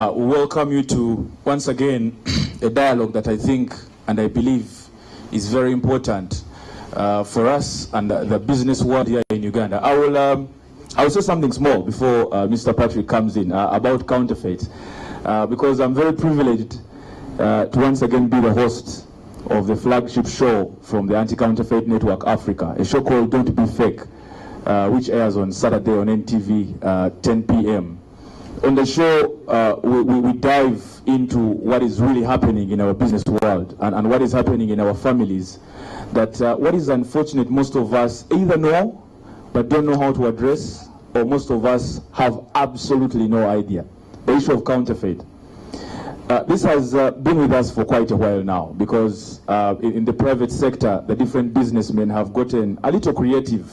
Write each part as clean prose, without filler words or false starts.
Welcome you to, once again, a dialogue that I think and I believe is very important for us and the business world here in Uganda. I will say something small before Mr. Patrick comes in about counterfeit, because I'm very privileged to once again be the host of the flagship show from the Anti-Counterfeit Network Africa, a show called Don't Be Fake, which airs on Saturday on NTV, 10 p.m. On the show, we dive into what is really happening in our business world and what is happening in our families. That what is unfortunate, most of us either know but don't know how to address, or most of us have absolutely no idea. The issue of counterfeit. This has been with us for quite a while now, because in the private sector, the different businessmen have gotten a little creative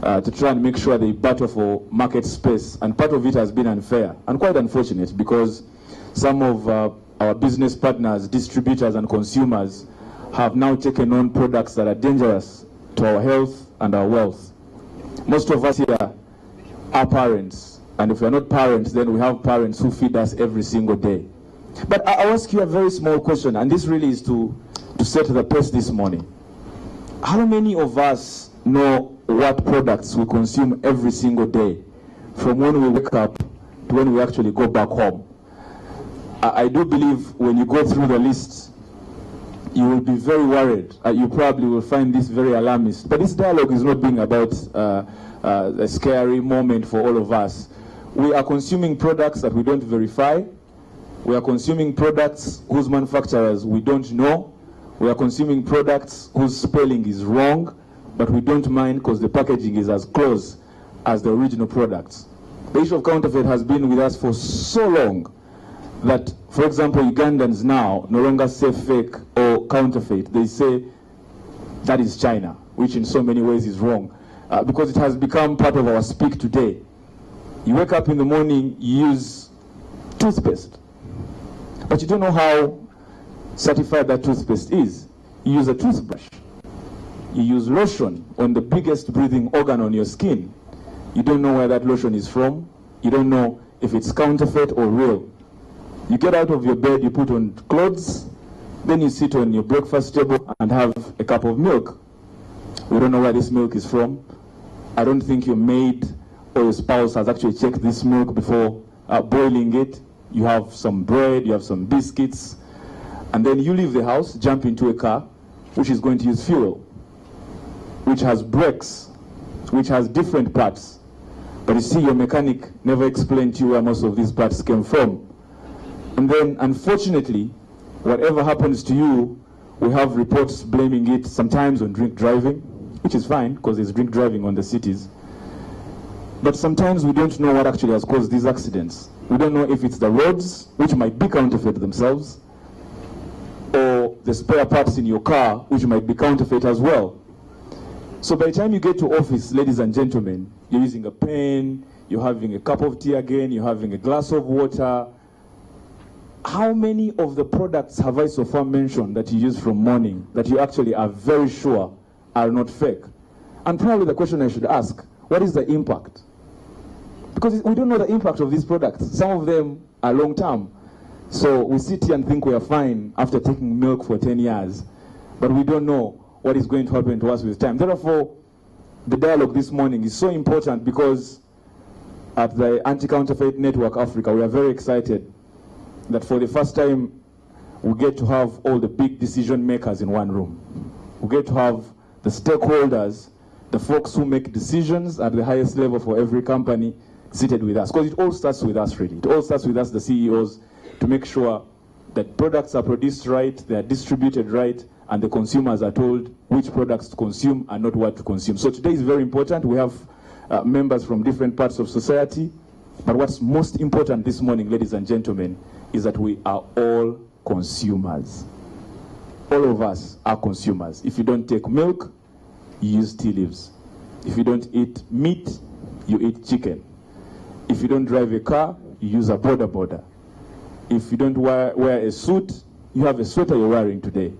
to try and make sure they battle for market space, and part of it has been unfair and quite unfortunate, because some of our business partners, distributors and consumers have now taken on products that are dangerous to our health and our wealth. Most of us here are parents, and if we are not parents, then we have parents who feed us every single day. But I'll ask you a very small question, and this really is to set the pace this morning. How many of us know what products we consume every single day, from when we wake up to when we actually go back home? I do believe when you go through the list, you will be very worried. You probably will find this very alarmist. But this dialogue is not being about a scary moment for all of us. We are consuming products that we don't verify. We are consuming products whose manufacturers we don't know. We are consuming products whose spelling is wrong, but we don't mind because the packaging is as close as the original products. The issue of counterfeit has been with us for so long that, for example, Ugandans now no longer say fake or counterfeit. They say that is China, which in so many ways is wrong, because it has become part of our speak today. You wake up in the morning, you use toothpaste, but you don't know how certified that toothpaste is. You use a toothbrush. You use lotion on the biggest breathing organ on your skin. You don't know where that lotion is from. You don't know if it's counterfeit or real. You get out of your bed, you put on clothes, then you sit on your breakfast table and have a cup of milk. We don't know where this milk is from. I don't think your maid or your spouse has actually checked this milk before boiling it. You have some bread, you have some biscuits, and then you leave the house, jump into a car, which is going to use fuel, which has brakes, which has different parts. But you see, your mechanic never explained to you where most of these parts came from. And then, unfortunately, whatever happens to you, we have reports blaming it sometimes on drink driving, which is fine, because there's drink driving on the cities. But sometimes we don't know what actually has caused these accidents. We don't know if it's the roads, which might be counterfeit themselves, or the spare parts in your car, which might be counterfeit as well. So by the time you get to office, ladies and gentlemen, you're using a pen, you're having a cup of tea again, you're having a glass of water. How many of the products have I so far mentioned that you use from morning that you actually are very sure are not fake? And probably the question I should ask, what is the impact? Because we don't know the impact of these products. Some of them are long term. So we sit here and think we are fine after taking milk for 10 years, but we don't know what is going to happen to us with time. Therefore, the dialogue this morning is so important, because at the Anti-Counterfeit Network Africa, we are very excited that for the first time, we get to have all the big decision makers in one room. We get to have the stakeholders, the folks who make decisions at the highest level for every company, seated with us. Because it all starts with us, really. It all starts with us, the CEOs, to make sure that products are produced right, they are distributed right, and the consumers are told which products to consume and not what to consume. So today is very important. We have members from different parts of society. But what's most important this morning, ladies and gentlemen, is that we are all consumers. All of us are consumers. If you don't take milk, you use tea leaves. If you don't eat meat, you eat chicken. If you don't drive a car, you use a boda. If you don't wear a suit, you have a sweater you're wearing today.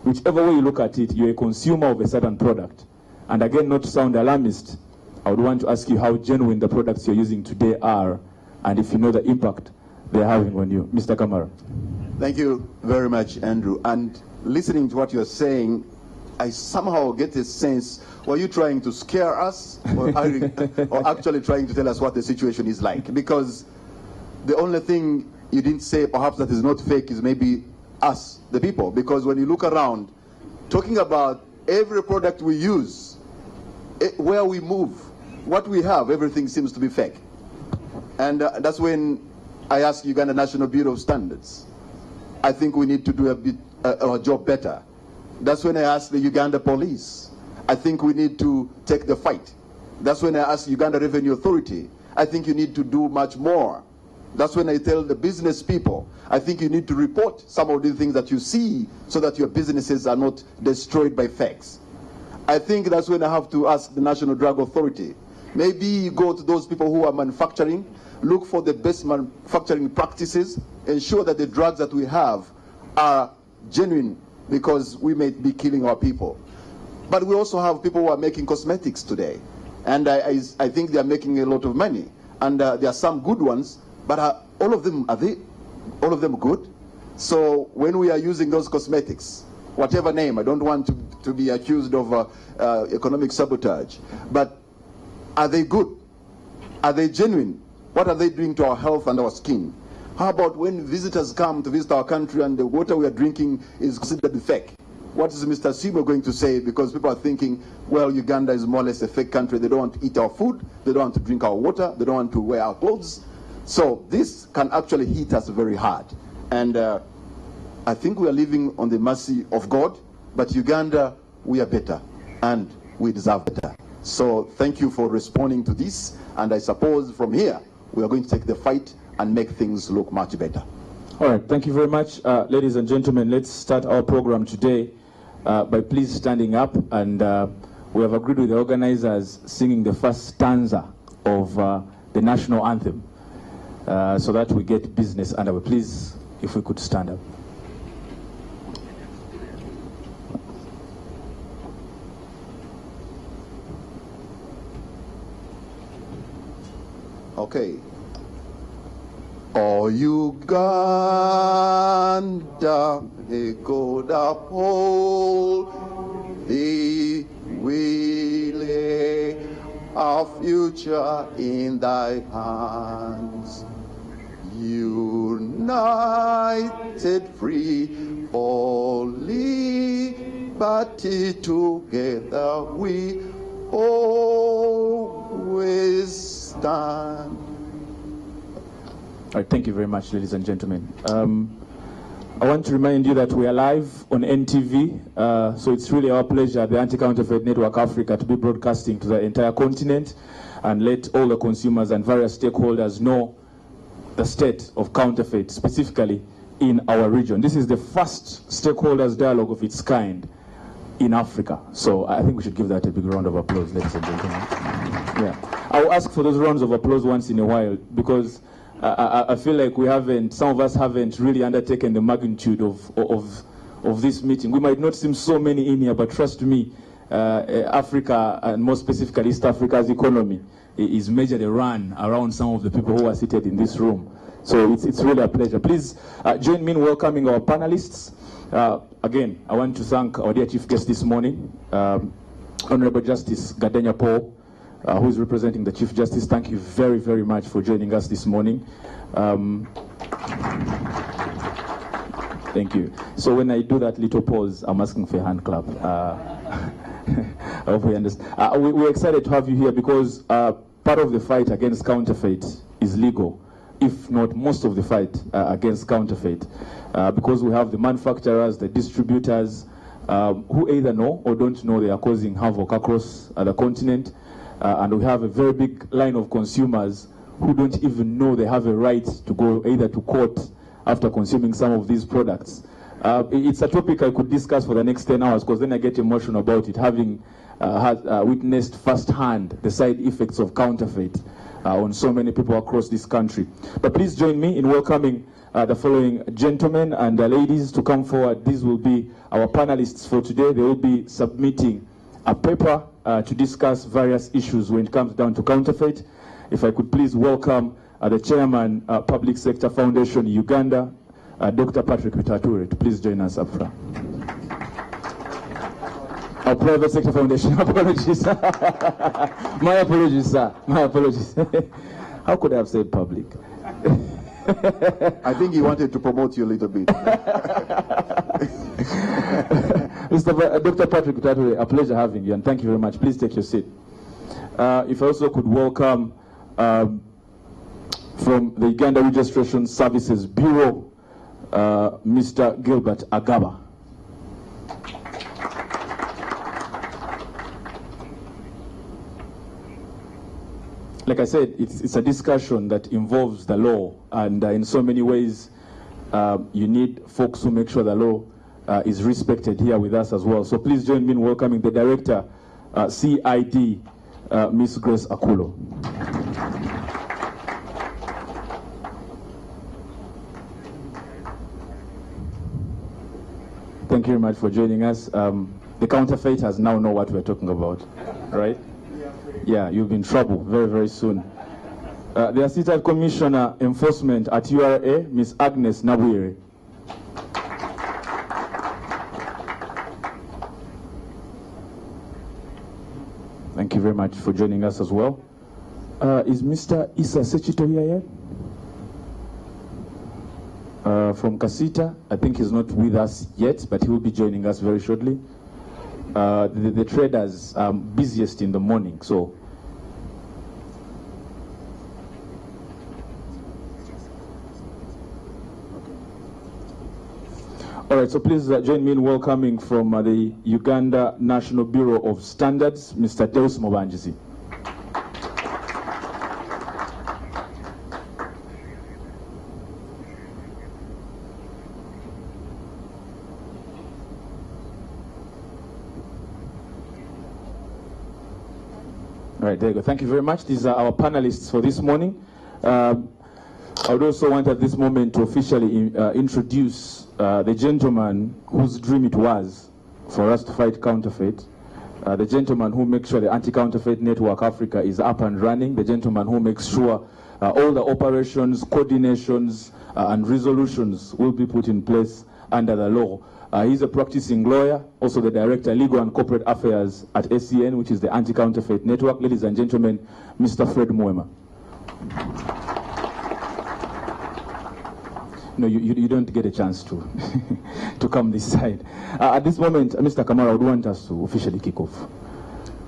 Whichever way you look at it, you're a consumer of a certain product. And again, not to sound alarmist, I would want to ask you how genuine the products you're using today are, and if you know the impact they're having on you. Mr. Kamara. Thank you very much, Andrew. And listening to what you're saying, I somehow get a sense, were you trying to scare us or, or actually trying to tell us what the situation is like? Because the only thing you didn't say perhaps that is not fake is maybe us, the people. Because when you look around, talking about every product we use, where we move, what we have, everything seems to be fake. And that's when I asked Uganda National Bureau of Standards. I think we need to do our job better. That's when I asked the Uganda Police. I think we need to take the fight. That's when I asked Uganda Revenue Authority. I think you need to do much more. That's when I tell the business people, I think you need to report some of the things that you see so that your businesses are not destroyed by fakes. I think that's when I have to ask the National Drug Authority. Maybe go to those people who are manufacturing, look for the best manufacturing practices, ensure that the drugs that we have are genuine, because we may be killing our people. But we also have people who are making cosmetics today, and I think they are making a lot of money. And there are some good ones, but all of them, are all of them good? So when we are using those cosmetics, whatever name, I don't want to be accused of economic sabotage, but are they good? Are they genuine? What are they doing to our health and our skin? How about when visitors come to visit our country and the water we are drinking is considered fake? What is Mr. Simo going to say? Because people are thinking, well, Uganda is more or less a fake country. They don't want to eat our food. They don't want to drink our water. They don't want to wear our clothes. So this can actually hit us very hard. And I think we are living on the mercy of God. But Uganda, we are better. And we deserve better. So thank you for responding to this. And I suppose from here, we are going to take the fight and make things look much better. All right, thank you very much. Ladies and gentlemen, let's start our program today by please standing up. And we have agreed with the organizers singing the first stanza of the national anthem so that we get business underway. Please, if we could stand up. Okay. Oh, Uganda, a God uphold thee, we lay our future in thy hands. United, free for liberty, together we always stand. All right, thank you very much, ladies and gentlemen. I want to remind you that we are live on NTV, so it's really our pleasure, the Anti-Counterfeit Network Africa, to be broadcasting to the entire continent and let all the consumers and various stakeholders know the state of counterfeit, specifically in our region. This is the first stakeholders dialogue of its kind in Africa. So I think we should give that a big round of applause, ladies and gentlemen. Yeah, I'll ask for those rounds of applause once in a while, because I feel like some of us haven't really undertaken the magnitude of this meeting. We might not seem so many in here, but trust me, Africa, and more specifically East Africa's economy, is majorly run around some of the people who are seated in this room. So it's really a pleasure. Please join me in welcoming our panelists. Again, I want to thank our dear chief guest this morning, Honorable Justice Gadenya Paul, who is representing the Chief Justice. Thank you very, very much for joining us this morning. Thank you. So when I do that little pause, I'm asking for a hand clap. I hope we understand. We're excited to have you here because part of the fight against counterfeit is legal, if not most of the fight against counterfeit, because we have the manufacturers, the distributors, who either know or don't know they are causing havoc across the continent. And we have a very big line of consumers who don't even know they have a right to go either to court after consuming some of these products. It's a topic I could discuss for the next 10 hours, because then I get emotional about it, having witnessed firsthand the side effects of counterfeit on so many people across this country. But please join me in welcoming the following gentlemen and ladies to come forward. These will be our panelists for today. They will be submitting a paper to discuss various issues when it comes down to counterfeit. If I could please welcome the Chairman, Public Sector Foundation Uganda, Dr. Patrick Mutature, to please join us up front. Our Private Sector Foundation, apologies. My apologies, sir. My apologies. How could I have said public? I think he wanted to promote you a little bit. Dr. Patrick Mutature, a pleasure having you, and thank you very much. Please take your seat. If I also could welcome from the Uganda Registration Services Bureau, Mr. Gilbert Agaba. Like I said, it's a discussion that involves the law, and in so many ways, you need folks who make sure the law is respected here with us as well. So please join me in welcoming the Director, CID, Miss Grace Akulo. Thank you very much for joining us. The counterfeiters now know what we're talking about, right? Yeah, you'll be in trouble very, very soon. The Assistant Commissioner Enforcement at URA, Miss Agnes Nabwire. Thank you very much for joining us as well. Is Mr. Issa Sechito here yet? From Kasita, I think he's not with us yet, but he will be joining us very shortly. The traders are busiest in the morning, so. All right, so please join me in welcoming from the Uganda National Bureau of Standards, Mr. Deus Mobanjisi. All right, there you go. Thank you very much. These are our panelists for this morning. I would also want at this moment to officially introduce the gentleman whose dream it was for us to fight counterfeit, the gentleman who makes sure the Anti-Counterfeit Network Africa is up and running, the gentleman who makes sure all the operations, coordinations, and resolutions will be put in place under the law. He's a practicing lawyer, also the Director, Legal and Corporate Affairs at SCN, which is the Anti-Counterfeit Network. Ladies and gentlemen, Mr. Fred Mwema. No, you don't get a chance to to come this side. At this moment, Mr. Kamara, I would want us to officially kick off.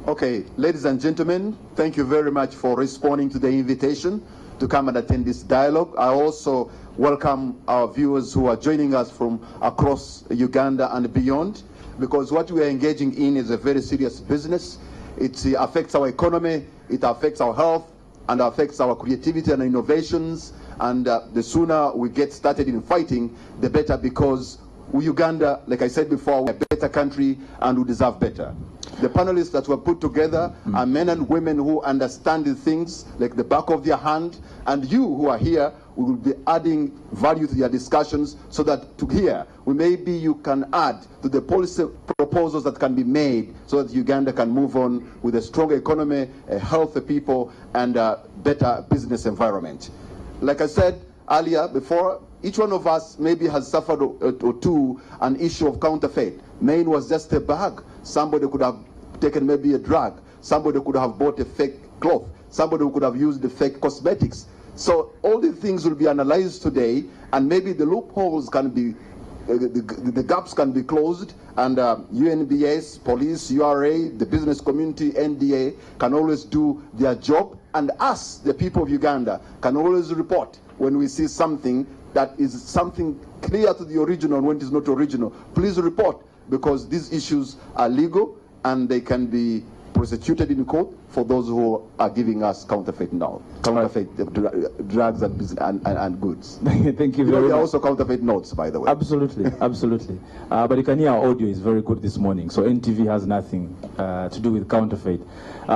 Okay, ladies and gentlemen, thank you very much for responding to the invitation to come and attend this dialogue. I also welcome our viewers who are joining us from across Uganda and beyond, because what we are engaging in is a very serious business. It affects our economy, it affects our health, and affects our creativity and innovations. And the sooner we get started in fighting, the better, because Uganda, like I said before, we're a better country and we deserve better. The panelists that were put together are men and women who understand the things like the back of their hand, and you who are here, we will be adding value to their discussions, so that here, maybe you can add to the policy proposals that can be made, so that Uganda can move on with a stronger economy, a healthy people, and a better business environment. Like I said earlier, before, each one of us maybe has suffered or two an issue of counterfeit. Mine was just a bag. Somebody could have taken maybe a drug. Somebody could have bought a fake cloth. Somebody could have used the fake cosmetics. So all the things will be analyzed today, and maybe the loopholes can be, the gaps can be closed, and UNBS, police, URA, the business community, NDA can always do their job, and us, the people of Uganda, can always report when we see something that is something clear to the original when it is not original. Please report, because these issues are legal and they can be prosecuted in court for those who are giving us counterfeit now. Counterfeit drugs and goods. Thank you very much. There are also counterfeit notes, by the way. Absolutely, absolutely. But you can hear our audio is very good this morning, so NTV has nothing to do with counterfeit.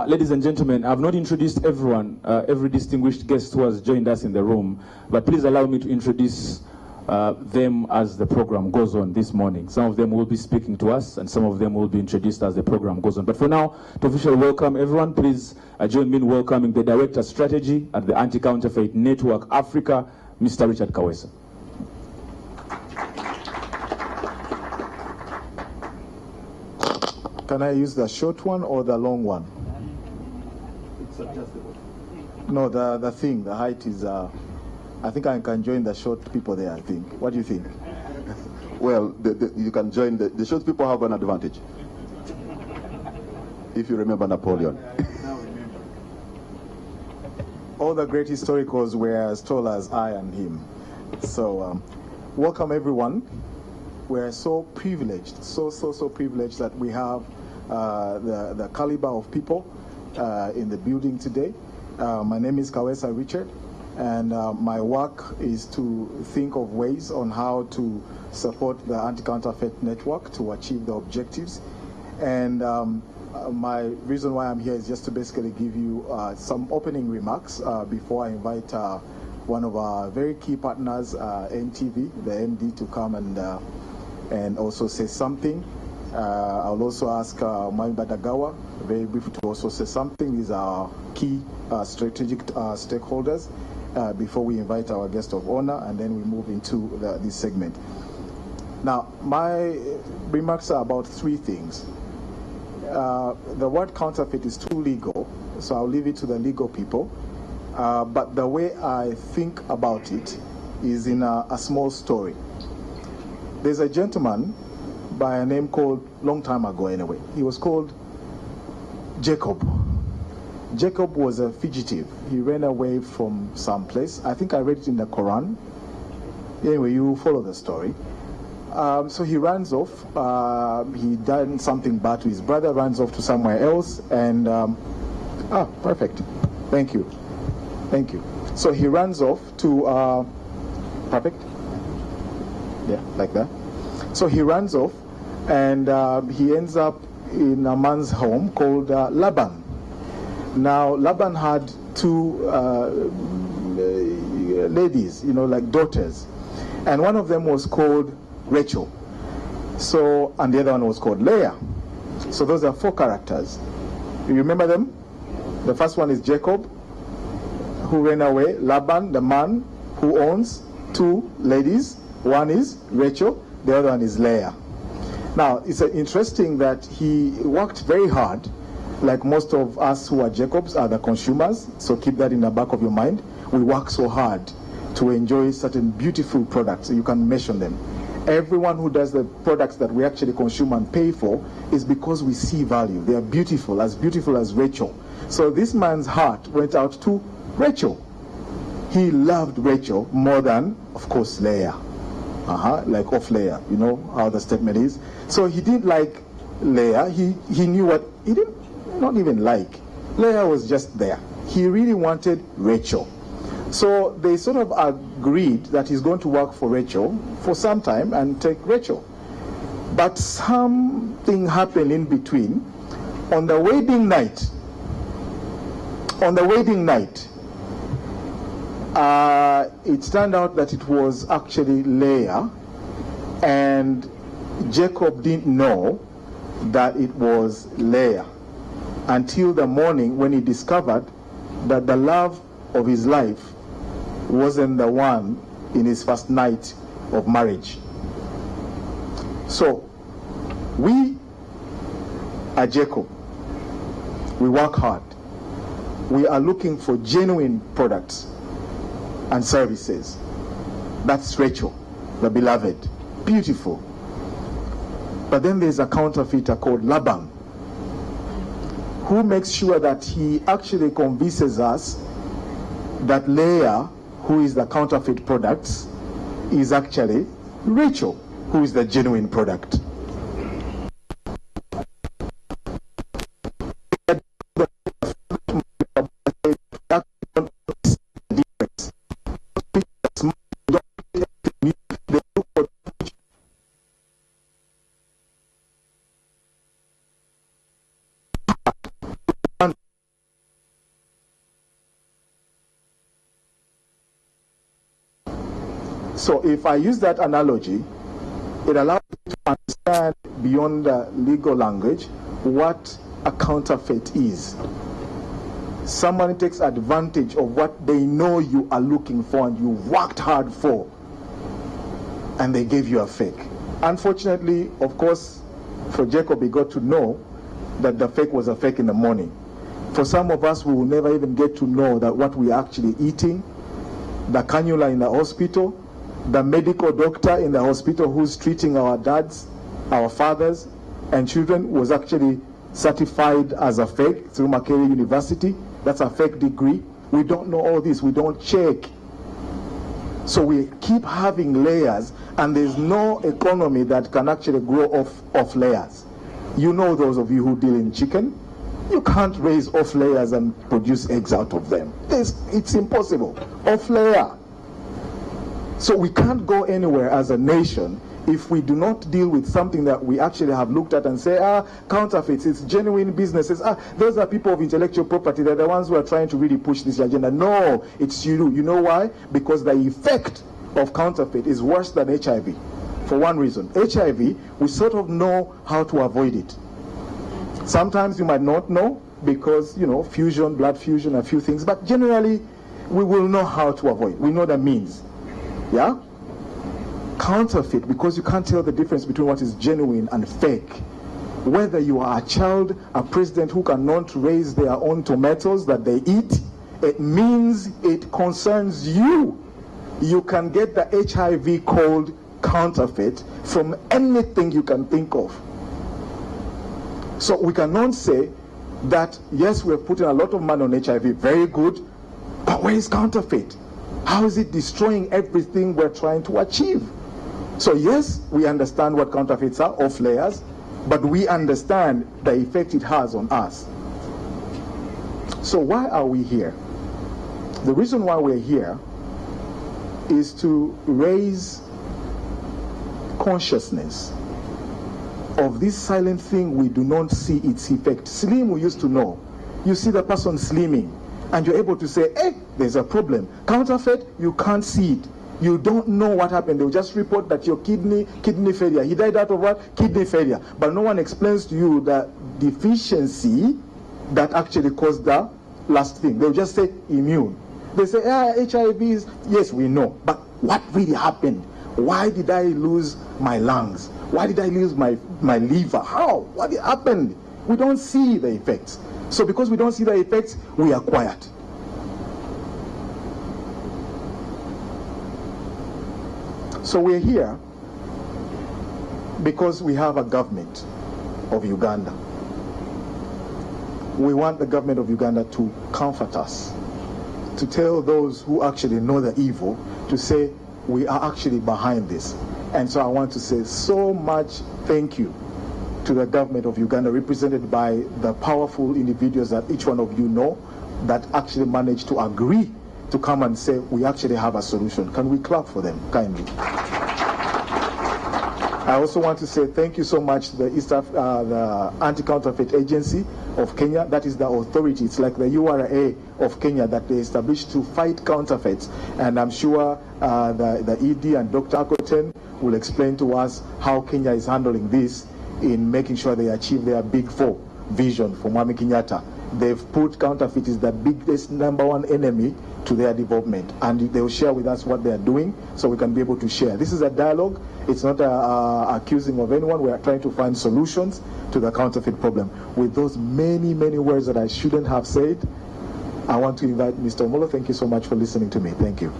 Ladies and gentlemen, I've not introduced everyone, every distinguished guest who has joined us in the room, but please allow me to introduce them as the program goes on this morning. Some of them will be speaking to us, and some of them will be introduced as the program goes on. But for now, to officially welcome everyone, please join me in welcoming the Director of Strategy at the Anti-Counterfeit Network Africa, Mr. Richard Kawesa. Can I use the short one or the long one? It's adjustable. No, the thing, the height is, I think I can join the short people there, I think. What do you think? Well, you can join, the short people have an advantage. If you remember Napoleon. All the great historicals were as tall as I and him. So, welcome everyone. We're so privileged, so privileged that we have the caliber of people in the building today. My name is Kawesa Richard, and my work is to think of ways on how to support the Anti-Counterfeit Network to achieve the objectives. And my reason why I'm here is just to basically give you some opening remarks before I invite one of our very key partners, NTV, the MD, to come and also say something. I'll also ask Mwami Badagawa, very briefly, to also say something. These are key strategic stakeholders before we invite our guest of honor, and then we move into this segment. Now, my remarks are about three things. The word counterfeit is too legal, so I'll leave it to the legal people. But the way I think about it is in a small story. There's a gentleman by a name called, long time ago anyway, he was called Jacob. Jacob was a fugitive. He ran away from some place. I think I read it in the Quran. Anyway, you follow the story. So he runs off. He done something bad to his brother, runs off to somewhere else, and perfect. Thank you. Thank you. So he runs off to perfect. Yeah, like that. So he runs off, and he ends up in a man's home called Laban. Now, Laban had two ladies, like daughters, and one of them was called Rachel. So, and the other one was called Leah. So those are four characters. You remember them? The first one is Jacob, who ran away. Laban, the man who owns two ladies. One is Rachel, the other one is Leah. Now, it's interesting that he worked very hard, like most of us who are Jacobs are the consumers, so keep that in the back of your mind. We work so hard to enjoy certain beautiful products, so you can mention them. Everyone who does the products that we actually consume and pay for is because we see value. They are beautiful as Rachel. So this man's heart went out to Rachel. He loved Rachel more than, of course, Leah. Like off Leah, you know how the statement is. So he didn't like Leah. He knew what he didn't, not even like. Leah was just there. He really wanted Rachel. So they sort of agreed that he's going to work for Rachel for some time and take Rachel. But something happened in between. On the wedding night, it turned out that it was actually Leah, and Jacob didn't know that it was Leah until the morning when he discovered that the love of his life wasn't the one in his first night of marriage. So, we are Jacob. We work hard. We are looking for genuine products and services. That's Rachel, the beloved. Beautiful. But then there's a counterfeiter called Laban, who makes sure that he actually convinces us that Leah, who is the counterfeit products, is actually Rachel, who is the genuine product. So if I use that analogy, it allows you to understand beyond the legal language what a counterfeit is. Somebody takes advantage of what they know you are looking for and you worked hard for, and they gave you a fake. Unfortunately, of course, for Jacob, he got to know that the fake was a fake in the morning. For some of us, we will never even get to know that what we are actually eating, the cannula in the hospital, the medical doctor in the hospital who's treating our dads, our fathers, and children was actually certified as a fake through Makerere University. That's a fake degree. We don't know all this. We don't check. So we keep having layers, and there's no economy that can actually grow off layers. You know, those of you who deal in chicken, you can't raise off layers and produce eggs out of them. It's impossible. Off layer. So we can't go anywhere as a nation if we do not deal with something that we actually have looked at and say, counterfeits, it's genuine businesses. Those are people of intellectual property. They're the ones who are trying to really push this agenda. No, it's you. You know why? Because the effect of counterfeit is worse than HIV. For one reason. HIV, we sort of know how to avoid it. Sometimes you might not know because, fusion, blood fusion, a few things. But generally, we will know how to avoid. We know the means. Yeah? Counterfeit, because you can't tell the difference between what is genuine and fake. Whether you are a child, a president who cannot raise their own tomatoes that they eat, it means it concerns you. You can get the HIV called counterfeit from anything you can think of. So we cannot say that, yes, we have put in a lot of money on HIV, very good, but where is counterfeit? How is it destroying everything we're trying to achieve? So yes, we understand what counterfeits are, off layers, but we understand the effect it has on us. So why are we here? The reason why we're here is to raise consciousness of this silent thing we do not see its effect. Slim, we used to know. You see the person slimming, and you're able to say, hey, there's a problem. Counterfeit, you can't see it. You don't know what happened. They'll just report that your kidney failure. He died out of what? Kidney failure. But no one explains to you the deficiency that actually caused the last thing. They'll just say immune. They say, HIV is, yes, we know. But what really happened? Why did I lose my lungs? Why did I lose my liver? How? What happened? We don't see the effects. So because we don't see the effects, we are quiet. So we're here because we have a government of Uganda. We want the government of Uganda to comfort us, to tell those who actually know the evil, to say, we are actually behind this. And so I want to say so much thank you to the government of Uganda, represented by the powerful individuals that each one of you know, that actually managed to agree to come and say, we actually have a solution. Can we clap for them, kindly? I also want to say thank you so much to the Anti-Counterfeit Agency of Kenya. That is the authority. It's like the URA of Kenya that they established to fight counterfeits. And I'm sure the ED and Dr. Akoten will explain to us how Kenya is handling this in making sure they achieve their Big Four vision for Mwami Kenyatta. They've put counterfeit as the biggest #1 enemy to their development, and they will share with us what they are doing so we can be able to share. This is a dialogue. It's not accusing of anyone. We are trying to find solutions to the counterfeit problem. With those many, many words that I shouldn't have said, I want to invite Mr. Omolo. Thank you so much for listening to me. Thank you.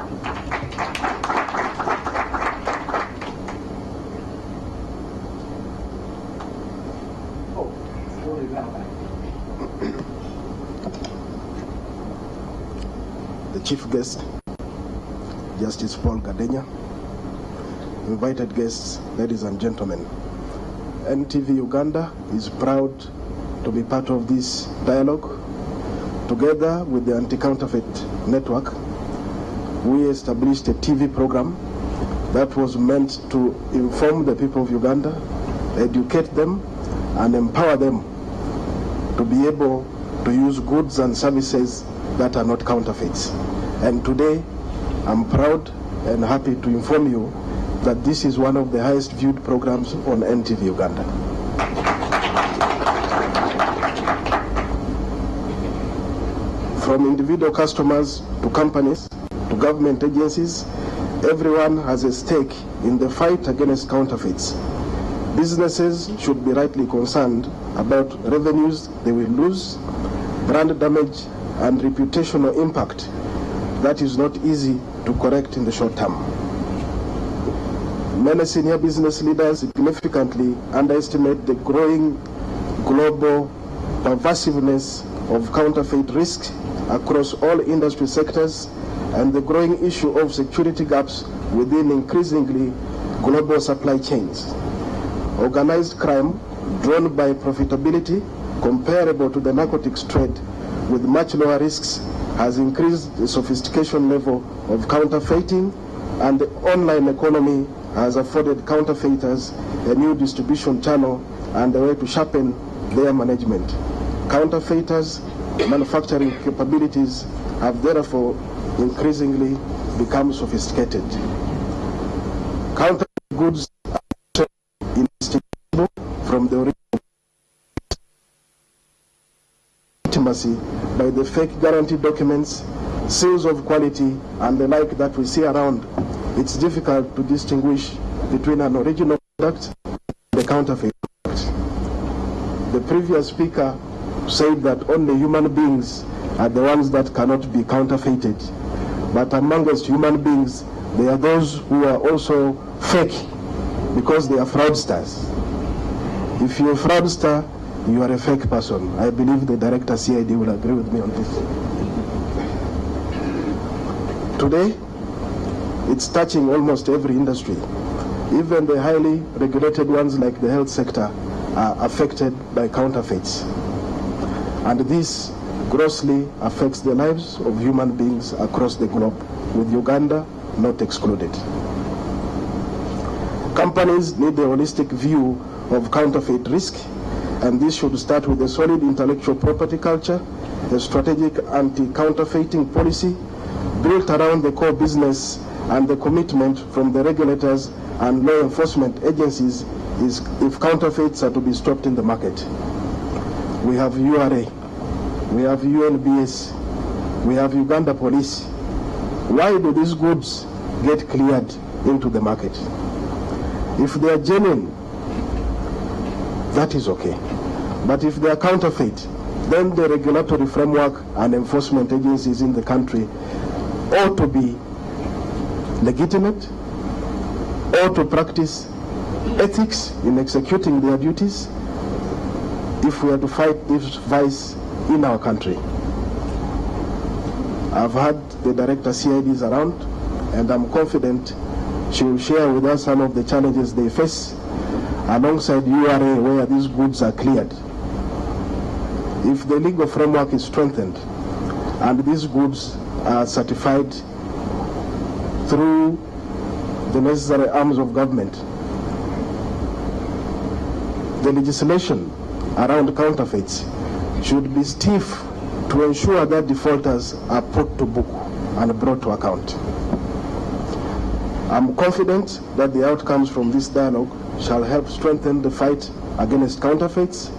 The chief guest, Justice Paul Gadenya, invited guests, ladies and gentlemen. NTV Uganda is proud to be part of this dialogue. Together with the Anti-Counterfeit Network, we established a TV program that was meant to inform the people of Uganda, educate them, and empower them to be able to use goods and services that are not counterfeits. And today, I'm proud and happy to inform you that this is one of the highest viewed programs on NTV Uganda. From individual customers to companies to government agencies, everyone has a stake in the fight against counterfeits. Businesses should be rightly concerned about revenues they will lose, brand damage, and reputational impact that is not easy to correct in the short term. Many senior business leaders significantly underestimate the growing global pervasiveness of counterfeit risk across all industry sectors and the growing issue of security gaps within increasingly global supply chains. Organized crime, drawn by profitability comparable to the narcotics trade with much lower risks, has increased the sophistication level of counterfeiting, and the online economy has afforded counterfeiters a new distribution channel and a way to sharpen their management. Counterfeiters' manufacturing capabilities have therefore increasingly become sophisticated. Counterfeit goods are indistinguishable from the original legitimacy by the fake guarantee documents, seals of quality, and the like that we see around. It's difficult to distinguish between an original product and the counterfeit product. The previous speaker said that only human beings are the ones that cannot be counterfeited. But amongst human beings, there are those who are also fake because they are fraudsters. If you're a fraudster, you are a fake person. I believe the director CID will agree with me on this. Today, it's touching almost every industry. Even the highly regulated ones like the health sector are affected by counterfeits. And this grossly affects the lives of human beings across the globe, with Uganda not excluded. Companies need a holistic view of counterfeit risk, and this should start with a solid intellectual property culture, a strategic anti-counterfeiting policy built around the core business, and the commitment from the regulators and law enforcement agencies is if counterfeits are to be stopped in the market. We have URA, we have UNBS, we have Uganda Police. Why do these goods get cleared into the market? If they are genuine, that is okay. But if they are counterfeit, then the regulatory framework and enforcement agencies in the country ought to be legitimate, ought to practice ethics in executing their duties if we are to fight this vice in our country. I've had the director CIDs around, and I'm confident she will share with us some of the challenges they face alongside URA where these goods are cleared. If the legal framework is strengthened and these goods are certified through the necessary arms of government, the legislation around counterfeits should be stiff to ensure that defaulters are put to book and brought to account. I'm confident that the outcomes from this dialogue shall help strengthen the fight against counterfeits,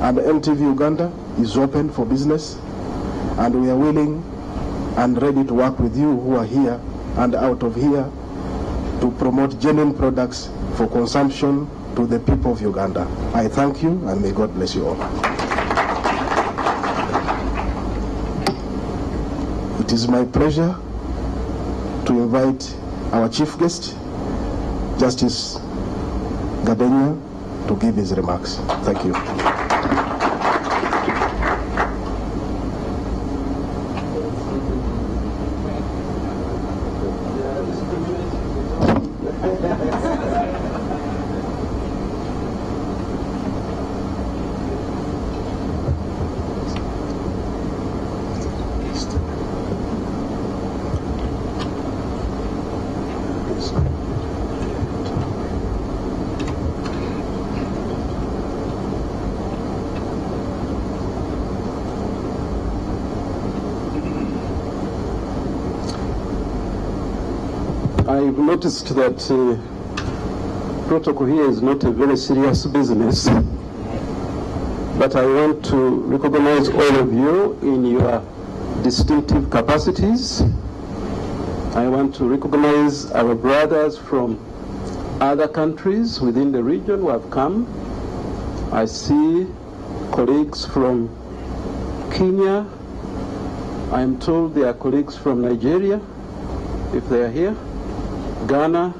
and NTV Uganda is open for business, and we are willing and ready to work with you who are here and out of here to promote genuine products for consumption to the people of Uganda. I thank you, and may God bless you all. It is my pleasure to invite our chief guest, Justice Gadenya, to give his remarks. Thank you. We've noticed that protocol here is not a very serious business, but I want to recognize all of you in your distinctive capacities. I want to recognize our brothers from other countries within the region who have come. I see colleagues from Kenya. I'm told there are colleagues from Nigeria, if they are here, Ghana,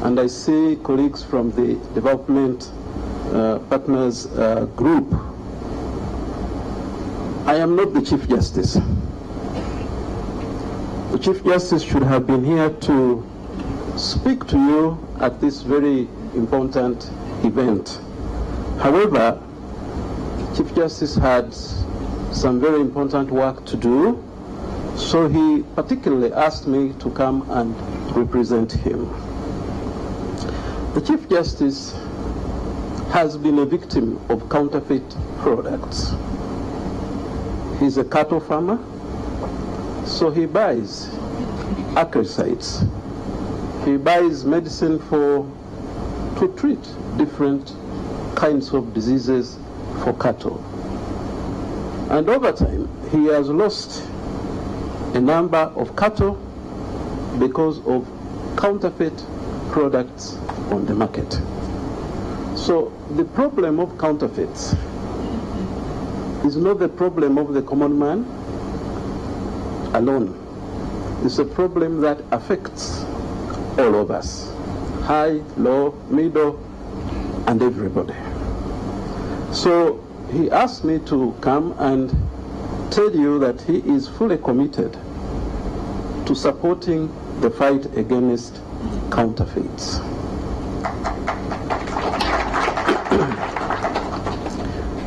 and I see colleagues from the Development Partners Group. I am not the Chief Justice. The Chief Justice should have been here to speak to you at this very important event. However, Chief Justice had some very important work to do, so he particularly asked me to come and represent him. The Chief Justice has been a victim of counterfeit products. He's a cattle farmer, so he buys acaricides. He buys medicine to treat different kinds of diseases for cattle. And over time, he has lost a number of cattle because of counterfeit products on the market. So the problem of counterfeits is not the problem of the common man alone. It's a problem that affects all of us, high, low, middle, and everybody. So he asked me to come and tell you that he is fully committed to supporting the fight against counterfeits.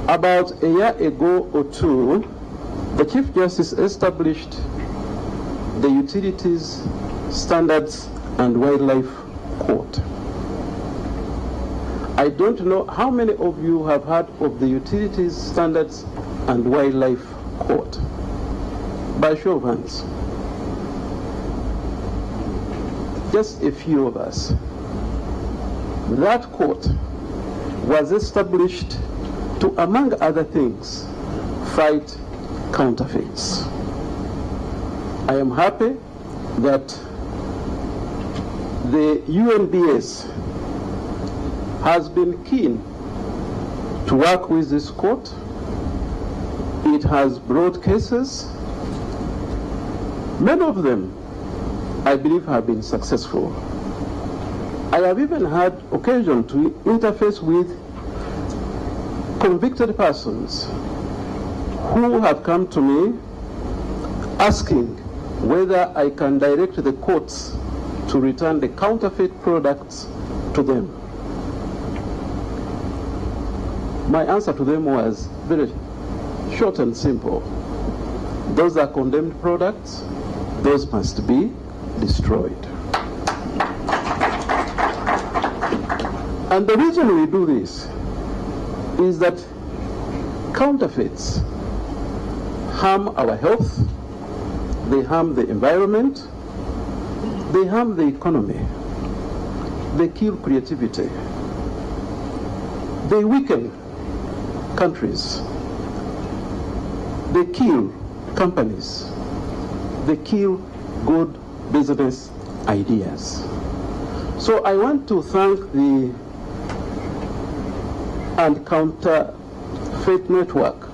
About a year ago or two, the Chief Justice established the Utilities, Standards and Wildlife Court. I don't know how many of you have heard of the Utilities, Standards and Wildlife Court. By show of hands. Just a few of us. That court was established to, among other things, fight counterfeits. I am happy that the UNBS has been keen to work with this court. It has brought cases. Many of them, I believe, have been successful. I have even had occasion to interface with convicted persons who have come to me asking whether I can direct the courts to return the counterfeit products to them. My answer to them was very short and simple. Those are condemned products. Those must be destroyed. And the reason we do this is that counterfeits harm our health, they harm the environment, they harm the economy, they kill creativity, they weaken countries, they kill companies, they kill good business ideas. So I want to thank the Counterfeit Network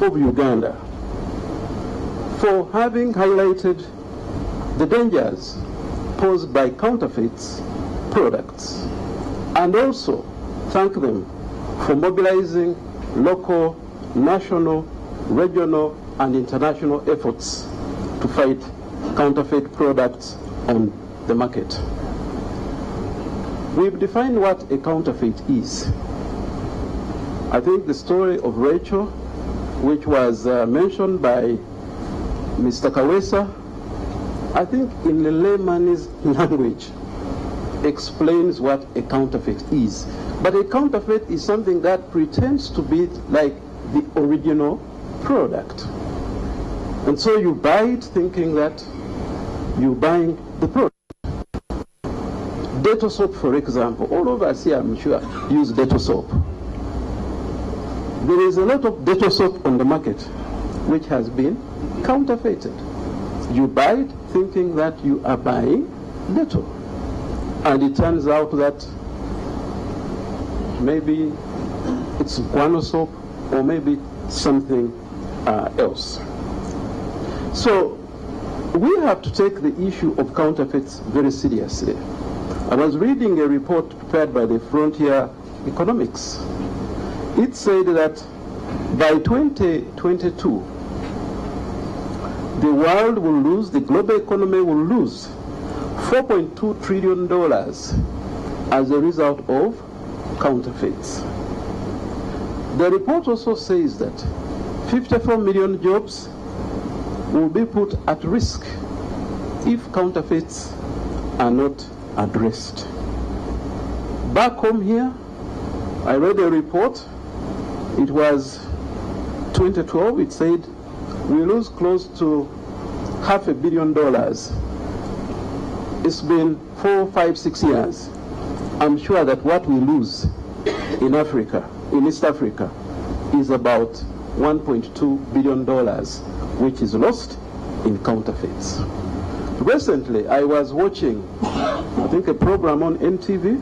of Uganda for having highlighted the dangers posed by counterfeits products, and also thank them for mobilizing local, national, regional, and international efforts to fight counterfeit products on the market. We've defined what a counterfeit is. I think the story of Rachel, which was mentioned by Mr. Kawesa, I think in the layman's language explains what a counterfeit is. But a counterfeit is something that pretends to be like the original product. And so you buy it thinking that you're buying the product. Dental soap, for example. All of us here, I'm sure, use dental soap. There is a lot of dental soap on the market which has been counterfeited. You buy it thinking that you are buying dental. And it turns out that maybe it's guano soap or maybe something else. So we have to take the issue of counterfeits very seriously. I was reading a report prepared by the Frontier Economics. It said that by 2022, the world will lose, the global economy will lose $4.2 trillion as a result of counterfeits. The report also says that 54 million jobs will be put at risk if counterfeits are not addressed. Back home here, I read a report. It was 2012. It said we lose close to $500 million. It's been 4, 5, 6 years. I'm sure that what we lose in Africa, in East Africa, is about $1.2 billion, which is lost in counterfeits. Recently, I was watching, I think, a program on NTV.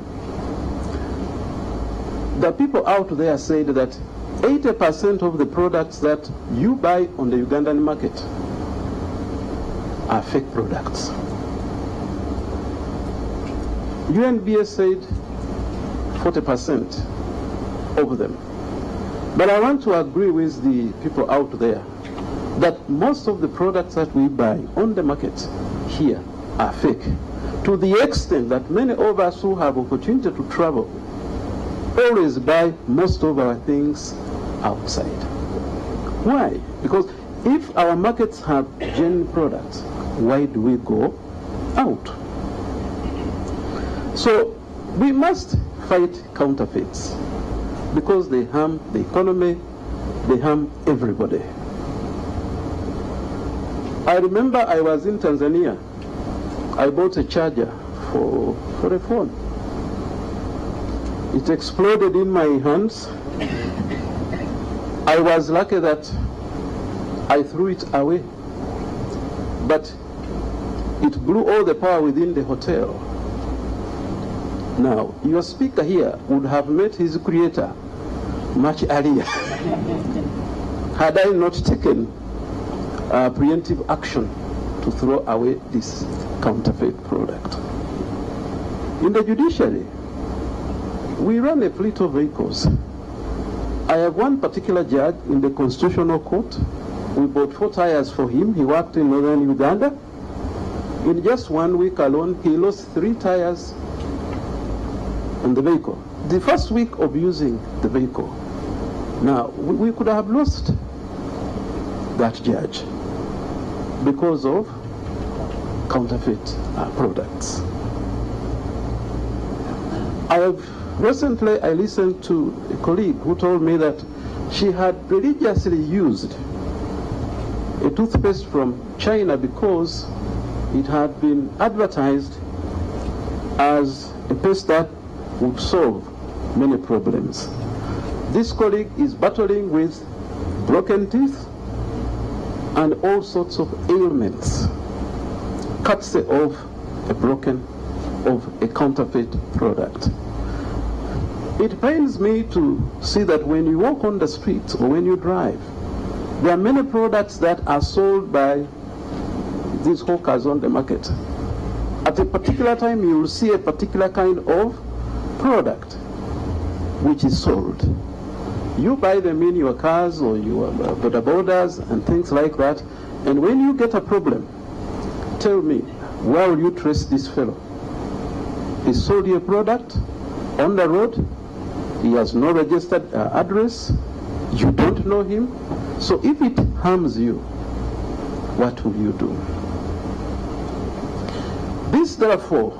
The people out there said that 80% of the products that you buy on the Ugandan market are fake products. UNBS said 40% of them. But I want to agree with the people out there that most of the products that we buy on the market here are fake, to the extent that many of us who have opportunity to travel always buy most of our things outside. Why? Because if our markets have genuine products, why do we go out? So we must fight counterfeits because they harm the economy, they harm everybody. I remember I was in Tanzania. I bought a charger for a phone. It exploded in my hands. I was lucky that I threw it away. But it blew all the power within the hotel. Now, your speaker here would have met his creator much earlier had I not taken preemptive action to throw away this counterfeit product. In the judiciary, we run a fleet of vehicles. I have one particular judge in the Constitutional Court. We bought 4 tires for him. He worked in northern Uganda. In just 1 week alone, he lost 3 tires on the vehicle. The first week of using the vehicle. Now, we could have lost that judge because of counterfeit products. Recently, I listened to a colleague who told me that she had religiously used a toothpaste from China because it had been advertised as a paste that would solve many problems. This colleague is battling with broken teeth and all sorts of ailments, courtesy of a counterfeit product. It pains me to see that when you walk on the streets or when you drive, there are many products that are sold by these hawkers on the market. At a particular time, you will see a particular kind of product which is sold. You buy them in your cars or your bodabodas and things like that, and when you get a problem, tell me, where will you trace this fellow? He sold you a product on the road, he has no registered address, you don't know him, so if it harms you, what will you do? This therefore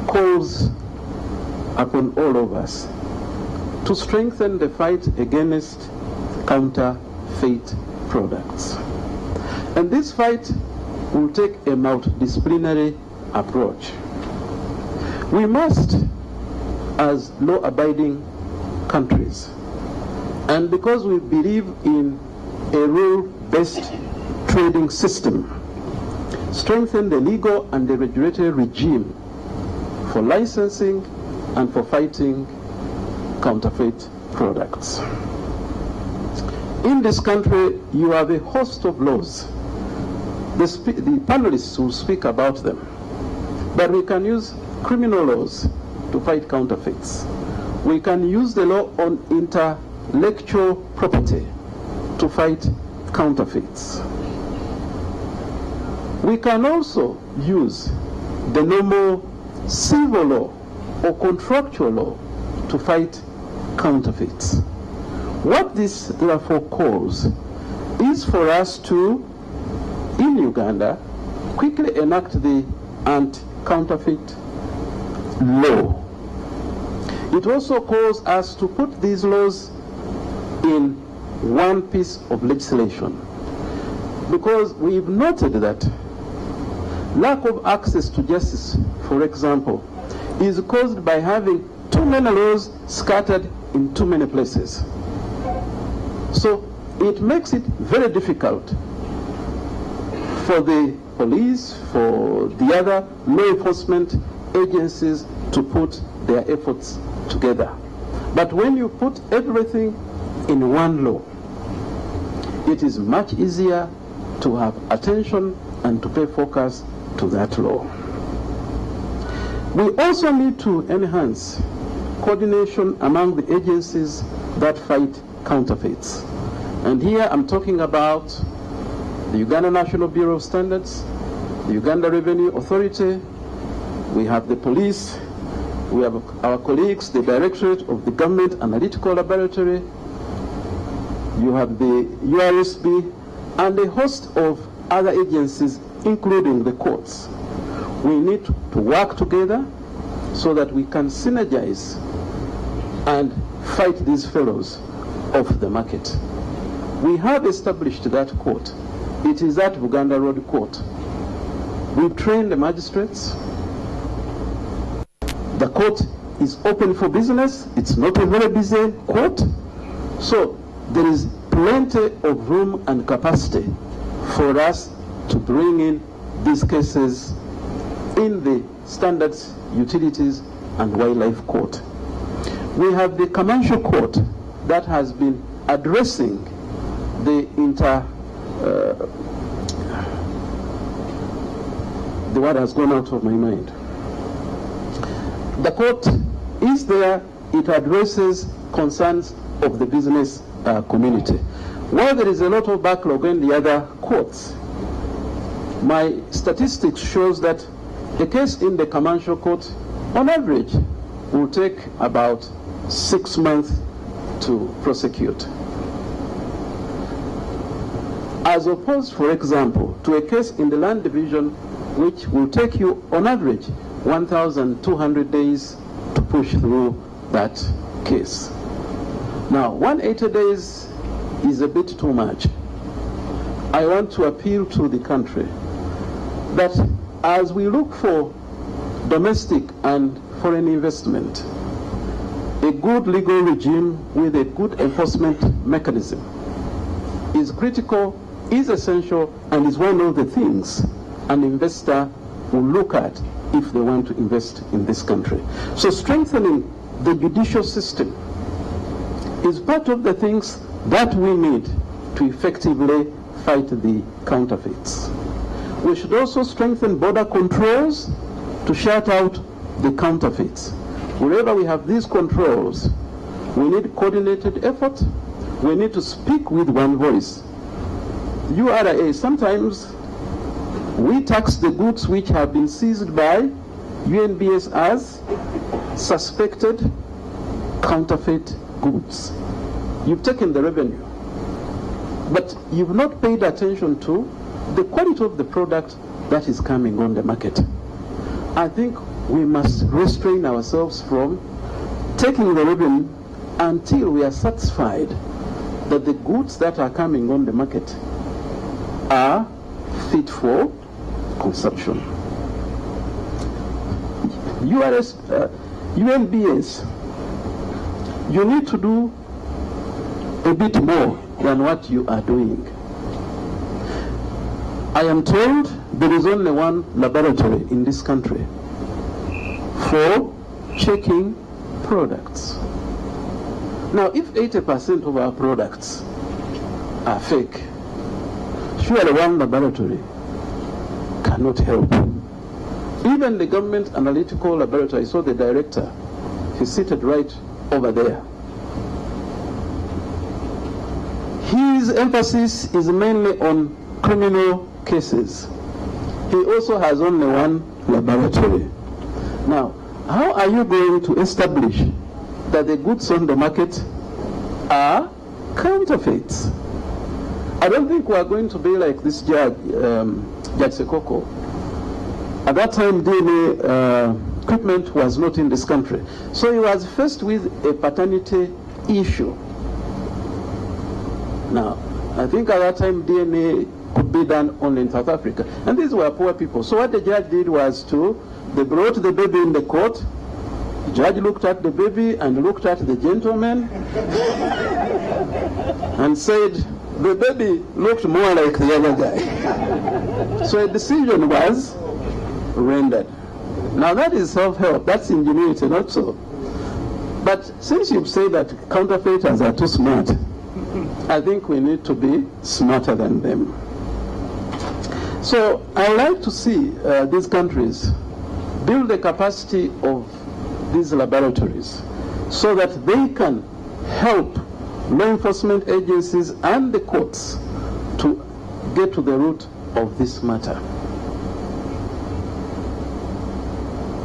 calls upon all of us to strengthen the fight against counterfeit products. And this fight will take a multidisciplinary approach. We must, as law-abiding countries, and because we believe in a rule-based trading system, strengthen the legal and the regulatory regime for licensing and for fighting counterfeit products. In this country, you have a host of laws. The panelists will speak about them. But we can use criminal laws to fight counterfeits. We can use the law on intellectual property to fight counterfeits. We can also use the normal civil law or contractual law to fight counterfeits. What this therefore calls is for us to, in Uganda, quickly enact the anti-counterfeit law. It also calls us to put these laws in one piece of legislation, because we've noted that lack of access to justice, for example, is caused by having too many laws scattered in too many places. So it makes it very difficult for the police, for the other law enforcement agencies to put their efforts together. But when you put everything in one law, it is much easier to have attention and to pay focus to that law. We also need to enhance coordination among the agencies that fight counterfeits. And here I'm talking about the Uganda National Bureau of Standards, the Uganda Revenue Authority, we have the police, we have our colleagues, the Directorate of the Government Analytical Laboratory, you have the URSB, and a host of other agencies, including the courts. We need to work together so that we can synergize and fight these fellows off the market. We have established that court. It is at Buganda Road Court. We've trained the magistrates. The court is open for business. It's not a very busy court. So there is plenty of room and capacity for us to bring in these cases in the Standards, Utilities and Wildlife Court. We have the Commercial Court that has been addressing the the word has gone out of my mind. The court is there, it addresses concerns of the business community. While there is a lot of backlog in the other courts, my statistics shows that a case in the Commercial Court, on average, will take about 6 months to prosecute. As opposed, for example, to a case in the Land Division, which will take you, on average, 1,200 days to push through that case. Now, 180 days is a bit too much. I want to appeal to the country that as we look for domestic and foreign investment, a good legal regime with a good enforcement mechanism is critical, is essential, and is one of the things an investor will look at if they want to invest in this country. So strengthening the judicial system is part of the things that we need to effectively fight the counterfeits. We should also strengthen border controls to shut out the counterfeits. Wherever we have these controls, we need coordinated effort. We need to speak with one voice. URA, sometimes we tax the goods which have been seized by UNBS as suspected counterfeit goods. You've taken the revenue, but you've not paid attention to the quality of the product that is coming on the market. I think we must restrain ourselves from taking the revenue until we are satisfied that the goods that are coming on the market are fit for consumption. You are UNBS. You need to do a bit more than what you are doing. I am told there is only one laboratory in this country for checking products. Now, if 80% of our products are fake, surely one laboratory cannot help. Even the government analytical laboratory, I saw the director, he's seated right over there. His emphasis is mainly on criminal cases. He also has only one laboratory. Now, how are you going to establish that the goods on the market are counterfeits? I don't think we are going to be like this judge, Judge Sekoko. At that time, DNA equipment was not in this country. So he was faced with a paternity issue. Now, I think at that time, DNA could be done only in South Africa. And these were poor people. So what the judge did was they brought the baby in the court. The judge looked at the baby and looked at the gentleman and said, the baby looked more like the other guy. So a decision was rendered. Now that is self-help, that's ingenuity, not so. But since you've said that counterfeiters are too smart, I think we need to be smarter than them. So I like to see these countries build the capacity of these laboratories so that they can help law enforcement agencies and the courts to get to the root of this matter.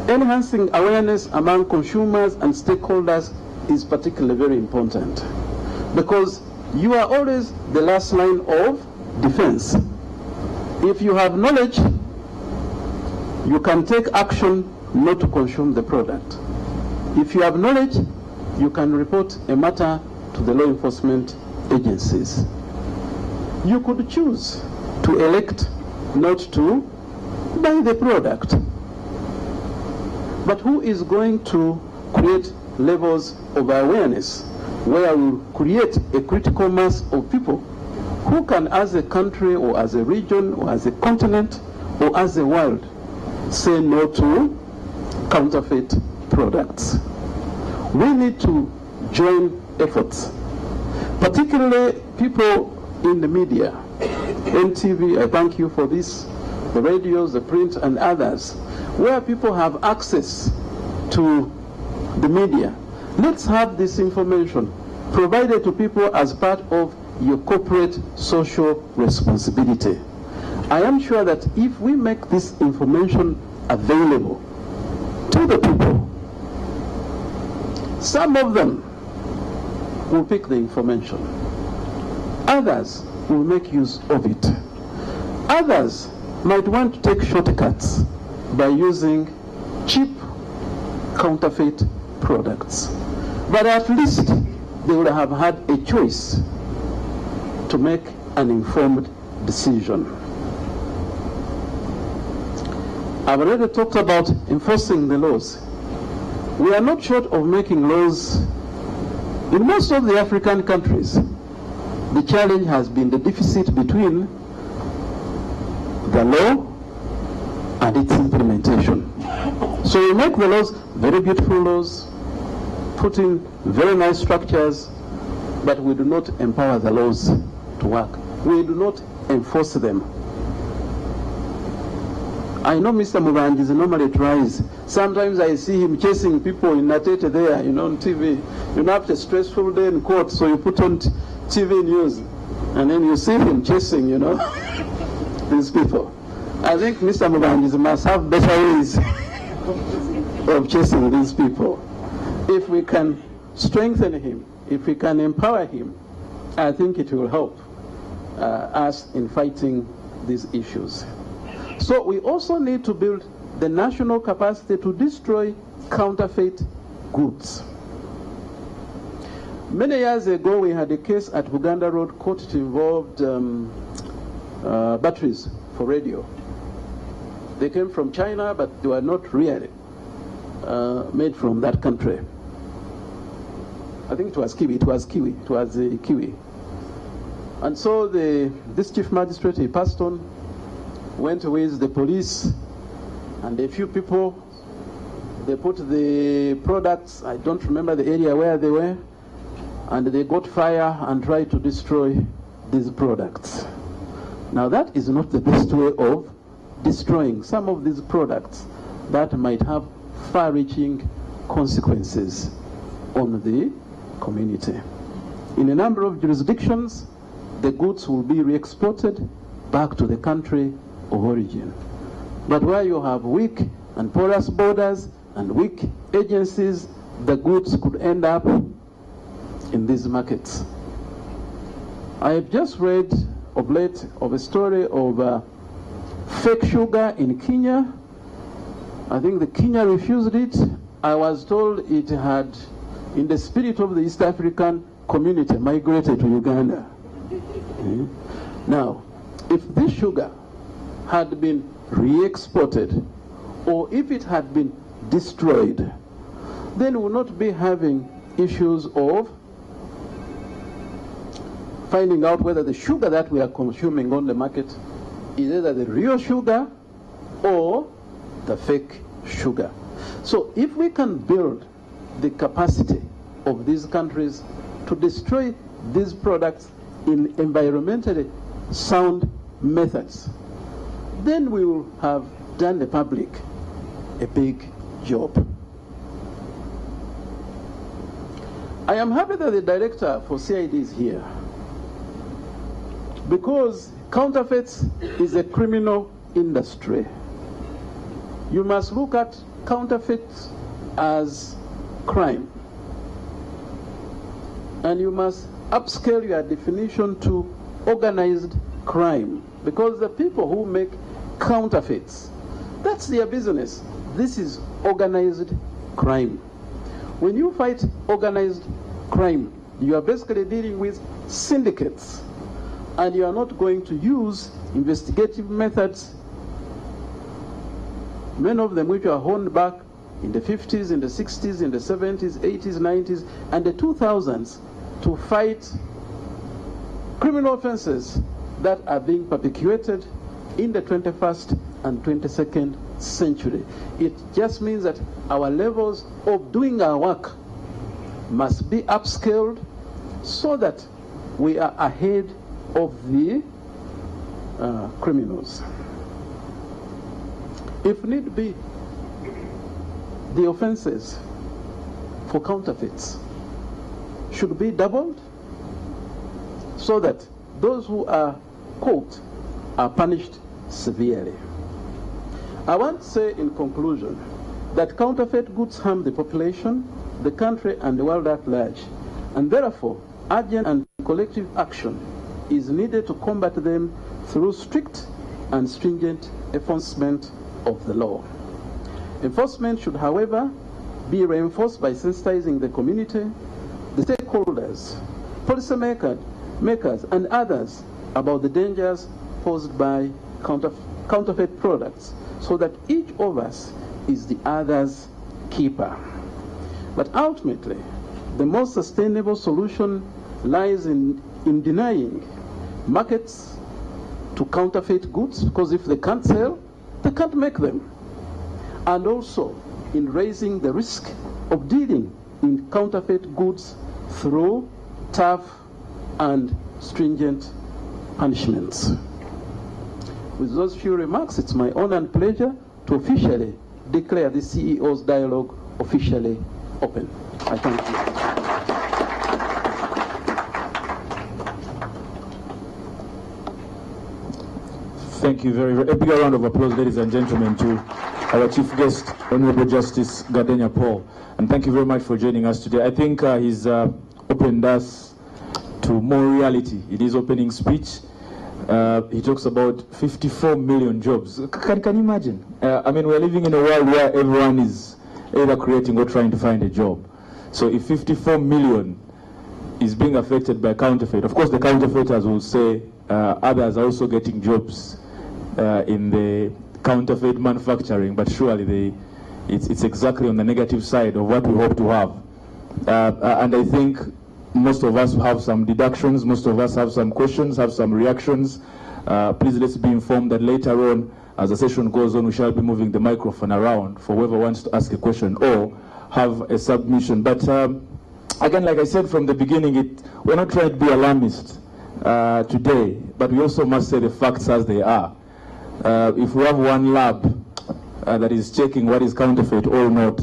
Enhancing awareness among consumers and stakeholders is particularly very important because you are always the last line of defense. If you have knowledge, you can take action not to consume the product. If you have knowledge, you can report a matter to the law enforcement agencies. You could choose to elect not to buy the product. But who is going to create levels of awareness where we create a critical mass of people who can, as a country or as a region or as a continent or as a world, say no to counterfeit products? We need to join efforts, particularly people in the media. NTV, I thank you for this, the radios, the print, and others, where people have access to the media. Let's have this information provided to people as part of your corporate social responsibility. I am sure that if we make this information available to the people, some of them will pick the information. Others will make use of it. Others might want to take shortcuts by using cheap counterfeit products. But at least they would have had a choice to make an informed decision. I've already talked about enforcing the laws. We are not short of making laws. In most of the African countries, the challenge has been the deficit between the law and its implementation. So we make the laws very beautiful laws, put in very nice structures, but we do not empower the laws to work. We do not enforce them. I know Mr. Mubangizi normally tries. Sometimes I see him chasing people in Natete there, on TV. After a stressful day in court, so you put on TV news, and then you see him chasing, these people. I think Mr. Mubangizi must have better ways of chasing these people. If we can strengthen him, if we can empower him, I think it will help us in fighting these issues. So we also need to build the national capacity to destroy counterfeit goods. Many years ago, we had a case at Buganda Road Court. It involved batteries for radio. They came from China, but they were not really made from that country. I think it was kiwi. It was kiwi. It was kiwi. And so this chief magistrate, he passed on, went with the police and a few people. They put the products, I don't remember the area where they were, and they got fire and tried to destroy these products. Now that is not the best way of destroying some of these products that might have far-reaching consequences on the community. In a number of jurisdictions, the goods will be re-exported back to the country of origin. But where you have weak and porous borders and weak agencies, the goods could end up in these markets. I have just read of late of a story of fake sugar in Kenya. I think the Kenya refused it. I was told it had, in the spirit of the East African community, migrated to Uganda. Now, if this sugar had been re-exported, or if it had been destroyed, then we would not be having issues of finding out whether the sugar that we are consuming on the market is either the real sugar or the fake sugar. So if we can build the capacity of these countries to destroy these products in environmentally sound methods, then we will have done the public a big job. I am happy that the director for CID is here, because counterfeits is a criminal industry. You must look at counterfeits as crime, and you must upscale your definition to organized crime, because the people who make counterfeits, that's their business. This is organized crime. When you fight organized crime, you are basically dealing with syndicates, and you are not going to use investigative methods, many of them which are honed back in the 50s, in the 60s, in the 70s, 80s, 90s, and the 2000s to fight criminal offenses that are being perpetuated in the 21st and 22nd century. It just means that our levels of doing our work must be upscaled so that we are ahead of the criminals. If need be, the offenses for counterfeits should be doubled so that those who are caught are punished severely. I want to say in conclusion that counterfeit goods harm the population, the country, and the world at large, and therefore urgent and collective action is needed to combat them through strict and stringent enforcement of the law. Enforcement should, however, be reinforced by sensitizing the community, the stakeholders, policymakers, and others about the dangers posed by counterfeit products, so that each of us is the other's keeper. But ultimately, the most sustainable solution lies in denying markets to counterfeit goods, because if they can't sell, they can't make them. And also in raising the risk of dealing in counterfeit goods through tough and stringent punishments. With those few remarks, it's my honor and pleasure to officially declare the CEO's dialogue officially open. I thank you. Thank you very much. A big round of applause, ladies and gentlemen, to our Chief Guest, Honorable Justice Gadenya Paul. And thank you very much for joining us today. I think he's opened us to more reality in his opening speech. He talks about 54 million jobs. Can you imagine? I mean, we're living in a world where everyone is either creating or trying to find a job. So if 54 million is being affected by counterfeit, of course the counterfeiters will say others are also getting jobs in the counterfeit manufacturing, but surely it's exactly on the negative side of what we hope to have. And I think most of us have some deductions, most of us have some questions, have some reactions. Please let's be informed that later on, as the session goes on, we shall be moving the microphone around for whoever wants to ask a question or have a submission. But again, like I said from the beginning, we're not trying to be alarmist today, but we also must say the facts as they are. If we have one lab that is checking what is counterfeit or not,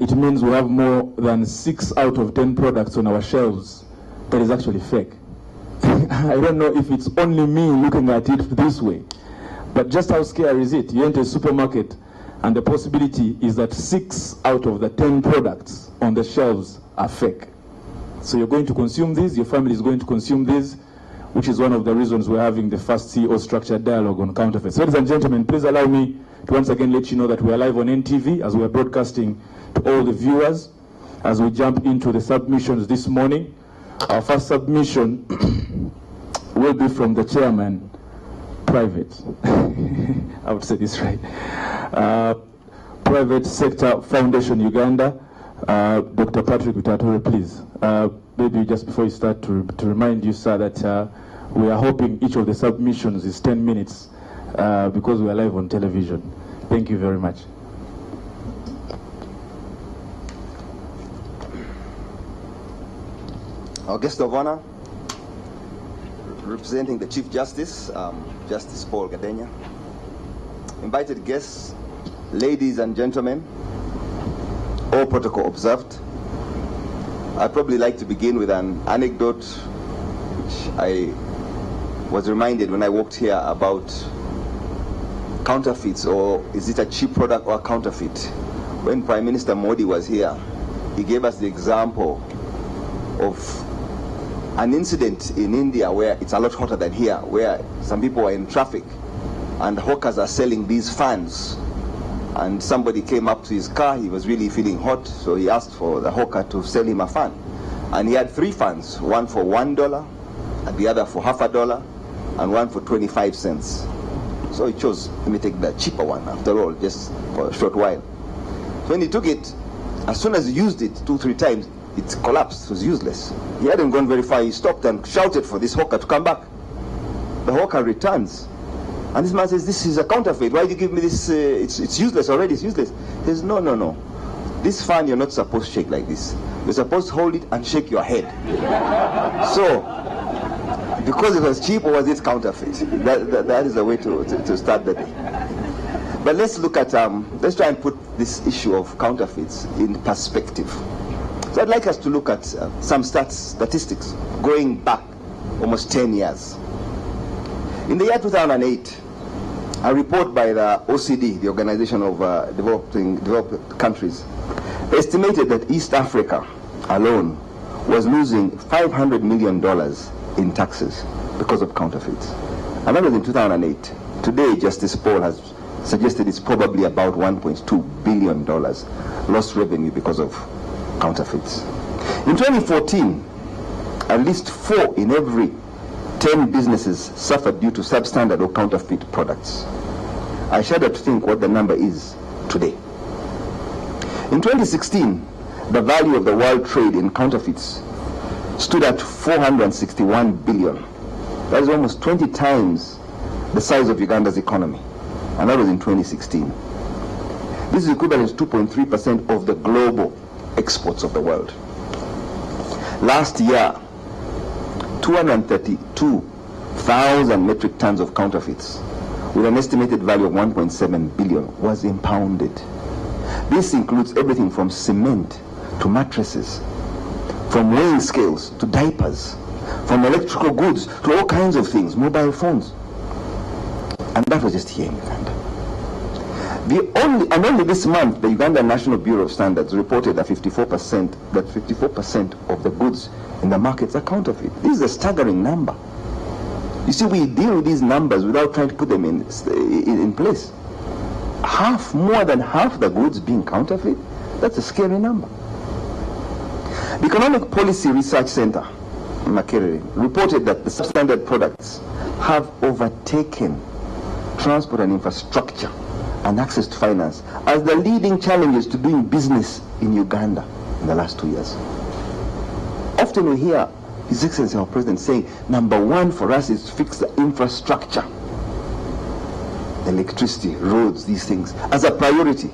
it means we have more than 6 out of 10 products on our shelves that is actually fake. I don't know if it's only me looking at it this way, but just how scary is it? You enter a supermarket and the possibility is that 6 out of the 10 products on the shelves are fake. So you're going to consume these, your family is going to consume these, which is one of the reasons we're having the first CEO structured dialogue on counterfeits. Ladies and gentlemen, please allow me to once again let you know that we are live on NTV as we are broadcasting to all the viewers as we jump into the submissions this morning. Our first submission will be from the chairman, private. I would say this right. Private Sector Foundation Uganda, Dr. Patrick Utatore, please. Maybe just before you start, to remind you, sir, that we are hoping each of the submissions is 10 minutes because we are live on television. Thank you very much. Our guest of honor, representing the Chief Justice, Justice Paul Gadenya. Invited guests, ladies and gentlemen, all protocol observed. I'd probably like to begin with an anecdote which I was reminded when I walked here about counterfeits, or is it a cheap product or a counterfeit? When Prime Minister Modi was here, he gave us the example of an incident in India where it's a lot hotter than here, where some people are in traffic and hawkers are selling these fans. And somebody came up to his car, he was really feeling hot, so he asked for the hawker to sell him a fan. And he had 3 fans, one for $1, and the other for $0.50, and one for 25 cents. So he chose, let me take the cheaper one, after all, just for a short while. When he took it, as soon as he used it 2-3 times, it collapsed, it was useless. He hadn't gone very far, he stopped and shouted for this hawker to come back. The hawker returns. And this man says, this is a counterfeit. Why do you give me this? It's useless already, it's useless. He says, no. This fan you're not supposed to shake like this. You're supposed to hold it and shake your head. So, because it was cheap, or was it counterfeit? That is a way to start the day. But let's look at, let's try and put this issue of counterfeits in perspective. So I'd like us to look at some statistics going back almost 10 years. In the year 2008, a report by the OECD, the Organization of Developed Countries, estimated that East Africa alone was losing $500 million in taxes because of counterfeits. And that was in 2008. Today, Justice Paul has suggested it's probably about $1.2 billion lost revenue because of counterfeits. In 2014, at least 4 in every 10 businesses suffered due to substandard or counterfeit products. I shudder to think what the number is today. In 2016, the value of the world trade in counterfeits stood at $461 billion. That is almost 20 times the size of Uganda's economy. And that was in 2016. This is equivalent to 2.3% of the global exports of the world. Last year, 232,000 metric tons of counterfeits with an estimated value of 1.7 billion was impounded. This includes everything from cement to mattresses, from weighing scales to diapers, from electrical goods to all kinds of things, mobile phones. And that was just here in Uganda. Only this month, the Uganda National Bureau of Standards reported that 54% of the goods in the markets are counterfeit. This is a staggering number. You see, we deal with these numbers without trying to put them in place. More than half the goods being counterfeit, that's a scary number. The Economic Policy Research Center, Makerere, reported that the substandard products have overtaken transport and infrastructure and access to finance as the leading challenges to doing business in Uganda in the last 2 years. Often we hear His Excellency our President saying, number one for us is to fix the infrastructure, electricity, roads, these things, as a priority.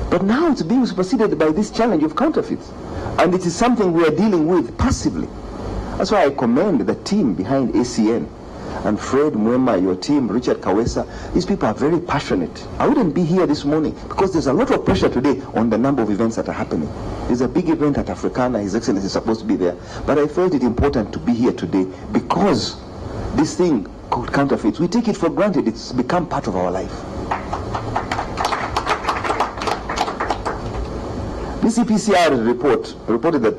But now it's being superseded by this challenge of counterfeits. And it is something we are dealing with passively. That's why I commend the team behind ACN. And Fred Mwema, your team, Richard Kawesa, these people are very passionate. I wouldn't be here this morning because there's a lot of pressure today on the number of events that are happening. There's a big event at Africana, His Excellency is supposed to be there. But I felt it important to be here today because this thing called counterfeits, we take it for granted. It's become part of our life. This EPCR report reported that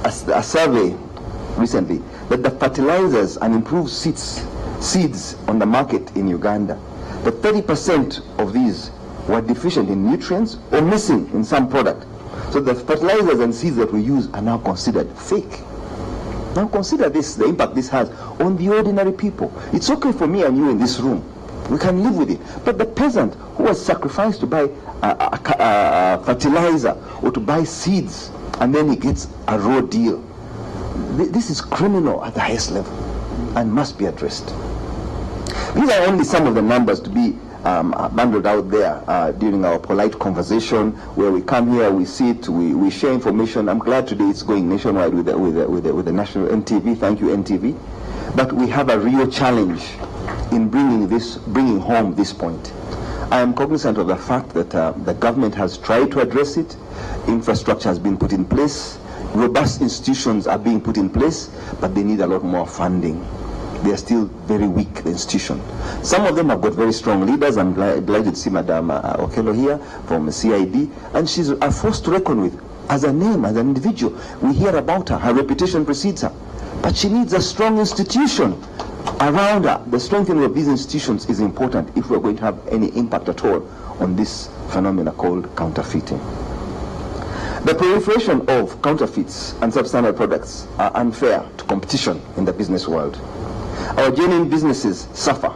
a survey recently that the fertilizers and improved seeds on the market in Uganda, that 30% of these were deficient in nutrients or missing in some product. So the fertilizers and seeds that we use are now considered fake. Now consider this, the impact this has on the ordinary people. It's okay for me and you in this room. We can live with it. But the peasant who was sacrificed to buy fertilizer or to buy seeds, and then he gets a raw deal. This is criminal at the highest level and must be addressed. These are only some of the numbers to be bundled out there during our polite conversation where we come here, we sit, we share information. I'm glad today it's going nationwide with the national NTV. Thank you, NTV. But we have a real challenge in bringing home this point. I am cognizant of the fact that the government has tried to address it. Infrastructure has been put in place. Robust institutions are being put in place, but they need a lot more funding. They are still very weak, the institution. Some of them have got very strong leaders. I'm delighted to see Madam Okello here from CID, and she's a force to reckon with. As a name, as an individual, we hear about her. Her reputation precedes her. But she needs a strong institution around her. The strengthening of these institutions is important if we're going to have any impact at all on this phenomena called counterfeiting. The proliferation of counterfeits and substandard products are unfair to competition in the business world. Our genuine businesses suffer,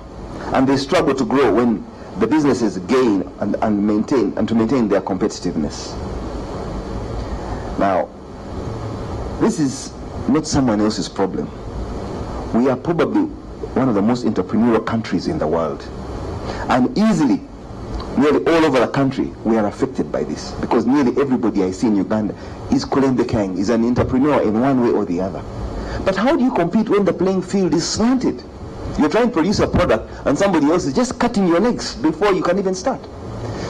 and they struggle to grow when the businesses gain and maintain their competitiveness. Now, this is not someone else's problem. We are probably one of the most entrepreneurial countries in the world, and easily, nearly all over the country, we are affected by this because nearly everybody I see in Uganda is Kulembe Kang, is an entrepreneur in one way or the other. But how do you compete when the playing field is slanted? You're trying to produce a product and somebody else is just cutting your legs before you can even start.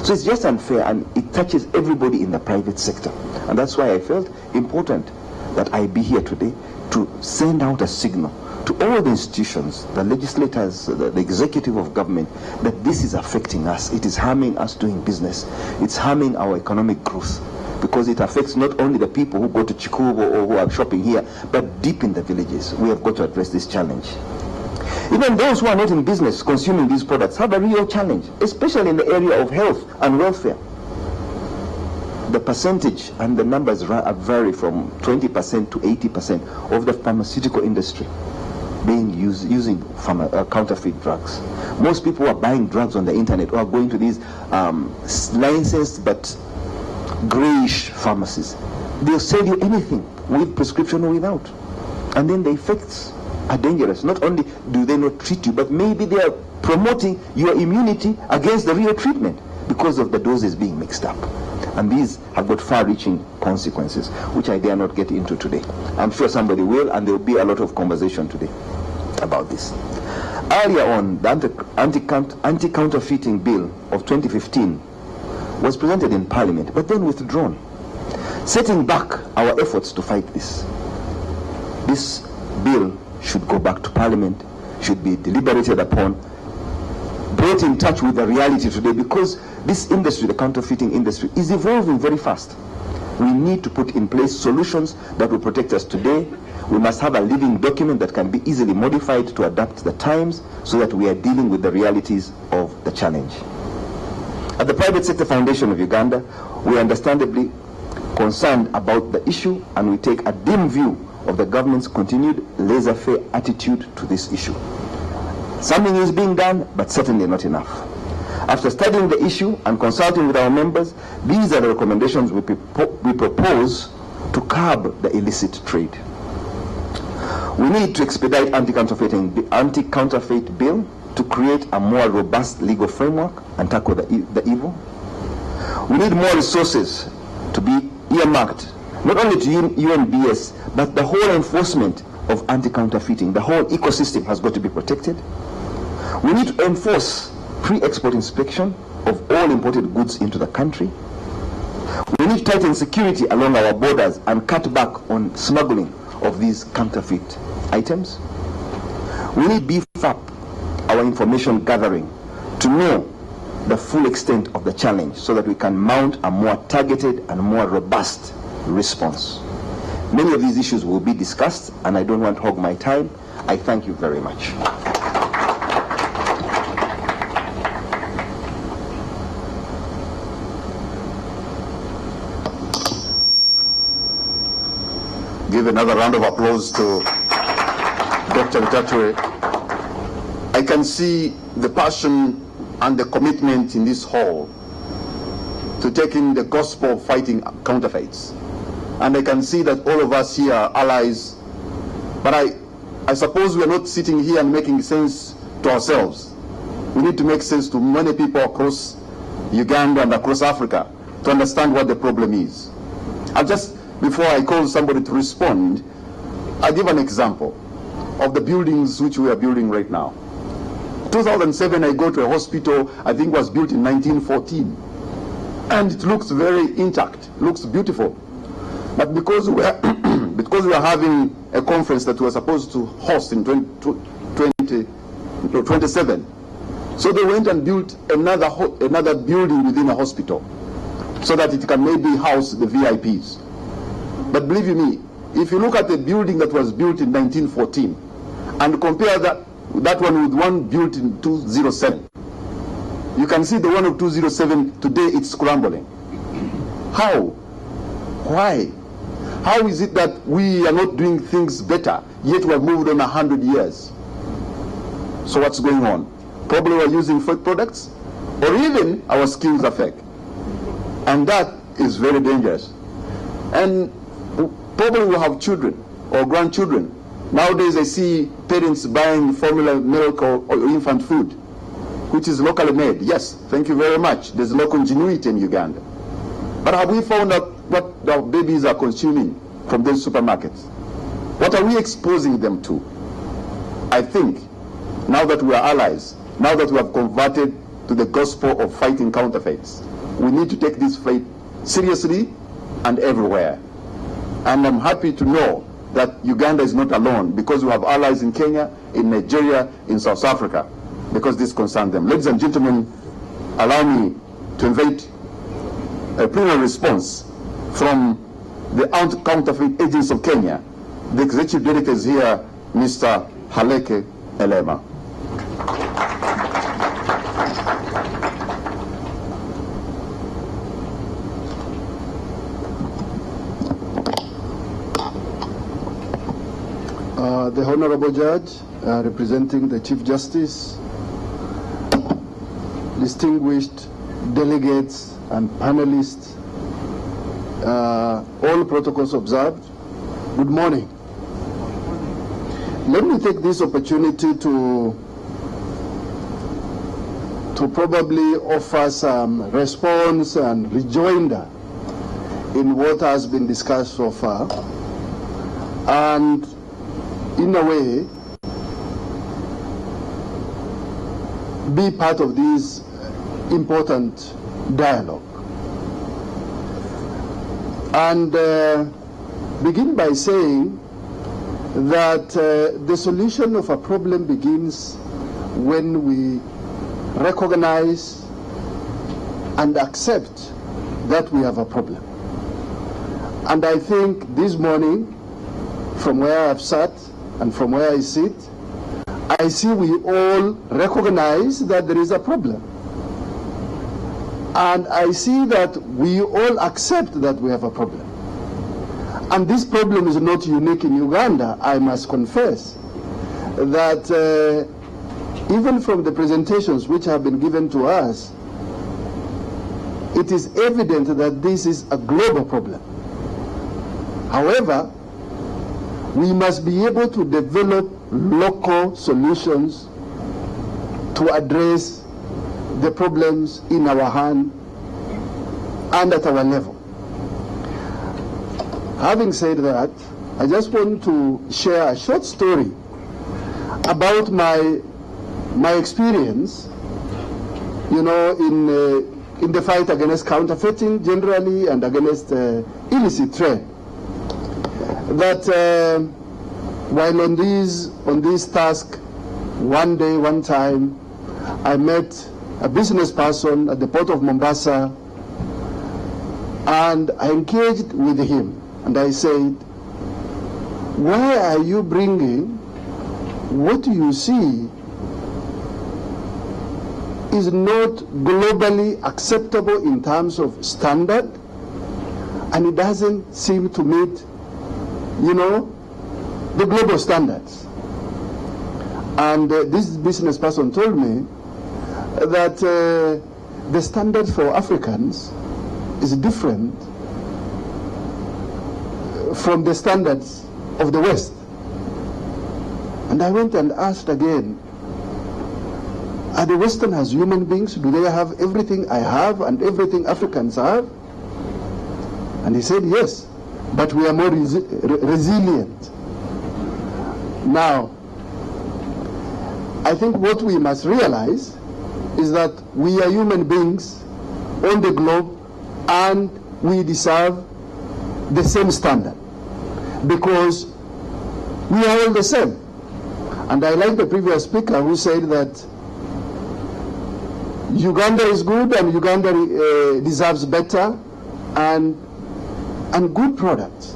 So it's just unfair, and it touches everybody in the private sector. And that's why I felt important that I be here today to send out a signal to all the institutions, the legislators, the executive of government, that this is affecting us. It is harming us doing business. It's harming our economic growth because it affects not only the people who go to Chikubo or who are shopping here, but deep in the villages. We have got to address this challenge. Even those who are not in business consuming these products have a real challenge, especially in the area of health and welfare. The percentage and the numbers vary from 20% to 80% of the pharmaceutical industry being using counterfeit drugs. Most people are buying drugs on the internet or are going to these licensed but grayish pharmacies. They'll sell you anything with prescription or without. And then the effects are dangerous. Not only do they not treat you, but maybe they are promoting your immunity against the real treatment because of the doses being mixed up. And these have got far-reaching consequences, which I dare not get into today. I'm sure somebody will, and there will be a lot of conversation today about this. Earlier on, the anti-counterfeiting bill of 2015 was presented in Parliament, but then withdrawn, setting back our efforts to fight this. This bill should go back to Parliament, should be deliberated upon, brought in touch with the reality today, because this industry, the counterfeiting industry, is evolving very fast. We need to put in place solutions that will protect us today. We must have a living document that can be easily modified to adapt the times so that we are dealing with the realities of the challenge. At the Private Sector Foundation of Uganda, we are understandably concerned about the issue, and we take a dim view of the government's continued laissez-faire attitude to this issue. Something is being done, but certainly not enough. After studying the issue and consulting with our members, these are the recommendations we propose to curb the illicit trade. We need to expedite anti-counterfeit bill to create a more robust legal framework and tackle the evil. We need more resources to be earmarked, not only to UNBS, but the whole enforcement of anti-counterfeiting. The whole ecosystem has got to be protected. We need to enforce pre-export inspection of all imported goods into the country. We need to tighten security along our borders and cut back on smuggling of these counterfeit items. We need to beef up our information gathering to know the full extent of the challenge so that we can mount a more targeted and more robust response. Many of these issues will be discussed, and I don't want to hog my time. I thank you very much. Give another round of applause to Dr. Witature. I can see the passion and the commitment in this hall to taking the gospel of fighting counterfeits. And I can see that all of us here are allies, but I suppose we are not sitting here and making sense to ourselves. We need to make sense to many people across Uganda and across Africa to understand what the problem is. Before I call somebody to respond, I'll give an example of the buildings which we are building right now. 2007, I go to a hospital, I think was built in 1914. And it looks very intact, looks beautiful. But because we are, because we are having a conference that we were supposed to host in 27, so they went and built another building within a hospital so that it can maybe house the VIPs. But believe you me, if you look at the building that was built in 1914 and compare that one with one built in 2007, you can see the one of 2007 today it's crumbling. How? Why? How is it that we are not doing things better, yet we have moved on 100 years? So what's going on? Probably we're using fake products, or even our skills are fake. And that is very dangerous. And probably we have children or grandchildren. Nowadays I see parents buying formula milk or infant food, which is locally made. Yes, thank you very much. There's local ingenuity in Uganda. But have we found out what our babies are consuming from those supermarkets? What are we exposing them to? I think now that we are allies, now that we have converted to the gospel of fighting counterfeits, we need to take this fight seriously and everywhere. And I'm happy to know that Uganda is not alone, because we have allies in Kenya, in Nigeria, in South Africa, because this concerns them. Ladies and gentlemen, allow me to invite a plenary response from the counterfeit agents of Kenya. The executive director is here, Mr. Haleke Elema. The Honorable Judge, representing the Chief Justice, distinguished delegates and panelists, all protocols observed, good morning. Let me take this opportunity to probably offer some response and rejoinder in what has been discussed so far, and in a way be part of this important dialogue. And begin by saying that the solution of a problem begins when we recognize and accept that we have a problem. And I think this morning, from where I've sat and from where I sit, I see we all recognize that there is a problem. And I see that we all accept that we have a problem. And this problem is not unique in Uganda. I must confess that even from the presentations which have been given to us, it is evident that this is a global problem. However, we must be able to develop local solutions to address the problems in our hand and at our level. Having said that, I just want to share a short story about my experience, in the fight against counterfeiting generally and against illicit trade. That while on this task, one time, I met a business person at the port of Mombasa, and I engaged with him, and I said, why are you bringing what you see is not globally acceptable in terms of standard, and it doesn't seem to meet, the global standards. And this business person told me that the standard for Africans is different from the standards of the West. And I went and asked again, are the Westerners human beings? Do they have everything I have and everything Africans have? And he said, yes, but we are more resilient. Now, I think what we must realize is that we are human beings on the globe, and we deserve the same standard because we are all the same. And I like the previous speaker who said that Uganda is good and Uganda deserves better and good products.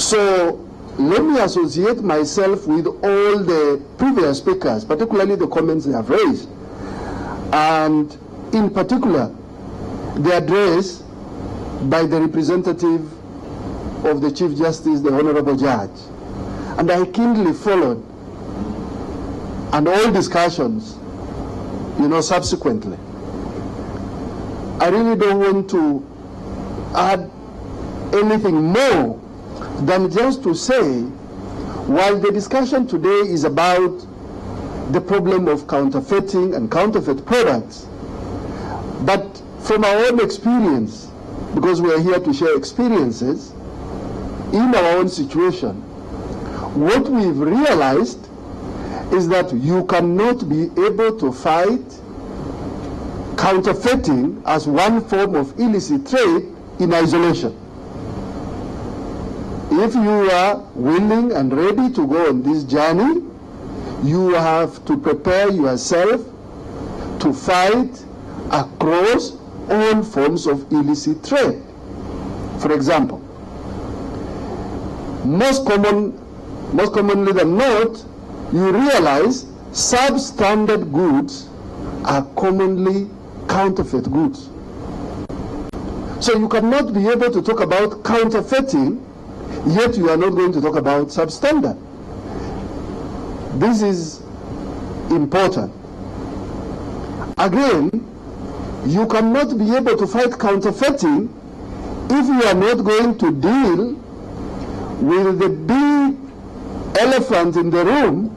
So let me associate myself with all the previous speakers, particularly the comments they have raised, and in particular the address by the representative of the Chief Justice, the Honorable Judge. And I keenly followed, and all discussions, subsequently. I really don't want to add anything more than just to say, while the discussion today is about the problem of counterfeiting and counterfeit products, but from our own experience, because we are here to share experiences in our own situation, what we've realized is that you cannot be able to fight counterfeiting as one form of illicit trade in isolation. If you are willing and ready to go on this journey, you have to prepare yourself to fight across all forms of illicit trade. For example, most commonly than not, you realize substandard goods are commonly counterfeit goods. So you cannot be able to talk about counterfeiting, yet you are not going to talk about substandard. This is important. Again, you cannot be able to fight counterfeiting if you are not going to deal with the big elephant in the room,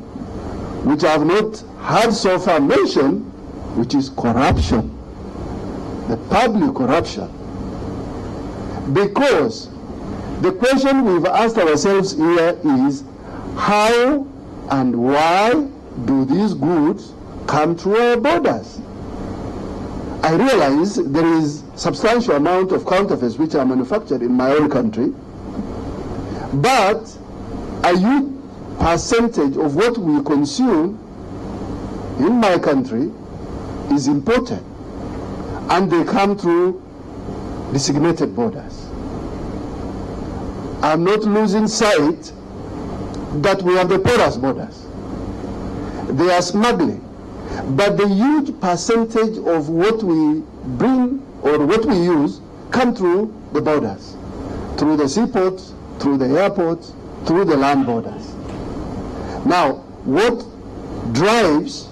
which I have not heard so far mentioned, which is corruption, the public corruption. Because the question we've asked ourselves here is, how and why do these goods come through our borders? I realize there is substantial amount of counterfeits which are manufactured in my own country, but a huge percentage of what we consume in my country is imported, and they come through designated borders. I'm not losing sight that we have the porous borders. They are smuggling, but the huge percentage of what we bring or what we use come through the borders, through the seaports, through the airports, through the land borders. Now, what drives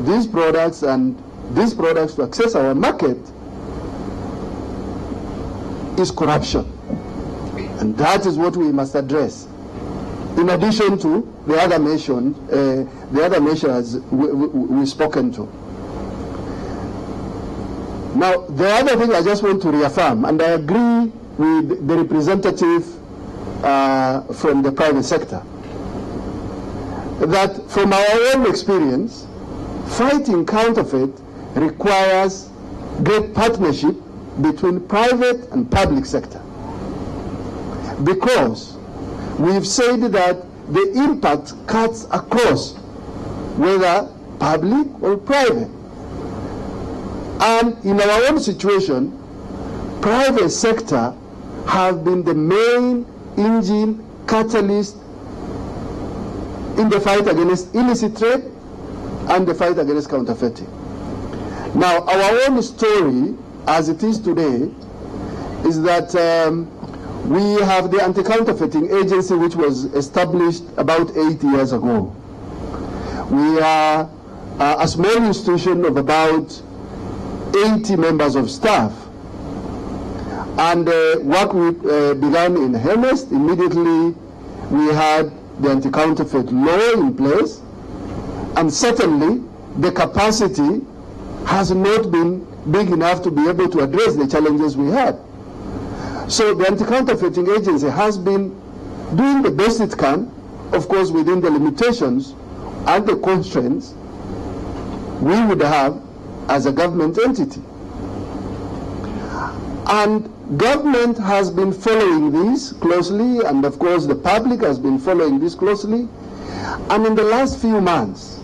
these products and these products to access our market is corruption. And that is what we must address, in addition to the other measures we've spoken to. Now, the other thing I just want to reaffirm, and I agree with the representative from the private sector, that from our own experience, fighting counterfeit requires great partnership between private and public sector. Because we've said that the impact cuts across, whether public or private. And in our own situation, private sector have been the main engine, catalyst in the fight against illicit trade and the fight against counterfeiting. Now, our own story, as it is today, is that we have the anti-counterfeiting agency, which was established about 8 years ago. We are a small institution of about 80 members of staff. And work we began in earnest. Immediately we had the anti-counterfeit law in place, and certainly the capacity has not been big enough to be able to address the challenges we had. So the anti-counterfeiting agency has been doing the best it can, of course within the limitations and the constraints we would have as a government entity. And government has been following this closely, and of course the public has been following this closely. And in the last few months,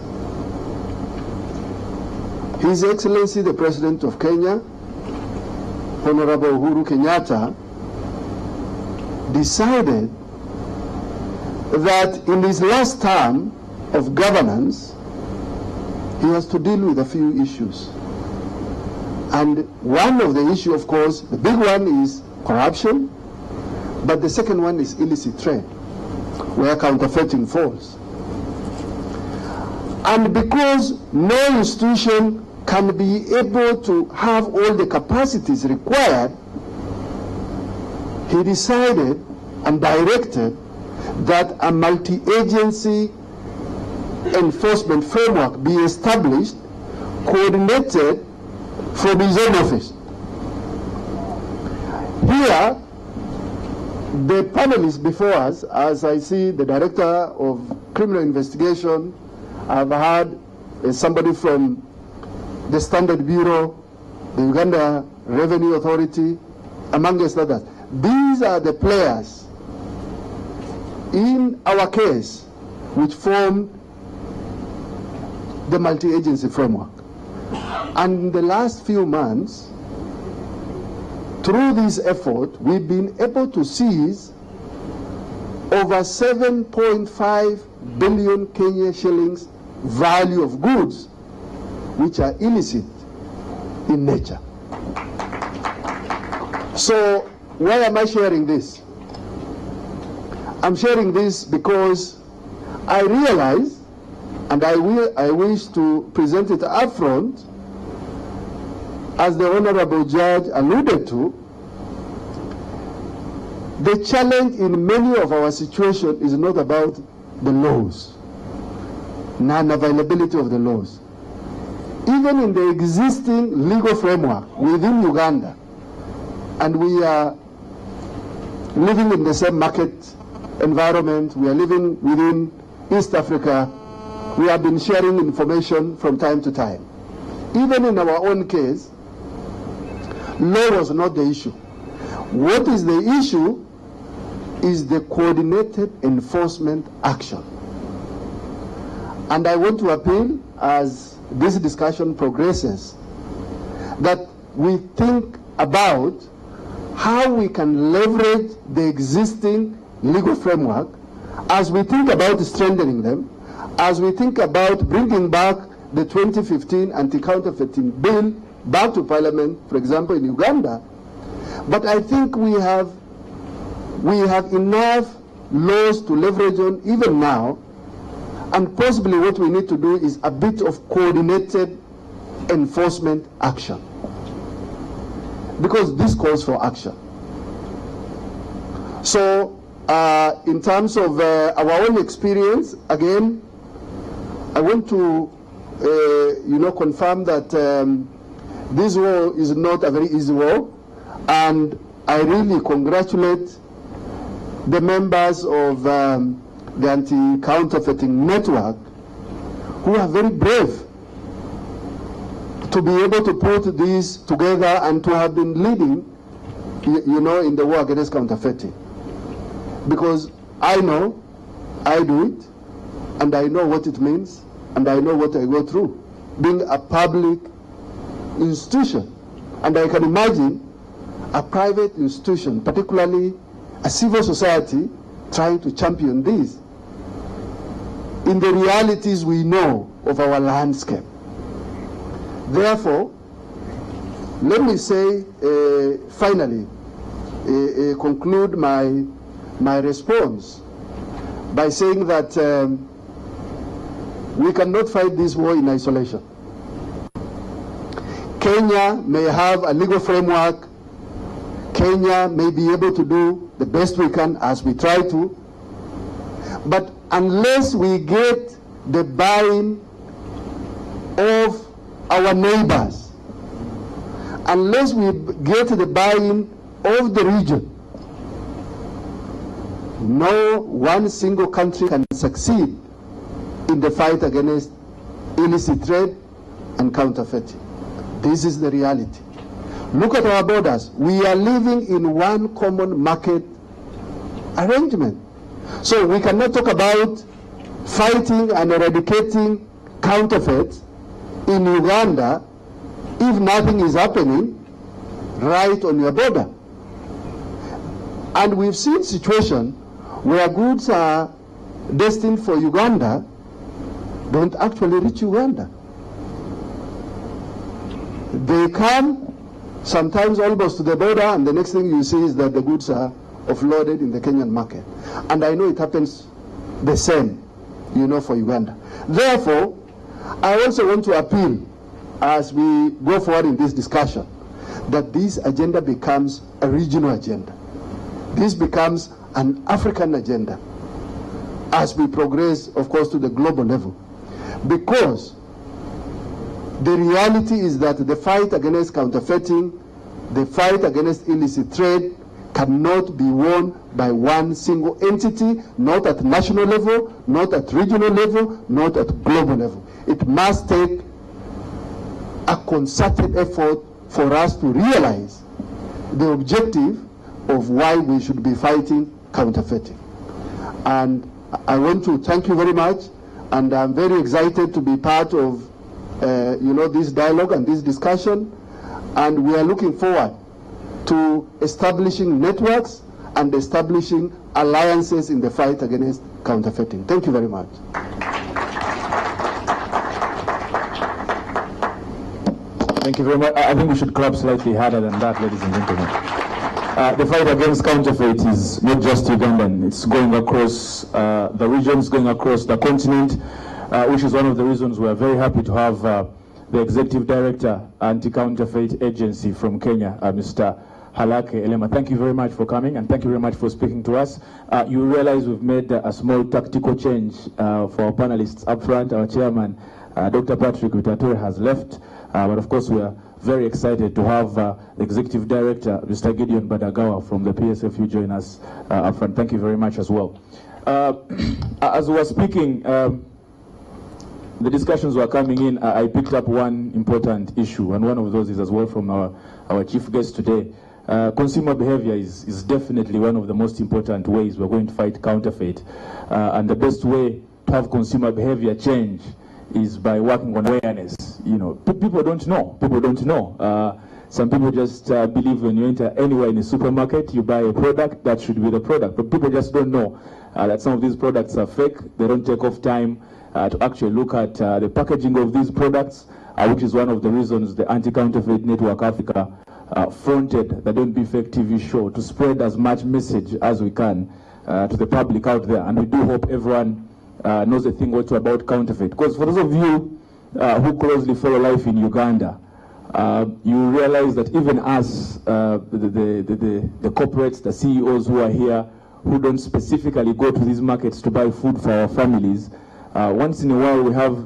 His Excellency the President of Kenya, Honorable Uhuru Kenyatta, decided that in his last term of governance, he has to deal with a few issues. And one of the issues, of course, the big one is corruption, but the second one is illicit trade, where counterfeiting falls. And because no institution can be able to have all the capacities required, he decided and directed that a multi-agency enforcement framework be established, coordinated from his own office. Here, the panelists before us, as I see the Director of Criminal Investigation, I've had somebody from the Standard Bureau, the Uganda Revenue Authority, amongst others. These are the players in our case which formed the multi-agency framework. And in the last few months, through this effort, we've been able to seize over 7.5 billion Kenya shillings value of goods which are illicit in nature. So why am I sharing this? I'm sharing this because I realize, and I wish to present it up front, as the Honorable Judge alluded to, the challenge in many of our situations is not about the laws, non-availability of the laws. Even in the existing legal framework within Uganda, and we are living in the same market environment, we are living within East Africa, we have been sharing information from time to time. Even in our own case, law was not the issue. What is the issue is the coordinated enforcement action. And I want to appeal, as this discussion progresses, that we think about how we can leverage the existing legal framework, as we think about strengthening them, as we think about bringing back the 2015 anti-counterfeiting bill back to Parliament, for example, in Uganda. But I think we have enough laws to leverage on even now, And possibly what we need to do is a bit of coordinated enforcement action, because this calls for action. So in terms of our own experience, again, I want to confirm that this war is not a very easy war, and I really congratulate the members of the anti-counterfeiting network who are very brave to be able to put these together and to have been leading, in the war against counterfeiting. Because I know, I do it, and I know what it means, and I know what I go through, being a public institution. And I can imagine a private institution, particularly a civil society, trying to champion this in the realities we know of our landscape. Therefore, let me say, finally, conclude my response by saying that we cannot fight this war in isolation. Kenya may have a legal framework. Kenya may be able to do the best we can, as we try to. But unless we get the buy-in of our neighbors, unless we get the buy-in of the region, no one single country can succeed in the fight against illicit trade and counterfeiting. This is the reality. Look at our borders. We are living in one common market arrangement. So we cannot talk about fighting and eradicating counterfeits in Uganda if nothing is happening right on your border. And we've seen situations where goods are destined for Uganda don't actually reach Uganda. They come sometimes almost to the border, and the next thing you see is that the goods are offloaded in the Kenyan market. And I know it happens the same, for Uganda. Therefore, I also want to appeal, as we go forward in this discussion, that this agenda becomes a regional agenda. This becomes an African agenda as we progress, of course, to the global level. Because the reality is that the fight against counterfeiting, the fight against illicit trade, cannot be won by one single entity, not at national level, not at regional level, not at global level. It must take a concerted effort for us to realize the objective of why we should be fighting counterfeiting. And I want to thank you very much, and I'm very excited to be part of this dialogue and this discussion, and we are looking forward to establishing networks and establishing alliances in the fight against counterfeiting. Thank you very much. Thank you very much. I think we should clap slightly harder than that, ladies and gentlemen. The fight against counterfeit is not just Ugandan. It's going across the regions, going across the continent, which is one of the reasons we are very happy to have the Executive Director, Anti-Counterfeit Agency from Kenya, Mr. Halake Elema. Thank you very much for coming, and thank you very much for speaking to us. You realize we've made a small tactical change for our panelists up front. Our chairman, Dr. Patrick Witature, has left, but of course we are very excited to have the Executive Director, Mr. Gideon Badagawa from the PSFU, join us up front. Thank you very much as well. As we were speaking, the discussions were coming in. I picked up one important issue, and one of those is as well from our chief guest today. Consumer behavior is definitely one of the most important ways we're going to fight counterfeit. And the best way to have consumer behavior change is by working on awareness. People don't know. People don't know. Some people just believe when you enter anywhere in a supermarket, you buy a product, that should be the product. But people just don't know that some of these products are fake. They don't take off time to actually look at the packaging of these products, which is one of the reasons the Anti-Counterfeit Network Africa fronted the Don't Be Fake TV show, to spread as much message as we can to the public out there. And we do hope everyone knows a thing or two about counterfeit. Because for those of you who closely follow life in Uganda, you realize that even us, the corporates, the CEOs who are here, who don't specifically go to these markets to buy food for our families, once in a while we have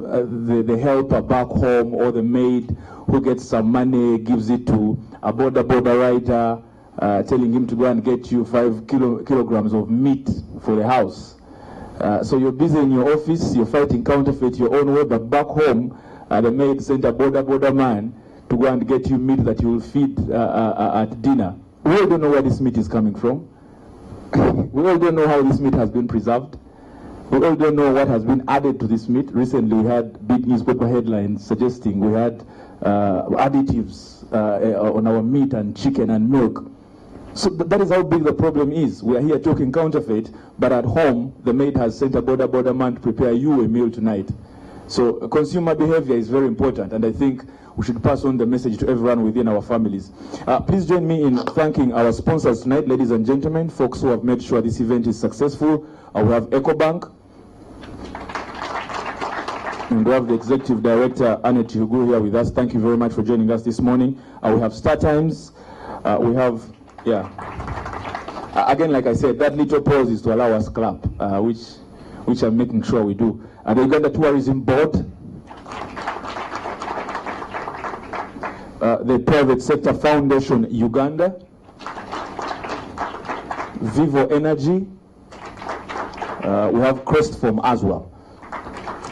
the helper back home or the maid who gets some money, gives it to a border rider, telling him to go and get you 5 kilograms of meat for the house. So you're busy in your office, you're fighting counterfeit your own way, but back home, the maid sent a border man to go and get you meat that you will feed at dinner. We all don't know where this meat is coming from. We all don't know how this meat has been preserved. We all don't know what has been added to this meat. Recently, we had big newspaper headlines suggesting we had additives on our meat and chicken and milk. So that is how big the problem is. We are here talking counterfeit, but at home, the maid has sent a border man to prepare you a meal tonight. So consumer behavior is very important, and I think we should pass on the message to everyone within our families. Please join me in thanking our sponsors tonight, ladies and gentlemen, folks who have made sure this event is successful. We have EcoBank, and we have the Executive Director, Annette Hugu, here with us. Thank you very much for joining us this morning. We have StarTimes. We have, again, like I said, that little pause is to allow us clap, which I'm making sure we do. The Uganda Tourism Board, the Private Sector Foundation Uganda, Vivo Energy, we have Crestform as well.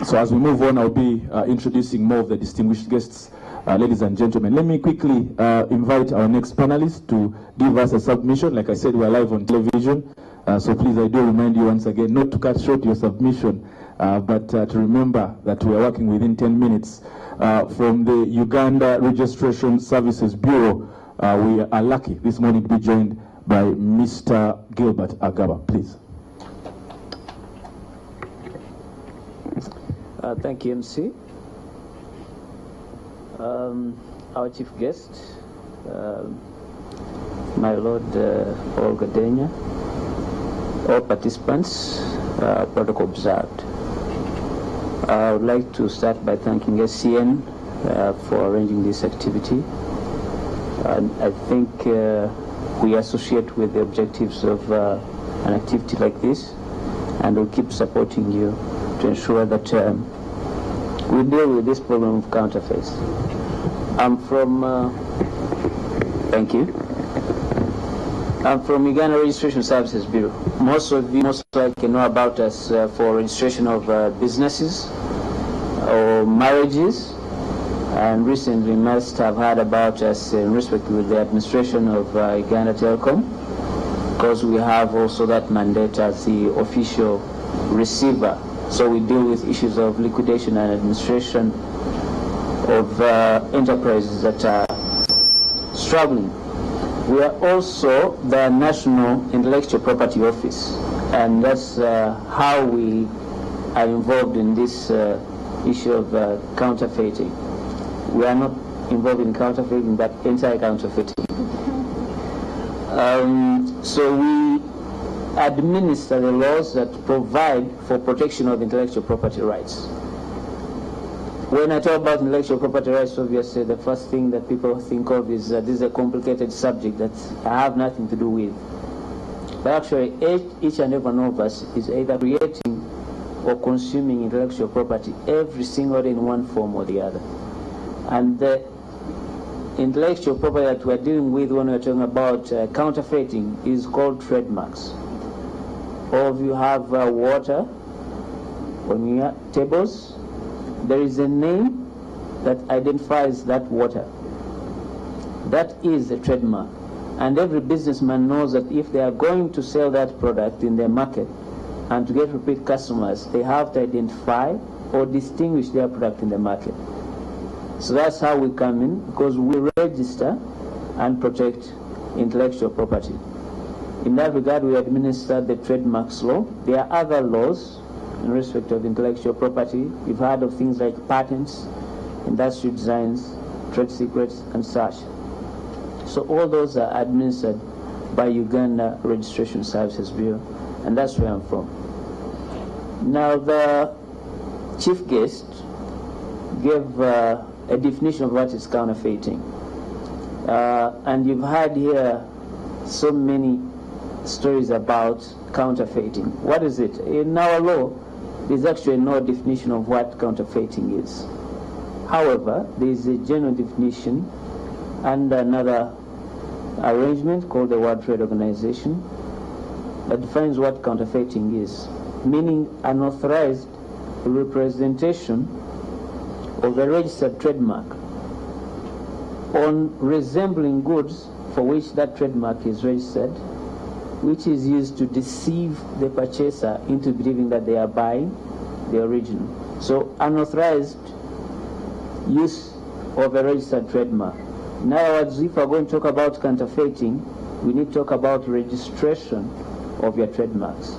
So as we move on, I'll be introducing more of the distinguished guests, ladies and gentlemen. Let me quickly invite our next panelist to give us a submission. Like I said, we're live on television, so please, I do remind you once again not to cut short your submission, but to remember that we are working within 10 minutes. From the Uganda Registration Services Bureau, we are lucky this morning to be joined by Mr. Gilbert Agaba. Please. Thank you, MC. Our chief guest, my Lord Paul Gadenya, all participants, protocol observed. I would like to start by thanking SCN for arranging this activity. I think we associate with the objectives of an activity like this, and we'll keep supporting you to ensure that we deal with this problem of counterfeits. I'm from, thank you. I'm from Uganda Registration Services Bureau. Most of you most likely know about us for registration of businesses or marriages, and recently must have heard about us in respect with the administration of Uganda Telecom, because we have also that mandate as the official receiver. So we deal with issues of liquidation and administration of enterprises that are struggling. We are also the National Intellectual Property Office, and that's how we are involved in this issue of counterfeiting. We are not involved in counterfeiting, but anti-counterfeiting. So we administer the laws that provide for protection of intellectual property rights. When I talk about intellectual property rights, obviously the first thing that people think of is this is a complicated subject that I have nothing to do with. But actually, each and every one of us is either creating or consuming intellectual property every single day in one form or the other. And the intellectual property that we're dealing with when we're talking about counterfeiting is called trademarks. All of you have water on your tables. There is a name that identifies that water. That is a trademark. And every businessman knows that if they are going to sell that product in their market and to get repeat customers, they have to identify or distinguish their product in the market. So that's how we come in, because we register and protect intellectual property. In that regard, we administer the trademarks law. There are other laws in respect of intellectual property. You've heard of things like patents, industrial designs, trade secrets, and such. So all those are administered by Uganda Registration Services Bureau, and that's where I'm from. Now, the chief guest gave a definition of what is counterfeiting. And you've heard here so many stories about counterfeiting. What is it? In our law, there's actually no definition of what counterfeiting is. However, there is a general definition and another arrangement called the World Trade Organization that defines what counterfeiting is, meaning unauthorized representation of a registered trademark on resembling goods for which that trademark is registered, which is used to deceive the purchaser into believing that they are buying the original. So unauthorized use of a registered trademark. In other words, if we're going to talk about counterfeiting, we need to talk about registration of your trademarks.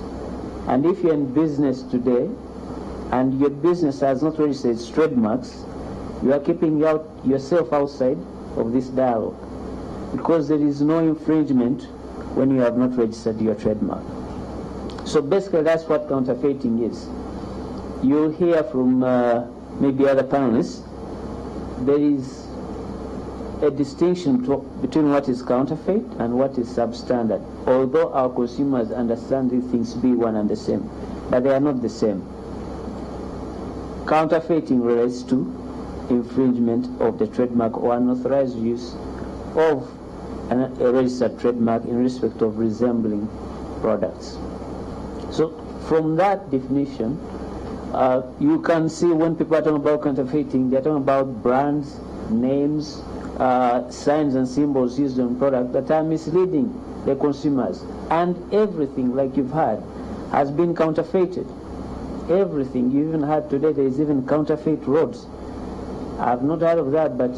And if you're in business today and your business has not registered its trademarks, you are keeping yourself outside of this dialogue, because there is no infringement when you have not registered your trademark. So basically that's what counterfeiting is. You'll hear from maybe other panelists, there is a distinction between what is counterfeit and what is substandard, although our consumers understand these things to be one and the same, but they are not the same. Counterfeiting relates to infringement of the trademark or unauthorized use of a registered trademark in respect of resembling products. So from that definition, you can see when people are talking about counterfeiting, they're talking about brands, names, signs and symbols used on product that are misleading the consumers. And everything, like you've heard, has been counterfeited. Everything. You even heard today there is even counterfeit roads. I've not heard of that, but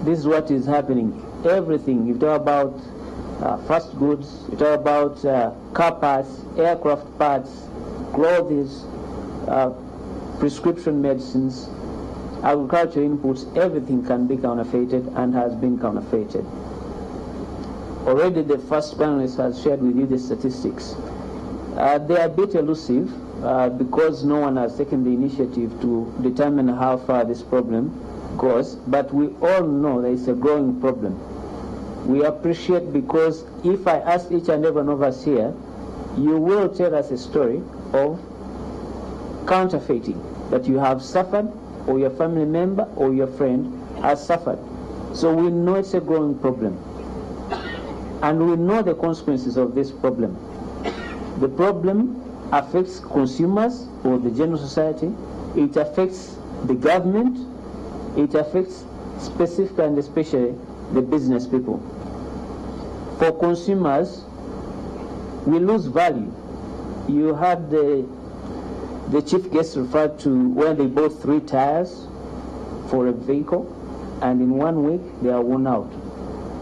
this is what is happening. Everything. You talk about fast goods, you talk about car parts, aircraft parts, clothes, prescription medicines, agricultural inputs, everything can be counterfeited and has been counterfeited. Already the first panelist has shared with you the statistics. They are a bit elusive because no one has taken the initiative to determine how far this problem goes, but we all know that it's a growing problem. We appreciate, because if I ask each and every one of us here, you will tell us a story of counterfeiting that you have suffered, or your family member or your friend has suffered. So we know it's a growing problem, and we know the consequences of this problem. The problem affects consumers or the general society, it affects the government, it affects specifically and especially the business people. For consumers, we lose value. You had the chief guest referred to when they bought 3 tires for a vehicle, and in 1 week they are worn out.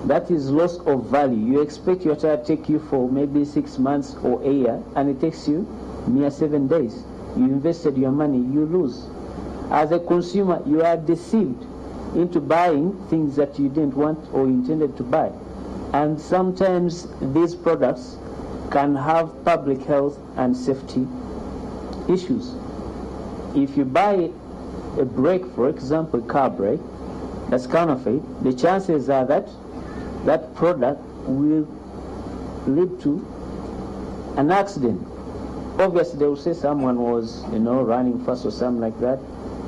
That is loss of value. You expect your tire to take you for maybe 6 months or a year, and it takes you mere 7 days. You invested your money, you lose. As a consumer, you are deceived into buying things that you didn't want or intended to buy. And sometimes these products can have public health and safety issues. If you buy a brake, for example, a car brake, that's counterfeit, the chances are that that product will lead to an accident. Obviously, they will say someone was, running fast or something like that,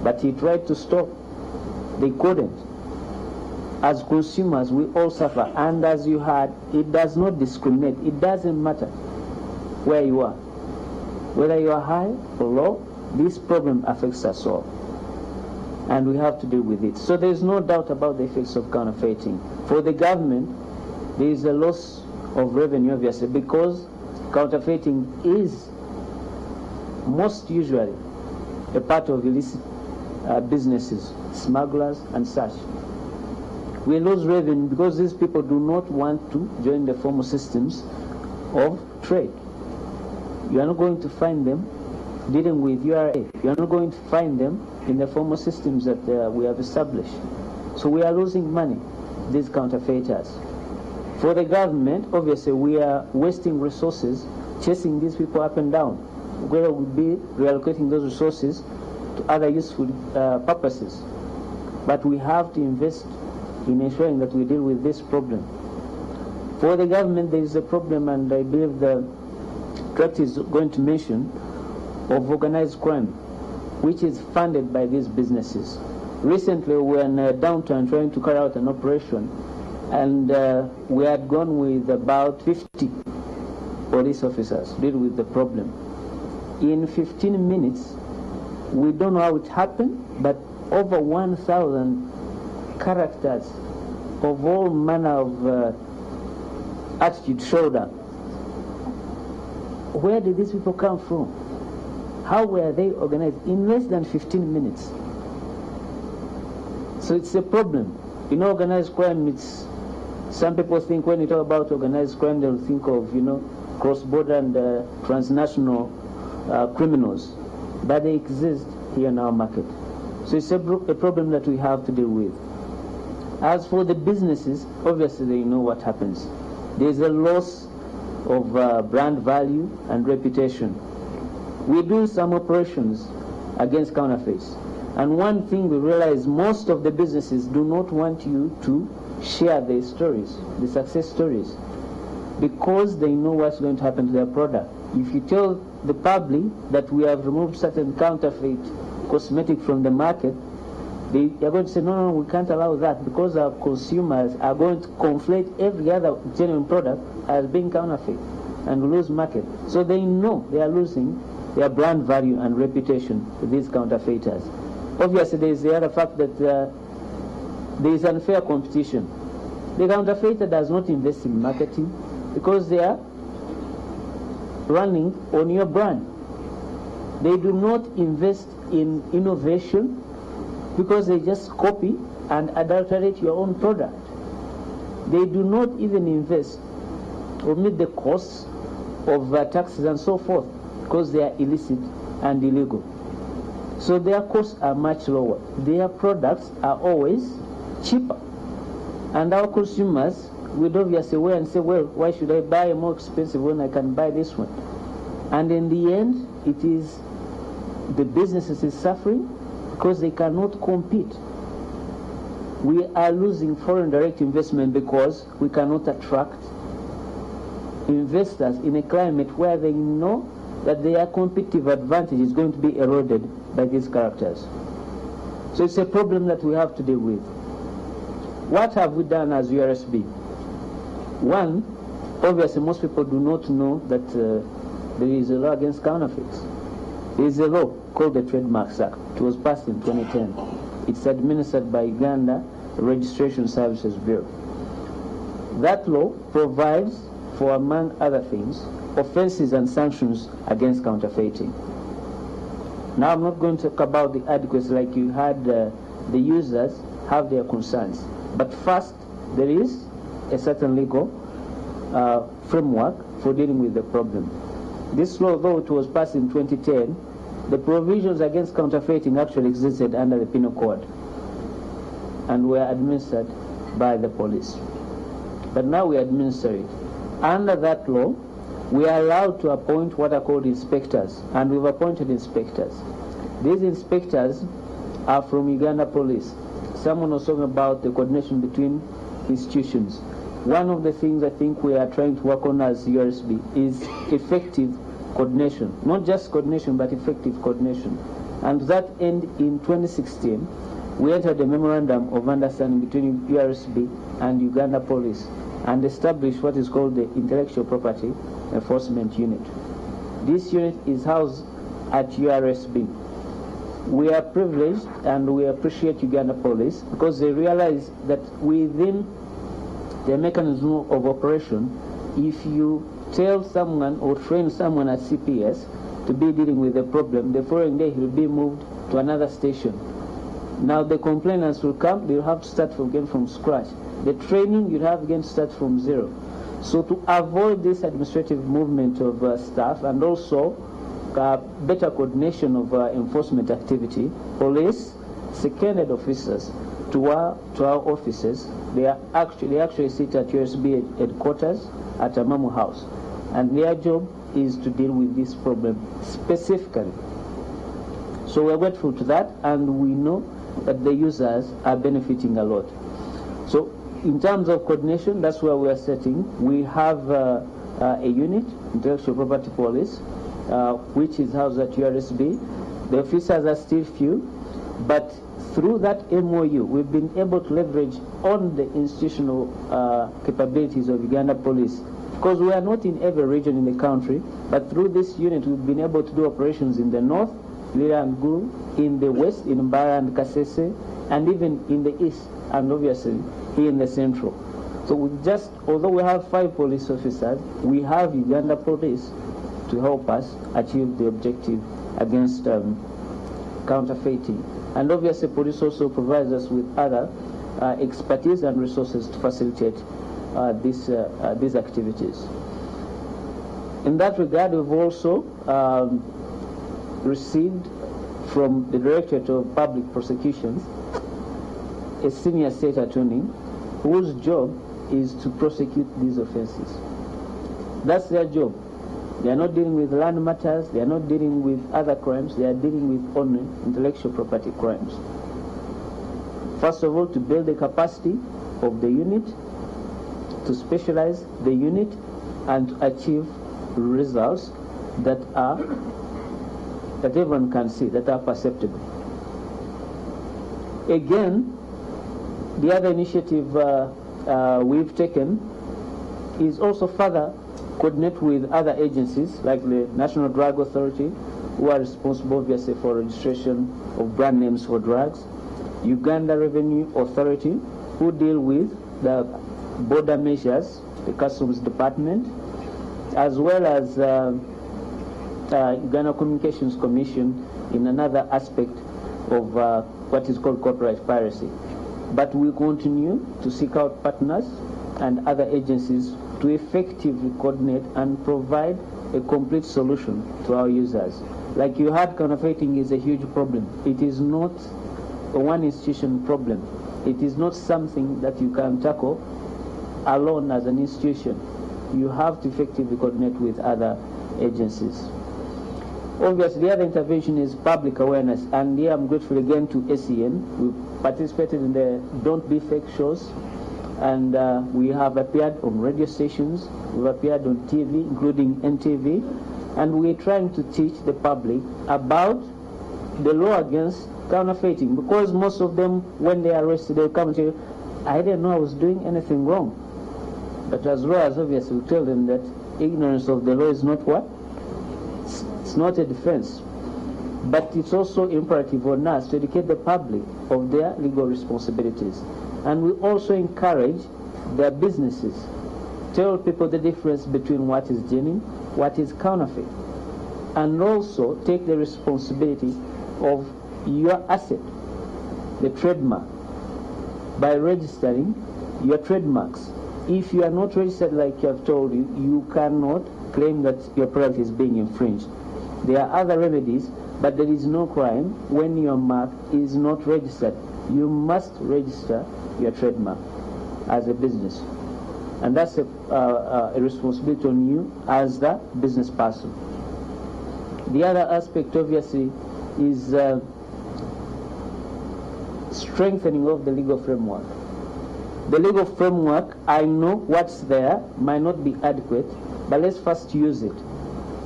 but he tried to stop. They couldn't. As consumers, we all suffer, and as you heard, it does not discriminate. It doesn't matter where you are. Whether you are high or low, this problem affects us all, and we have to deal with it. So there's no doubt about the effects of counterfeiting. For the government, there is a loss of revenue, obviously, because counterfeiting is most usually a part of illicit businesses, smugglers and such. We lose revenue because these people do not want to join the formal systems of trade. You are not going to find them dealing with URA. You are not going to find them in the formal systems that we have established. So we are losing money, these counterfeiters. For the government, obviously, we are wasting resources chasing these people up and down, whether it would be reallocating those resources to other useful purposes. But we have to invest in ensuring that we deal with this problem. For the government, there is a problem, and I believe the director is going to mention, of organized crime, which is funded by these businesses. Recently, we were in a downtown trying to carry out an operation, and we had gone with about 50 police officers to deal with the problem. In 15 minutes, we don't know how it happened, but over 1,000 characters of all manner of attitude showed up. Where did these people come from? How were they organized in less than 15 minutes? So it's a problem. In organized crime, it's, some people think when you talk about organized crime, they'll think of, cross-border and transnational criminals. But they exist here in our market. So it's a problem that we have to deal with. As for the businesses, obviously they know what happens. There's a loss of brand value and reputation. We do some operations against counterfeits. And one thing we realize, most of the businesses do not want you to share their stories, the success stories, because they know what's going to happen to their product. If you tell the public that we have removed certain counterfeit cosmetic from the market, they are going to say, no, we can't allow that, because our consumers are going to conflate every other genuine product as being counterfeit and lose market. So they know they are losing their brand value and reputation with these counterfeiters. Obviously, there is the other fact that there is unfair competition. The counterfeiter does not invest in marketing because they are running on your brand. They do not invest in innovation because they just copy and adulterate your own product. They do not even invest or meet the costs of taxes and so forth because they are illicit and illegal. So their costs are much lower. Their products are always cheaper. And our consumers would obviously weigh and say, well, why should I buy a more expensive when I can buy this one? And in the end, it is the businesses is suffering because they cannot compete. We are losing foreign direct investment because we cannot attract investors in a climate where they know that their competitive advantage is going to be eroded by these characters. So it's a problem that we have to deal with. What have we done as URSB? One, obviously most people do not know that there is a law against counterfeits. There is a law called the Trademarks Act. It was passed in 2010. It's administered by Uganda Registration Services Bureau. That law provides for, among other things, offenses and sanctions against counterfeiting. Now I'm not going to talk about the adequacy like you had the users have their concerns. But first, there is a certain legal framework for dealing with the problem. This law, though it was passed in 2010, the provisions against counterfeiting actually existed under the Penal Code and were administered by the police. But now we administer it. Under that law, we are allowed to appoint what are called inspectors, and we've appointed inspectors. These inspectors are from Uganda Police. Someone was talking about the coordination between institutions. One of the things I think we are trying to work on as URSB is effective coordination. Not just coordination, but effective coordination. And to that end, in 2016, we entered a memorandum of understanding between URSB and Uganda Police and established what is called the Intellectual Property Enforcement Unit. This unit is housed at URSB. We are privileged and we appreciate Uganda Police because they realize that within the mechanism of operation, if you tell someone or train someone at CPS to be dealing with the problem, the following day he'll be moved to another station. Now the complainants will come, they'll have to start again from scratch. The training, you'll have again to start from zero. So to avoid this administrative movement of staff and also better coordination of enforcement activity, police seconded officers to our offices. They actually sit at USB headquarters at Amamu House, and their job is to deal with this problem specifically. So we're grateful to that, and we know that the users are benefiting a lot. So in terms of coordination, that's where we are setting. We have a unit, Intellectual Property Police, which is housed at URSB. The officers are still few, but through that MOU, we've been able to leverage on the institutional capabilities of Uganda Police. Because we are not in every region in the country, but through this unit, we've been able to do operations in the north, Lira and Gulu, in the west, in Mbara and Kasese, and even in the east, and obviously here in the central. So we just, although we have 5 police officers, we have Uganda Police to help us achieve the objective against counterfeiting. And obviously police also provides us with other expertise and resources to facilitate these activities. In that regard, we've also received from the Directorate of Public Prosecutions a senior state attorney whose job is to prosecute these offenses. That's their job. They are not dealing with land matters, they are not dealing with other crimes, they are dealing with only intellectual property crimes. First of all, to build the capacity of the unit, to specialize the unit, and to achieve results that everyone can see, that are perceptible. Again, the other initiative we've taken is also further coordinate with other agencies like the National Drug Authority, who are responsible obviously for registration of brand names for drugs, Uganda Revenue Authority, who deal with the border measures, the Customs Department, as well as Uganda Communications Commission in another aspect of what is called copyright piracy. But we continue to seek out partners and other agencies to effectively coordinate and provide a complete solution to our users. Like you heard, counterfeiting is a huge problem. It is not a one institution problem. It is not something that you can tackle alone as an institution. You have to effectively coordinate with other agencies. Obviously, the other intervention is public awareness, and here I'm grateful again to SEN. We participated in the Don't Be Fake shows, and we have appeared on radio stations, we've appeared on TV, including NTV, and we're trying to teach the public about the law against counterfeiting, because most of them, when they are arrested, they'll come and tell you, I didn't know I was doing anything wrong. But as lawyers, obviously, we tell them that ignorance of the law is not what? It's not a defense. But it's also imperative on us to educate the public of their legal responsibilities. And we also encourage their businesses, tell people the difference between what is genuine, what is counterfeit, and also take the responsibility of your asset, the trademark, by registering your trademarks. If you are not registered, like I have told you, you cannot claim that your product is being infringed. There are other remedies, but there is no crime when your mark is not registered. You must register your trademark as a business. And that's a responsibility on you as the business person. The other aspect, obviously, is strengthening of the legal framework. The legal framework, I know what's there, might not be adequate, but let's first use it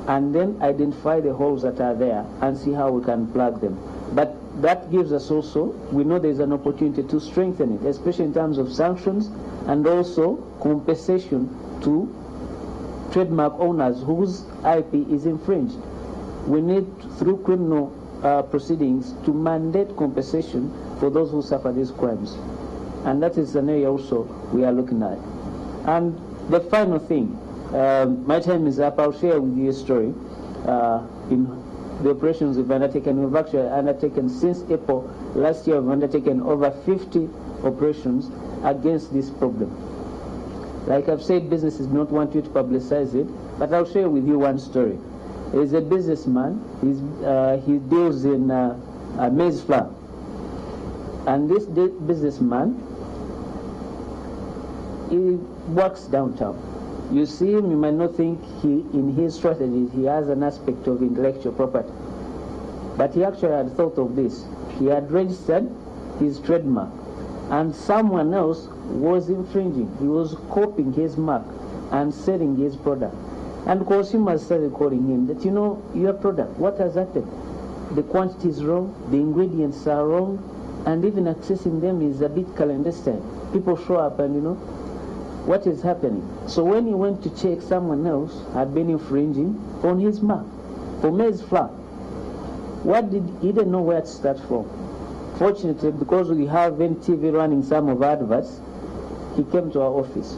and then identify the holes that are there and see how we can plug them. But that gives us also, we know there's an opportunity to strengthen it, especially in terms of sanctions and also compensation to trademark owners whose IP is infringed. We need, through criminal proceedings, to mandate compensation for those who suffer these crimes. And that is an area also we are looking at. And the final thing, my time is up. I'll share with you a story. In the operations we've undertaken, we've actually undertaken since April last year, we've undertaken over 50 operations against this problem. Like I've said, businesses do not want you to publicize it, but I'll share with you one story. He's a businessman. He deals in maize flour. And this businessman, he works downtown. You see him, you might not think in his strategy he has an aspect of intellectual property. But he actually had thought of this. He had registered his trademark, and someone else was infringing. He was copying his mark and selling his product. And consumers started calling him that, you know, your product, what has happened? The quantity is wrong, the ingredients are wrong, and even accessing them is a bit clandestine. People show up and, you know, what is happening? So when he went to check, someone else had been infringing on his mark for maize flour. He didn't know where to start from. Fortunately, because we have NTV running some of our adverts, he came to our office.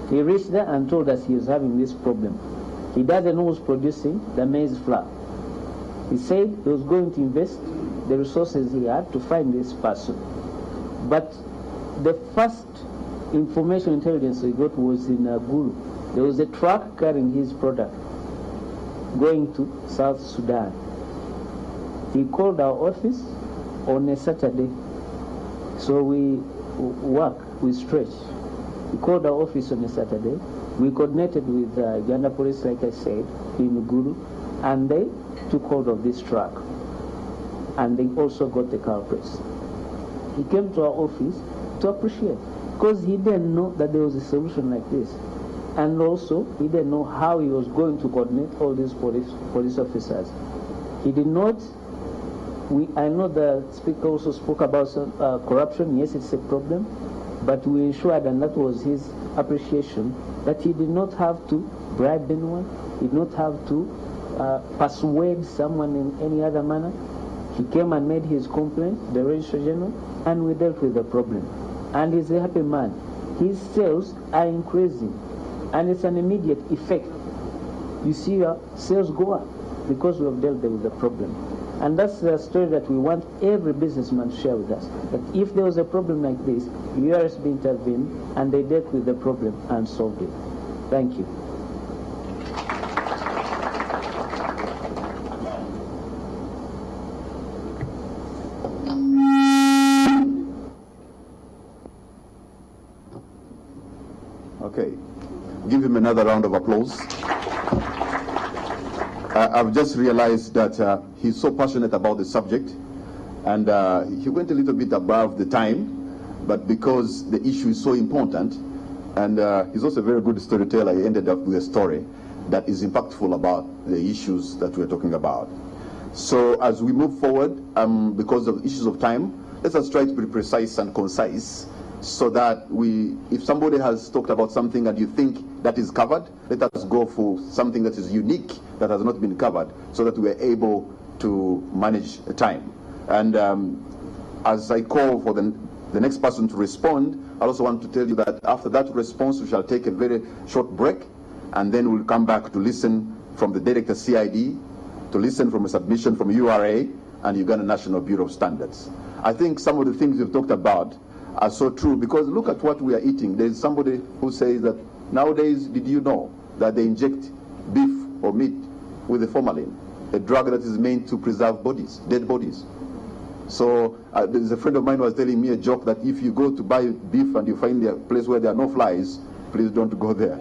He reached there and told us he was having this problem. He doesn't know who's producing the maize flour. He said he was going to invest the resources he had to find this person. But the first information intelligence we got was in Gulu. There was a truck carrying his product going to South Sudan. He called our office on a Saturday. So we stretch. He called our office on a Saturday. We coordinated with Uganda Police, like I said, in Gulu, and they took hold of this truck. And they also got the culprits. He came to our office to appreciate, because he didn't know that there was a solution like this. And also, he didn't know how he was going to coordinate all these police officers. He did not. I know the speaker also spoke about corruption. Yes, it's a problem, but we ensured, and that was his appreciation, that he did not have to bribe anyone. He did not have to persuade someone in any other manner. He came and made his complaint, the Registrar General, and we dealt with the problem. And he's a happy man. His sales are increasing, and it's an immediate effect. You see your sales go up because we have dealt with the problem. And that's the story that we want every businessman to share with us. That if there was a problem like this, URSB intervened and they dealt with the problem and solved it. Thank you. Okay, give him another round of applause. I've just realized that he's so passionate about the subject, and he went a little bit above the time, but because the issue is so important, and he's also a very good storyteller, he ended up with a story that is impactful about the issues that we're talking about. So as we move forward, because of issues of time, let us try to be precise and concise, so that if somebody has talked about something and you think that is covered, let us go for something that is unique, that has not been covered, so that we are able to manage the time. And as I call for the next person to respond, I also want to tell you that after that response, we shall take a very short break, and then we'll come back to listen from the Director CID, to listen from a submission from URA and Uganda National Bureau of Standards. I think some of the things we've talked about are so true, because look at what we are eating. There's somebody who says that nowadays, did you know that they inject beef or meat with the formalin, a drug that is meant to preserve bodies, dead bodies? So there's a friend of mine who was telling me a joke that if you go to buy beef and you find a place where there are no flies, please don't go there.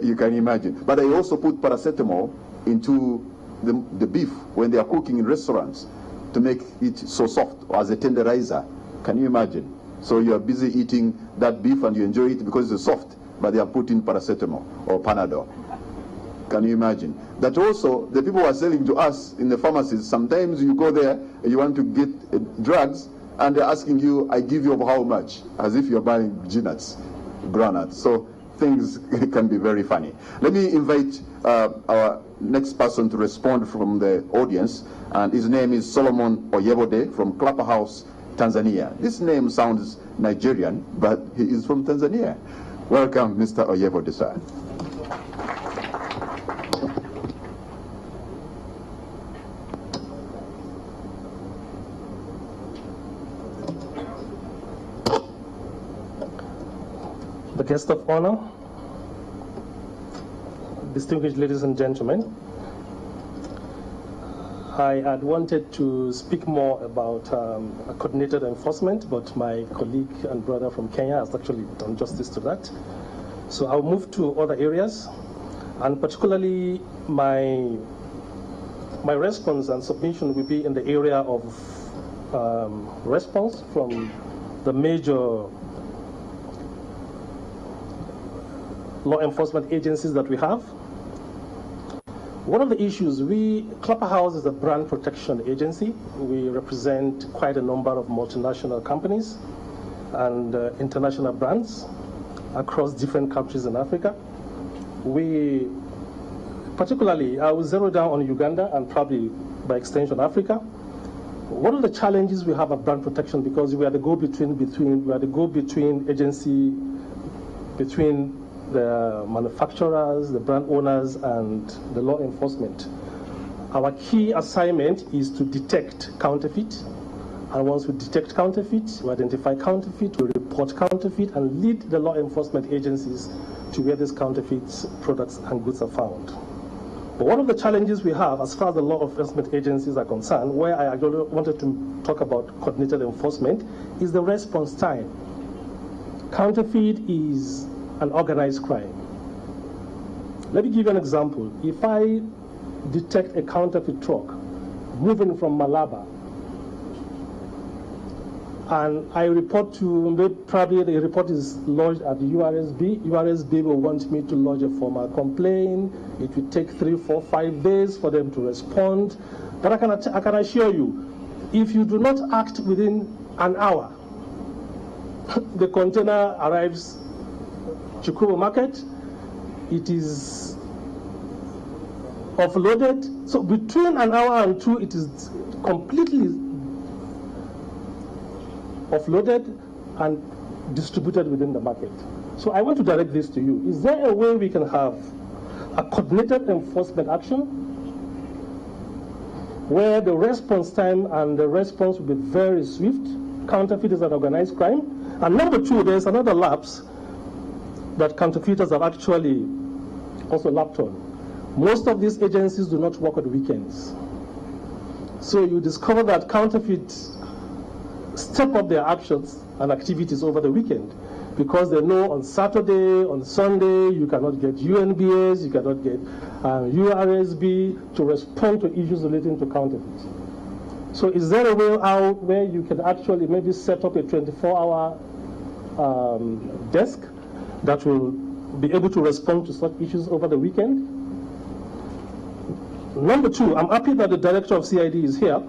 you can imagine. But they also put paracetamol into the beef when they are cooking in restaurants to make it so soft, or as a tenderizer. Can you imagine? So you are busy eating that beef and you enjoy it because it's soft, but they are putting paracetamol or Panadol. Can you imagine? That also, the people who are selling to us in the pharmacies, sometimes you go there and you want to get drugs, and they're asking you, I give you how much? As if you're buying peanuts, granuts. So things can be very funny. Let me invite our next person to respond from the audience, and his name is Solomon Oyebode from Clapper House, Tanzania. This name sounds Nigerian, but he is from Tanzania. Welcome, Mr. Oyebode, sir. The guest of honor, distinguished ladies and gentlemen, I had wanted to speak more about coordinated enforcement, but my colleague and brother from Kenya has actually done justice to that. So I'll move to other areas, and particularly my response and submission will be in the area of response from the major law enforcement agencies that we have. One of the issues, Clapper House is a brand protection agency. We represent quite a number of multinational companies and international brands across different countries in Africa. Particularly, I will zero down on Uganda and probably by extension Africa. One of the challenges we have at brand protection, because we are the go-between agency between the manufacturers, the brand owners, and the law enforcement. Our key assignment is to detect counterfeit. And once we detect counterfeit, we identify counterfeit, we report counterfeit, and lead the law enforcement agencies to where these counterfeit products and goods are found. But one of the challenges we have as far as the law enforcement agencies are concerned, where I actually wanted to talk about coordinated enforcement, is the response time. Counterfeit is an organized crime. Let me give you an example. If I detect a counterfeit truck moving from Malaba, and I report to, probably the report is lodged at the URSB will want me to lodge a formal complaint. It will take 3, 4, 5 days for them to respond. But I can assure you, if you do not act within an hour, the container arrives Chikubu Market, it is offloaded. So between an hour and 2, it is completely offloaded and distributed within the market. So I want to direct this to you. Is there a way we can have a coordinated enforcement action where the response time and the response will be very swift? Counterfeit is an organized crime. And number 2, there's another lapse that counterfeiters have actually also lapped on. Most of these agencies do not work on the weekends. So you discover that counterfeit step up their actions and activities over the weekend because they know on Saturday, on Sunday, you cannot get UNBS, you cannot get URSB to respond to issues relating to counterfeit. So is there a way out where you can actually maybe set up a 24-hour desk that will be able to respond to such issues over the weekend? Number 2, I'm happy that the director of CID is here.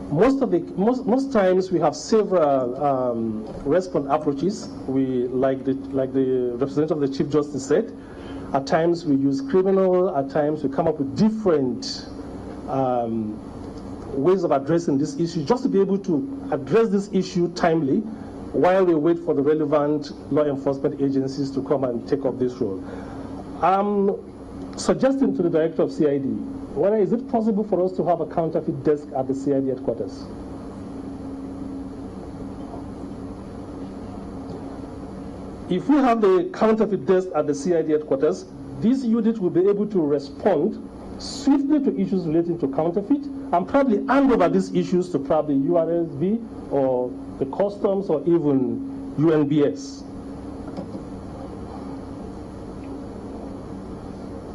Most times we have several response approaches. We like the representative of the Chief Justice said. At times we use criminal. At times we come up with different ways of addressing this issue, just to be able to address this issue timely, while we wait for the relevant law enforcement agencies to come and take up this role. I'm suggesting to the director of CID, whether is it possible for us to have a counterfeit desk at the CID headquarters? If we have the counterfeit desk at the CID headquarters, this unit will be able to respond swiftly to issues relating to counterfeit and probably hand over these issues to probably URSB or the customs or even UNBS.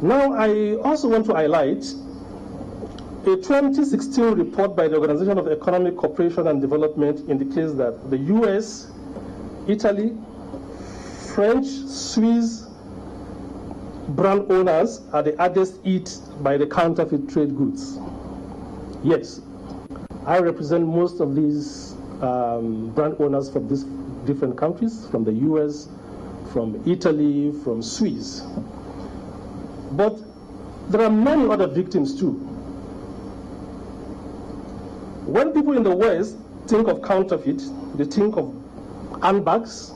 Now, I also want to highlight a 2016 report by the Organization of Economic Cooperation and Development indicates that the US, Italy, French, Swiss brand owners are the hardest hit by the counterfeit trade goods. Yes, I represent most of these brand owners from these different countries, from the US, from Italy, from Swiss. But there are many other victims too. When people in the West think of counterfeit, they think of handbags,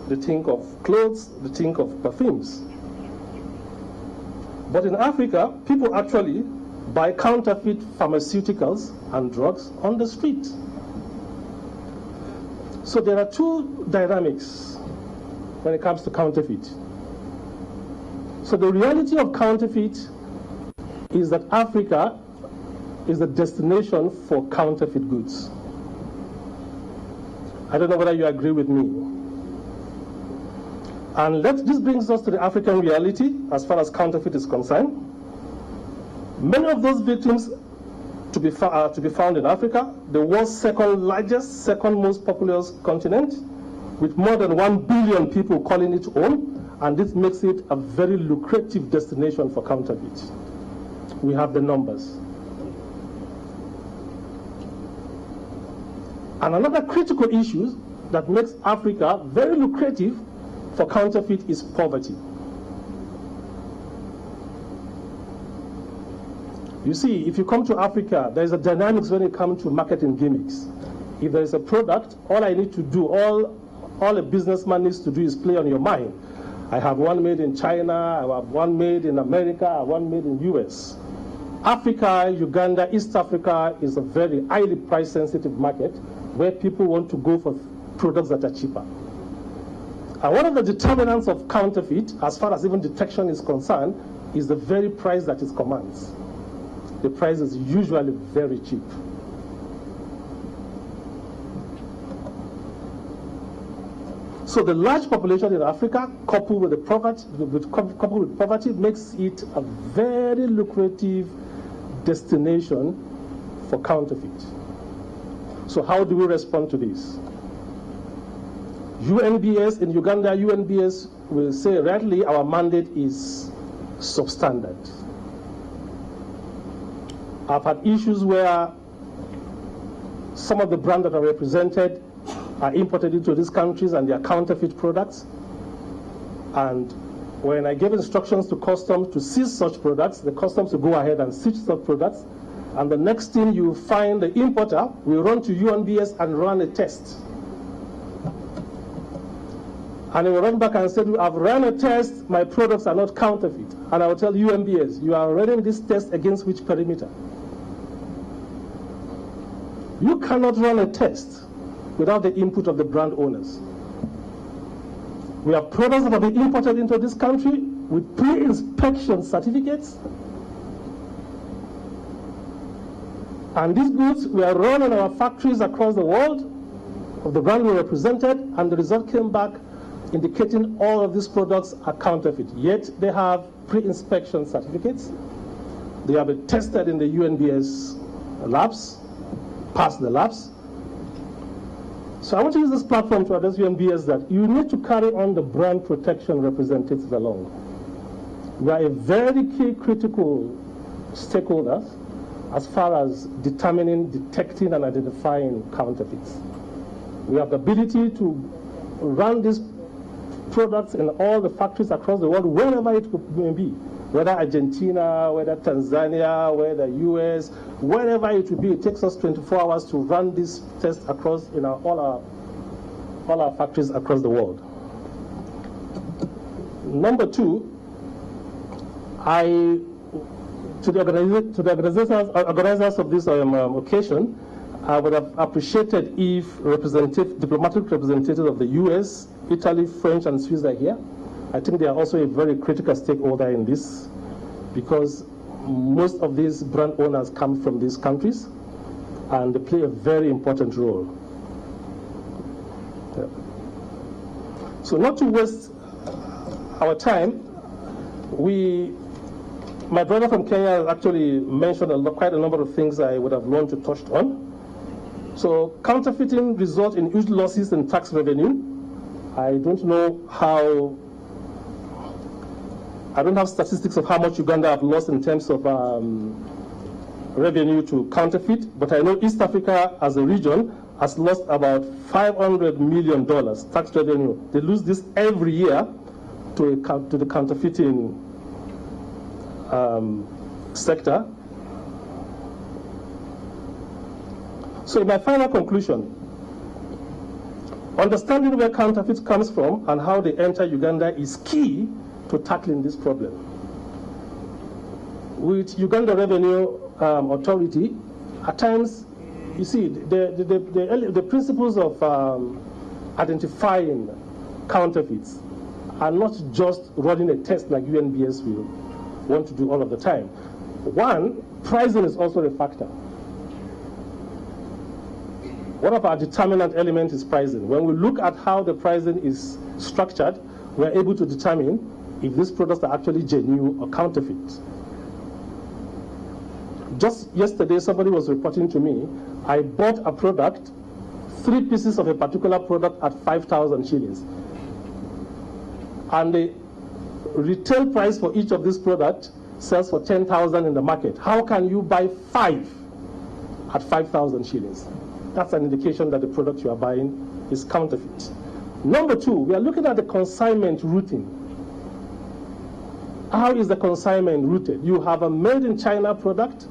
they think of clothes, they think of perfumes. But in Africa, people actually buy counterfeit pharmaceuticals and drugs on the street. So there are two dynamics when it comes to counterfeit. So the reality of counterfeit is that Africa is the destination for counterfeit goods. I don't know whether you agree with me. And this brings us to the African reality as far as counterfeit is concerned. Many of those victims to be found in Africa, the world's second largest, second most populous continent, with more than 1 billion people calling it home, and this makes it a very lucrative destination for counterfeit. We have the numbers. And another critical issue that makes Africa very lucrative for counterfeit is poverty. You see, if you come to Africa, there is a dynamics when it comes to marketing gimmicks. If there is a product, all I need to do, all a businessman needs to do is play on your mind. I have one made in China, I have one made in America, I have one made in US. Africa, Uganda, East Africa is a very highly price sensitive market where people want to go for products that are cheaper. And one of the determinants of counterfeit, as far as even detection is concerned, is the very price that it commands. The price is usually very cheap. So the large population in Africa, coupled with poverty, makes it a very lucrative destination for counterfeit. So how do we respond to this? UNBS in Uganda, UNBS will say rightly our mandate is substandard. I've had issues where some of the brands that are represented are imported into these countries and they are counterfeit products. And when I gave instructions to customs to seize such products, the customs will go ahead and seize such products. And the next thing you find, the importer will run to UNBS and run a test. And he will run back and say, I've run a test, my products are not counterfeit. And I will tell UNBS, you are running this test against which perimeter? You cannot run a test without the input of the brand owners. We have products that have been imported into this country with pre-inspection certificates. And these goods were run in our factories across the world of the brand we represented, and the result came back indicating all of these products are counterfeit. Yet they have pre-inspection certificates. They have been tested in the UNBS labs, passed the labs. So I want to use this platform to address UNBS that you need to carry on the brand protection representatives along. We are a very key critical stakeholder as far as determining, detecting, and identifying counterfeits. We have the ability to run these products in all the factories across the world, wherever it may be, whether Argentina, whether Tanzania, whether US, wherever it will be. It takes us 24 hours to run this test across all our factories across the world. Number two, to the organizers of this occasion, I would have appreciated if diplomatic representatives of the US, Italy, French, and Swiss are here. I think they are also a very critical stakeholder in this, because most of these brand owners come from these countries, and they play a very important role. Yeah. So not to waste our time, my brother from Kenya has actually mentioned quite a number of things I would have learned to touch on. So counterfeiting results in huge losses in tax revenue. I don't have statistics of how much Uganda have lost in terms of revenue to counterfeit, but I know East Africa as a region has lost about $500 million tax revenue. They lose this every year to the counterfeiting sector. So in my final conclusion, understanding where counterfeit comes from and how they enter Uganda is key to tackling this problem. With Uganda Revenue Authority, at times, you see, the principles of identifying counterfeits are not just running a test like UNBS will want to do all of the time. One, pricing is also a factor. One of our determinant elements is pricing. When we look at how the pricing is structured, we're able to determine if these products are actually genuine or counterfeit. Just yesterday, somebody was reporting to me, I bought a product, 3 pieces of a particular product at 5,000 shillings. And the retail price for each of these products sells for 10,000 in the market. How can you buy 5 at 5,000 shillings? That's an indication that the product you are buying is counterfeit. Number 2, we are looking at the consignment routing. How is the consignment routed? You have a made in China product,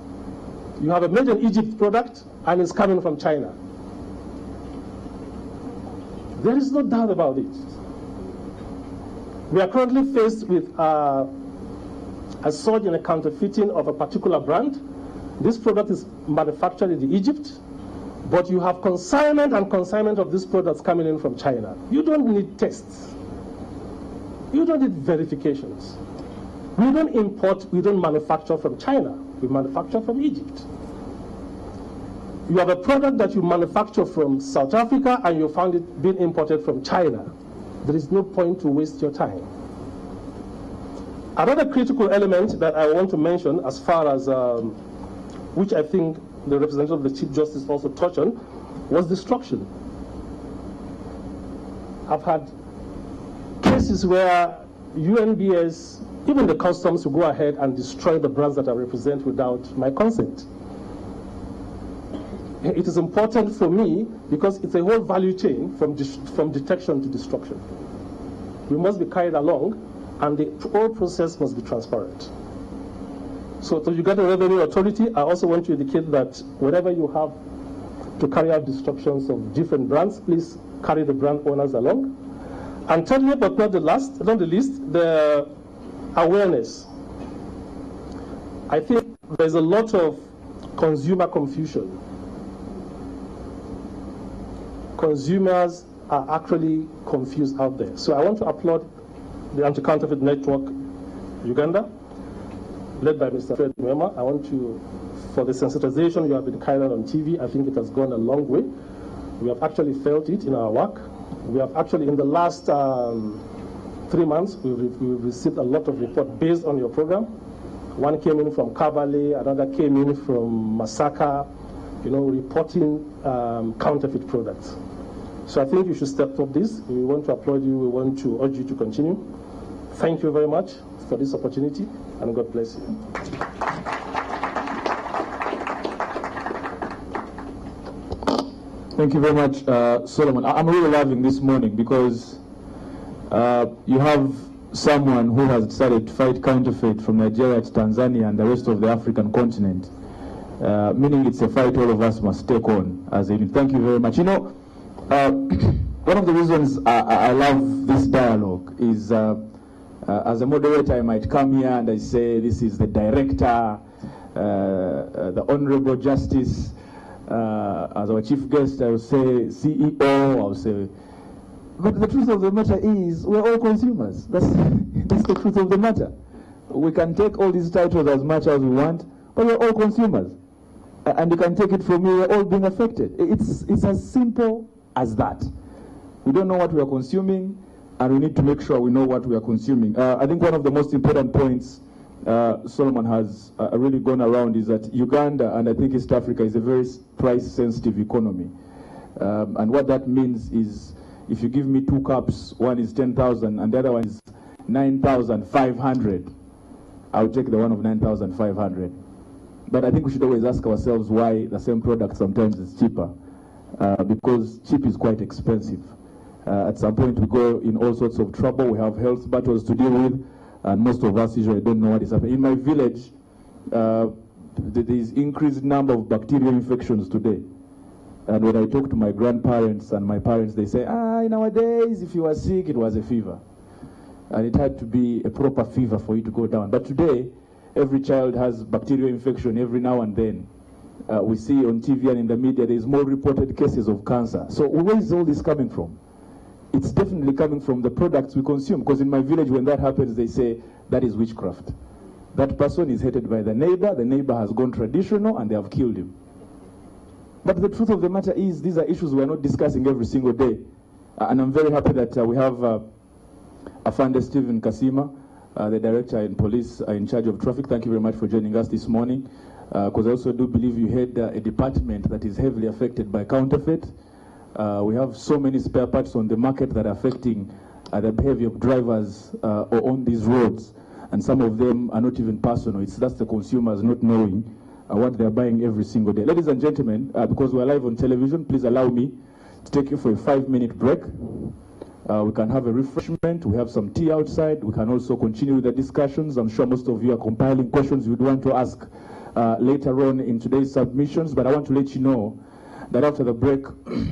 you have a made in Egypt product, and it's coming from China. There is no doubt about it. We are currently faced with a surge in the counterfeiting of a particular brand. This product is manufactured in Egypt, but you have consignment and consignment of these products coming in from China. You don't need tests. You don't need verifications. We don't import, we don't manufacture from China. We manufacture from Egypt. You have a product that you manufacture from South Africa and you found it being imported from China. There is no point to waste your time. Another critical element that I want to mention as far as, which I think the representative of the Chief Justice also touched on, was destruction. I've had cases where UNBS, even the customs, will go ahead and destroy the brands that I represent without my consent. It is important for me because it's a whole value chain from detection to destruction. We must be carried along, and the whole process must be transparent. So to Uganda Revenue Authority, I also want to indicate that whenever you have to carry out destructions of different brands, please carry the brand owners along. And thirdly, but not the least, the awareness. I think there's a lot of consumer confusion. Consumers are actually confused out there. So I want to applaud the Anti-Counterfeit Network Uganda, led by Mr. Fred Mwema. I want to, for the sensitization you have been carrying on TV, I think it has gone a long way. We have actually felt it in our work. We have actually, in the last 3 months, we've received a lot of reports based on your program. One came in from Kabale, another came in from Masaka, reporting counterfeit products. So I think you should step up this. We want to applaud you. We want to urge you to continue. Thank you very much for this opportunity, and God bless you. Thank you very much, Solomon. I'm really loving this morning because you have someone who has decided to fight counterfeit from Nigeria to Tanzania and the rest of the African continent, meaning it's a fight all of us must take on as a unit. Thank you very much. One of the reasons I love this dialogue is as a moderator, I might come here and I say, this is the director, the Honorable Justice. As our chief guest, I will say CEO, I will say. But the truth of the matter is, we're all consumers. That's the truth of the matter. We can take all these titles as much as we want, but we're all consumers. And you can take it from me, we're all being affected. It's as simple as that. We don't know what we are consuming, and we need to make sure we know what we are consuming. I think one of the most important points Solomon has really gone around is that Uganda and I think East Africa is a very price-sensitive economy. And what that means is if you give me 2 cups, one is 10,000 and the other one is 9,500, I'll take the one of 9,500. But I think we should always ask ourselves why the same product sometimes is cheaper. Because cheap is quite expensive. At some point we go in all sorts of trouble. We have health battles to deal with, and most of us usually don't know what is happening. In my village, there is increased number of bacterial infections today. And when I talk to my grandparents and my parents, they say, nowadays, if you were sick, it was a fever. And it had to be a proper fever for you to go down. But today, every child has bacterial infection every now and then. We see on TV and in the media, there's more reported cases of cancer. So where is all this coming from? It's definitely coming from the products we consume. Because in my village, when that happens, they say, that is witchcraft. That person is hated by the neighbor has gone traditional, and they have killed him. But the truth of the matter is, these are issues we are not discussing every single day. And I'm very happy that we have Afande Stephen Kasima, the Director in Police in charge of traffic. Thank you very much for joining us this morning, because I also do believe you had a department that is heavily affected by counterfeit. We have so many spare parts on the market that are affecting the behavior of drivers on these roads, and some of them are not even personal. That's the consumers not knowing what they're buying every single day. Ladies and gentlemen, because we're live on television, please allow me to take you for a 5-minute break. We can have a refreshment. We have some tea outside. We can also continue with the discussions. I'm sure most of you are compiling questions you'd want to ask later on in today's submissions, but I want to let you know that after the break,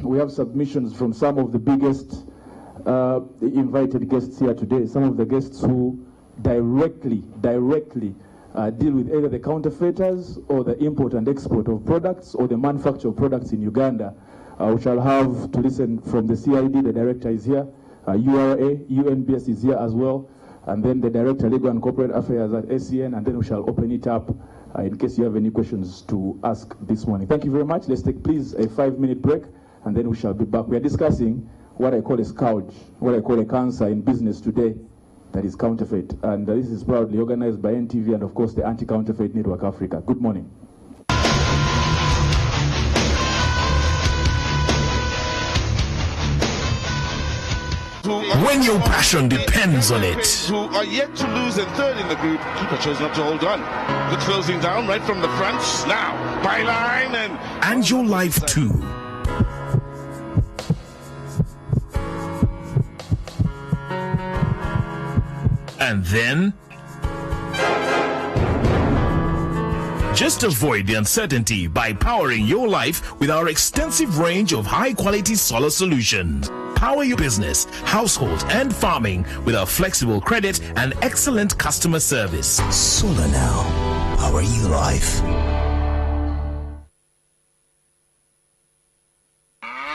we have submissions from some of the biggest invited guests here today, some of the guests who directly deal with either the counterfeiters or the import and export of products or the manufacture of products in Uganda. We shall have to listen from the CID, the director is here, URA, UNBS is here as well, and then the director legal and corporate affairs at SCN, and then we shall open it up in case you have any questions to ask this morning. Thank you very much. Let's take please a 5-minute break, and then we shall be back. We are discussing what I call a scourge, what I call a cancer in business today, that is counterfeit. And this is proudly organized by NTV and of course the Anti-Counterfeit Network Africa. Good morning. When your passion depends on it. Who are yet to lose in third in the group. Keeper chose not to hold on. Good closing down right from the front. Now, byline and your life too. And then just avoid the uncertainty by powering your life with our extensive range of high-quality solar solutions. Power your business, household, and farming with our flexible credit and excellent customer service. Solar now. Power your life.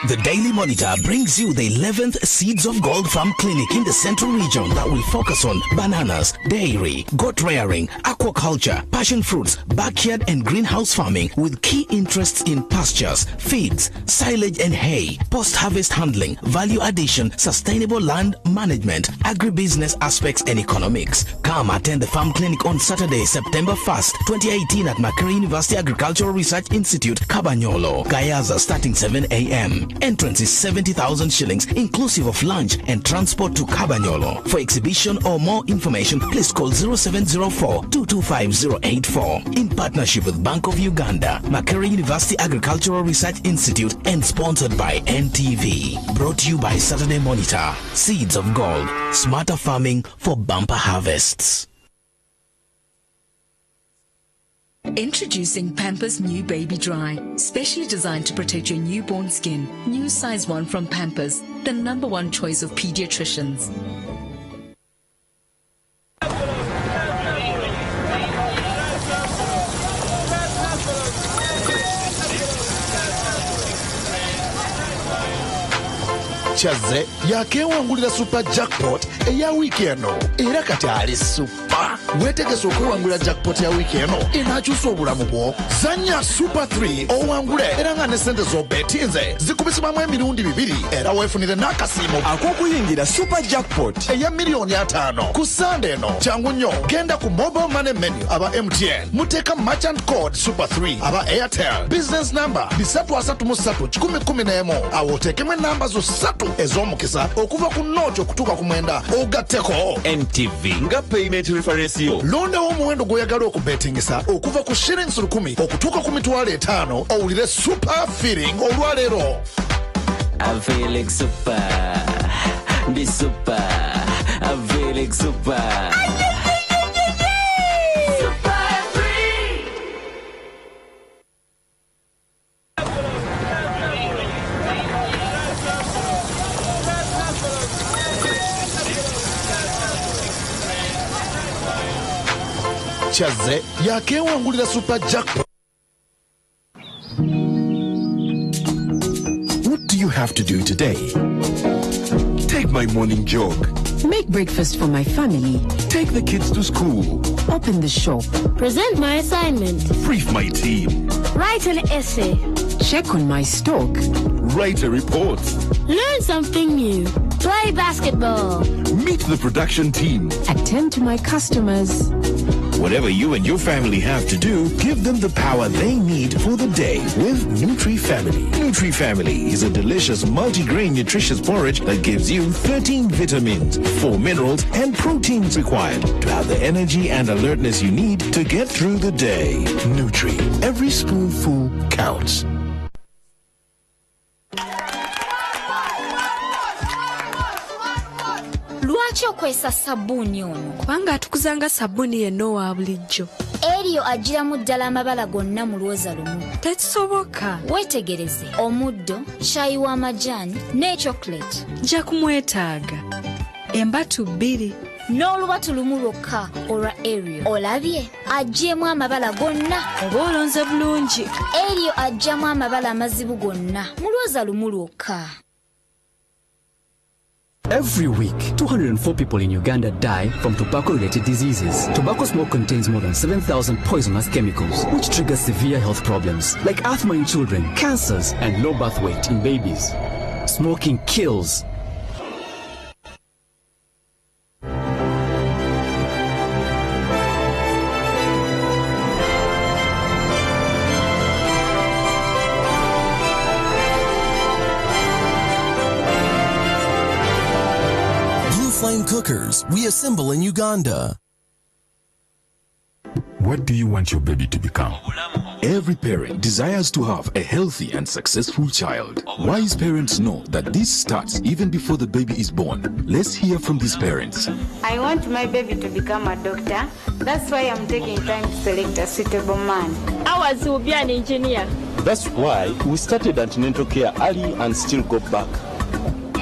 The Daily Monitor brings you the 11th Seeds of Gold Farm Clinic in the Central Region that will focus on bananas, dairy, goat rearing, aquaculture, passion fruits, backyard and greenhouse farming with key interests in pastures, feeds, silage and hay, post-harvest handling, value addition, sustainable land management, agribusiness aspects and economics. Come attend the farm clinic on Saturday, September 1st, 2018 at Makerere University Agricultural Research Institute, Kabanyolo. Gayaza starting 7 a.m. Entrance is 70,000 shillings inclusive of lunch and transport to Kabanyolo. For exhibition or more information, please call 0704-225-084 in partnership with Bank of Uganda, Makerere University Agricultural Research Institute, and sponsored by NTV. Brought to you by Saturday Monitor. Seeds of Gold. Smarter farming for bumper harvests. Introducing Pampers New Baby Dry, specially designed to protect your newborn skin. New size 1 from Pampers, the #1 choice of pediatricians. Chazze yakewangulira super jackpot eya weekend era kati ali super. Wetegese okwewangulira jackpot ya weekend inakyusa obulamu bwo. Zanya super 3 owangule era nga ne sente z'obetinze zikubisibwamu emirundi 2 era weefunire n'akasiimo ak'okuyingira super jackpot eya miliyoni 5 ku Sunday eno. Kyangu nnyo genda ku mobile money menu aba MTN muteeka merchant code super 3 aba Airtel business number 333 awo oteekemu enamba zo 3 ez'omukisa okuva ku nooti okutuuka ku mwenda ogatteko NTV nga payment reference yo. Londawo omuwendo gw'oyagala okubetingisa okuva ku shillings 10 okutuuka ku mitwalo 5 owulire super feeling olwaleero. I'm feeling super. Be super. I'm feeling super. Chazze yakewangulira super jackpot. What do you have to do today? Take my morning jog. Make breakfast for my family. Take the kids to school. Open the shop. Present my assignment. Brief my team. Write an essay. Check on my stock. Write a report. Learn something new. Play basketball. Meet the production team. Attend to my customers. Whatever you and your family have to do, give them the power they need for the day with Nutri-Family. Nutri-Family is a delicious multi-grain nutritious porridge that gives you 13 vitamins, 4 minerals, and proteins required to have the energy and alertness you need to get through the day. Nutri, every spoonful counts. Lwaki okwesa sabbuuni ono? Kubanga atukuzanga sabbuuni yenno wa bulijjo. Eriyo agiramu ddala amabala gonna mu lwoza lumu. Tekisoboka. Weetegereze omuddo, caayi w'amajaani ne chocolate. Nja kumwetaaga. Embatu 2 n'olubatu lumu lwokka olwa Eriyo. Olabye aggyemu amabala gonna. Oba olonze bulungi. Eriyo aggyamu amabala amazibu gonna mu lwoza lumu lwokka. Every week, 204 people in Uganda die from tobacco-related diseases. Tobacco smoke contains more than 7,000 poisonous chemicals, which trigger severe health problems like asthma in children, cancers, and low birth weight in babies. Smoking kills. Flame cookers we assemble in Uganda. What do you want your baby to become? Every parent desires to have a healthy and successful child. Wise parents know that this starts even before the baby is born. Let's hear from these parents. I want my baby to become a doctor. That's why I'm taking time to select a suitable man. Ours will be an engineer. That's why we started antenatal care early and still go back.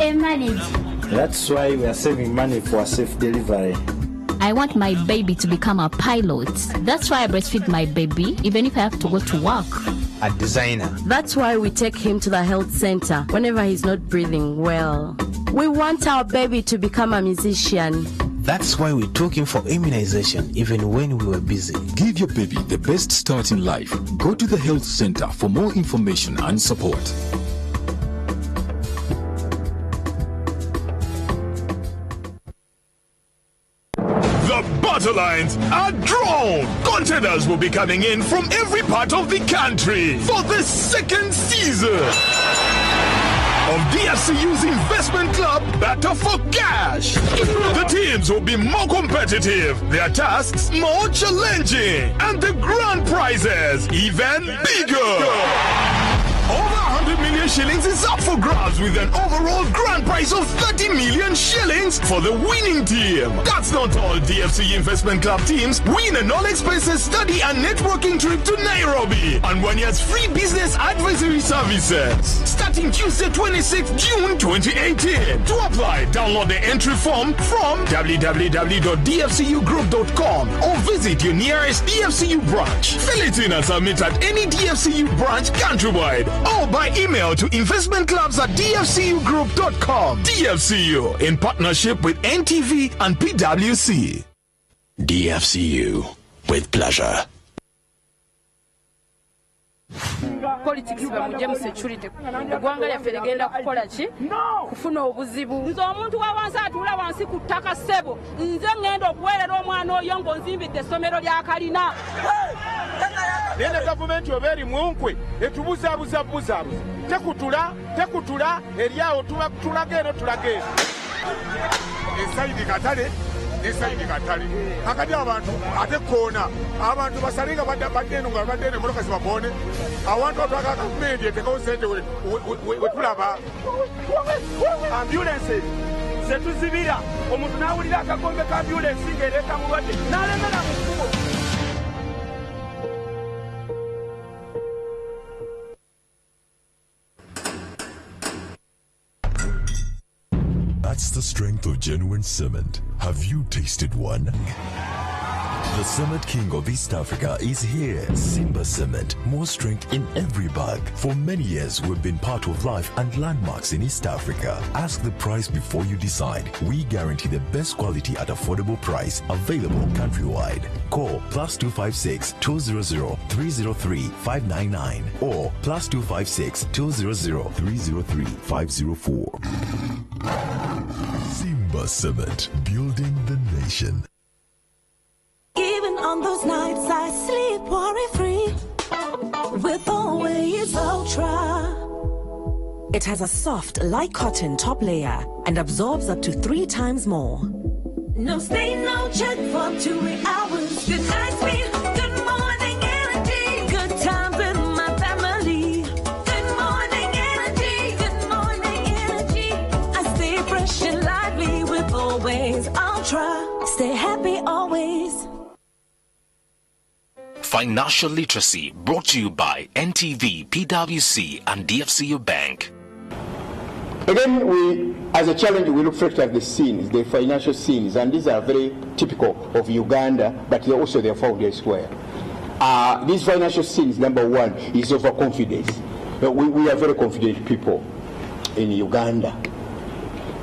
A manager. That's why we are saving money for a safe delivery. I want my baby to become a pilot. That's why I breastfeed my baby, even if I have to go to work. A designer. That's why we take him to the health center whenever he's not breathing well. We want our baby to become a musician. That's why we took him for immunization even when we were busy. Give your baby the best start in life. Go to the health center for more information and support. Battle lines are drawn. Contenders will be coming in from every part of the country for the second season of DFCU's investment club Battle for Cash. The teams will be more competitive, their tasks more challenging, and the grand prizes even bigger. Over 100 million shillings is up for grabs with an overall grand prize of 30 million shillings for the winning team. That's not all. DFC Investment Club teams win an all-expenses study and networking trip to Nairobi and 1 year's free business advisory services. Starting Tuesday, 26th June 2018. To apply, download the entry form from www.dfcugroup.com or visit your nearest DFCU branch. Fill it in and submit at any DFCU branch countrywide, or by email to investmentclubs@dfcugroup.com. DFCU in partnership with NTV and PwC. DFCU with pleasure. Politics bamuje mu security eggwanga lyaffe ligenda kukola ki kufuna obuzibu nze omuntu wa wansi atula wansi ku ttaka ssebo nze ngenda okuweerera omwana oyo ng'onzimbidde essomero lya kalina nene gavumenti oba eri munkwe etubuzaabuza tekutula eri awo tulaga eno tulaga eno esayidi katale kakati abantu ate koona abantu basalinga badde eno nga badde eno emmotoka zibabone awantu atwaga gavumenti etekawo sente wetulaba ambulances zetuzibira omuntu n'awulira akagombe ka ambulansi ng'ereeta mulwadde n'alemera mu kkubo. That's the strength of genuine cement. Have you tasted one? The cement king of East Africa is here. Simba Cement. More strength in every bag. For many years, we've been part of life and landmarks in East Africa. Ask the price before you decide. We guarantee the best quality at affordable price. Available countrywide. Call +256 200 303 599 or +256 200 303 504. Simba Cement, building the nation. Even on those nights I sleep worry-free with Always Ultra. It has a soft, light cotton top layer and absorbs up to 3 times more. No stain, no check for 2 hours. Good night, speed. Good morning, energy. Good times with my family. Good morning, energy. Good morning, energy. I stay fresh and lively with Always Ultra. Stay happy always. Financial literacy brought to you by NTV, PwC, and DFCU Bank. Again, we, as a challenge, we look first at the scenes, the financial scenes, and these are very typical of Uganda, but they're also found elsewhere. These financial scenes, number one, is overconfidence. We are very confident people in Uganda.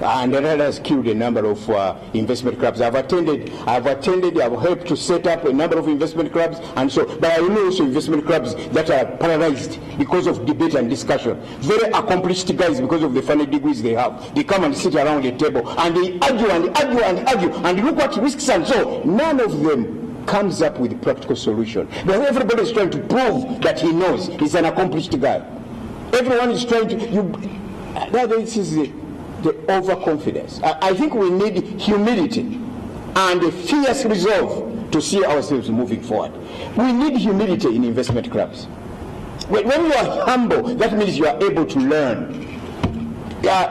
And that has killed a number of investment clubs. I've helped to set up a number of investment clubs, and so, but I know also investment clubs that are paralyzed because of debate and discussion. Very accomplished guys, because of the funny degrees they have. They come and sit around the table and they argue and argue and argue and look what risks, and so none of them comes up with a practical solution. But everybody is trying to prove that he knows. He's an accomplished guy. Everyone is trying to. This is the overconfidence. I think we need humility and a fierce resolve to see ourselves moving forward. We need humility in investment clubs. When you are humble, that means you are able to learn.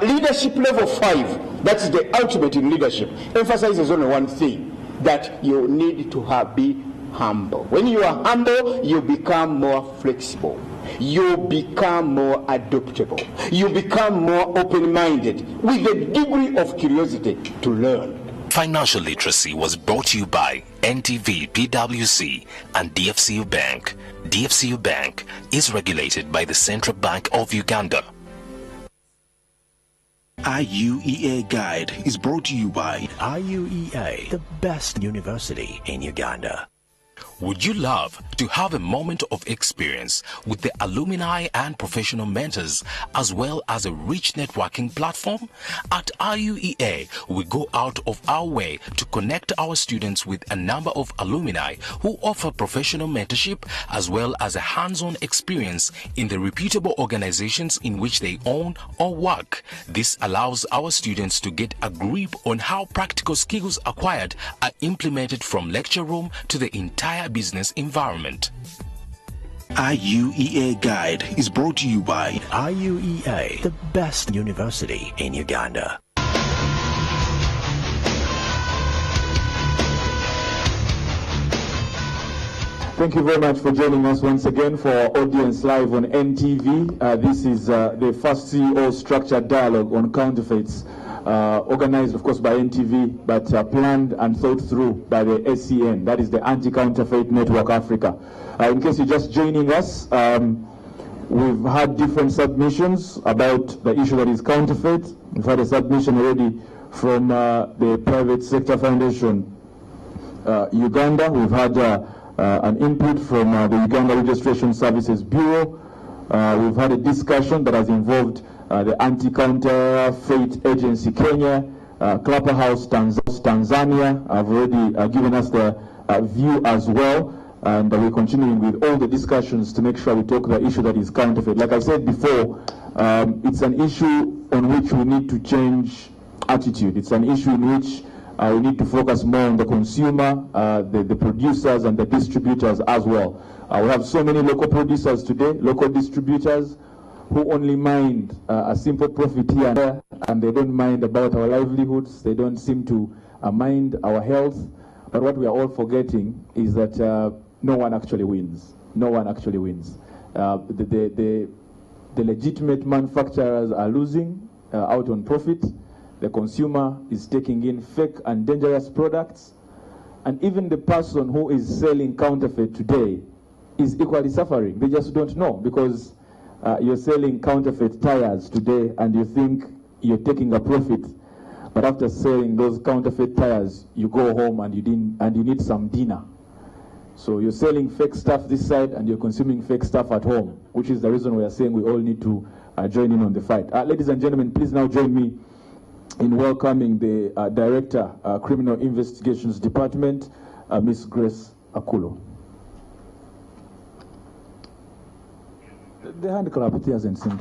Leadership level 5, that's the ultimate in leadership, emphasizes only one thing, that you need to be humble. When you are humble, you become more flexible. You become more adaptable. You become more open-minded with a degree of curiosity to learn. Financial literacy was brought to you by NTV, PwC, and DFCU Bank. DFCU Bank is regulated by the Central Bank of Uganda. IUEA Guide is brought to you by IUEA, the best university in Uganda. Would you love to have a moment of experience with the alumni and professional mentors, as well as a rich networking platform? At IUEA, we go out of our way to connect our students with a number of alumni who offer professional mentorship as well as a hands-on experience in the reputable organizations in which they own or work. This allows our students to get a grip on how practical skills acquired are implemented from lecture room to the entire business environment. IUEA Guide is brought to you by IUEA, the best university in Uganda. Thank you very much for joining us once again for our audience live on NTV. This is the first CEO structured dialogue on counterfeits, organized of course by NTV, but planned and thought through by the SCN, that is the Anti-Counterfeit Network Africa. In case you're just joining us, we've had different submissions about the issue that is counterfeit. We've had a submission already from the Private Sector Foundation Uganda. We've had an input from the Uganda Registration Services Bureau. We've had a discussion that has involved the Anti-Counterfeit Agency Kenya, Clapper House Tanzania have already given us their view as well, and we're continuing with all the discussions to make sure we talk the issue that is counterfeit. Like I said before, it's an issue on which we need to change attitude. It's an issue in which we need to focus more on the consumer, the producers and the distributors as well. We have so many local producers today, local distributors, who only mind a simple profit here and there, and they don't mind about our livelihoods. They don't seem to mind our health. But what we are all forgetting is that no one actually wins. No one actually wins. The legitimate manufacturers are losing out on profit. The consumer is taking in fake and dangerous products. And even the person who is selling counterfeit today is equally suffering. They just don't know, because you're selling counterfeit tires today and you think you're taking a profit, but after selling those counterfeit tires, you go home and you need some dinner. So you're selling fake stuff this side and you're consuming fake stuff at home, which is the reason we are saying we all need to join in on the fight. Ladies and gentlemen, please now join me in welcoming the Director, Criminal Investigations Department, Ms. Grace Akulo. The hand clap it hasn't seemed.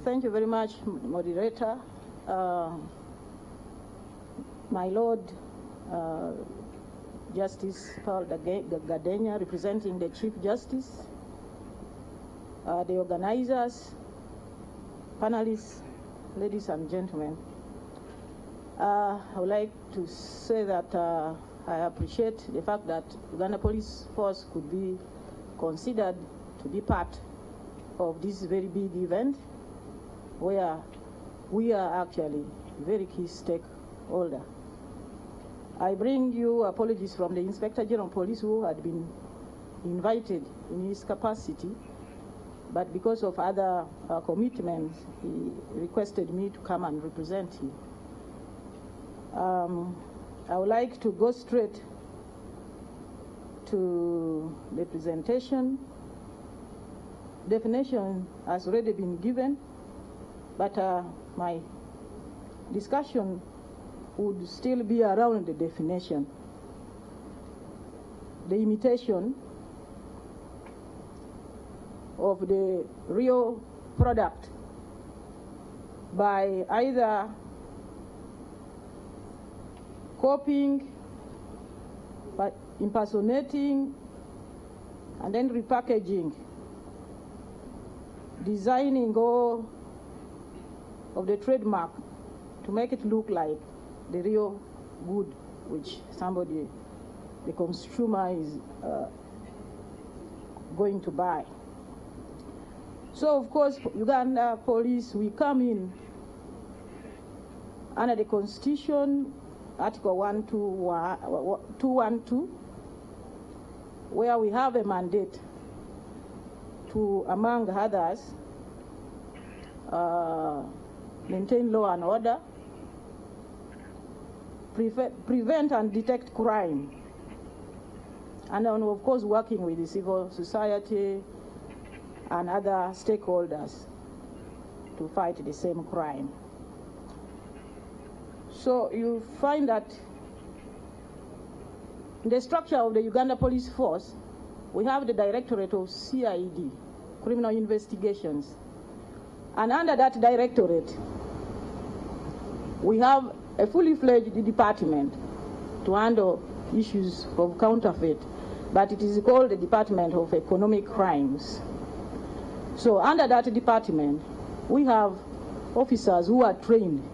Thank you very much, moderator. My Lord, Justice Paul Gadenya, representing the Chief Justice, the organizers, panelists, ladies and gentlemen. I would like to say that I appreciate the fact that Uganda Police Force could be considered to be part of this very big event where we are actually very key stakeholder. I bring you apologies from the Inspector General of Police who had been invited in his capacity, but because of other commitments, he requested me to come and represent him. I would like to go straight to the presentation. Definition has already been given, but my discussion would still be around the definition. The imitation of the real product by either copying, but impersonating, and then repackaging, designing all of the trademark to make it look like the real good which somebody, the consumer, is going to buy. So of course, Uganda Police, we come in under the Constitution, Article 212, where we have a mandate to, among others, maintain law and order, prevent and detect crime, and then, of course, working with the civil society and other stakeholders to fight the same crime. So you find that in the structure of the Uganda Police Force, we have the Directorate of CID, Criminal Investigations. And under that directorate, we have a fully fledged department to handle issues of counterfeit, but it is called the Department of Economic Crimes. So under that department, we have officers who are trained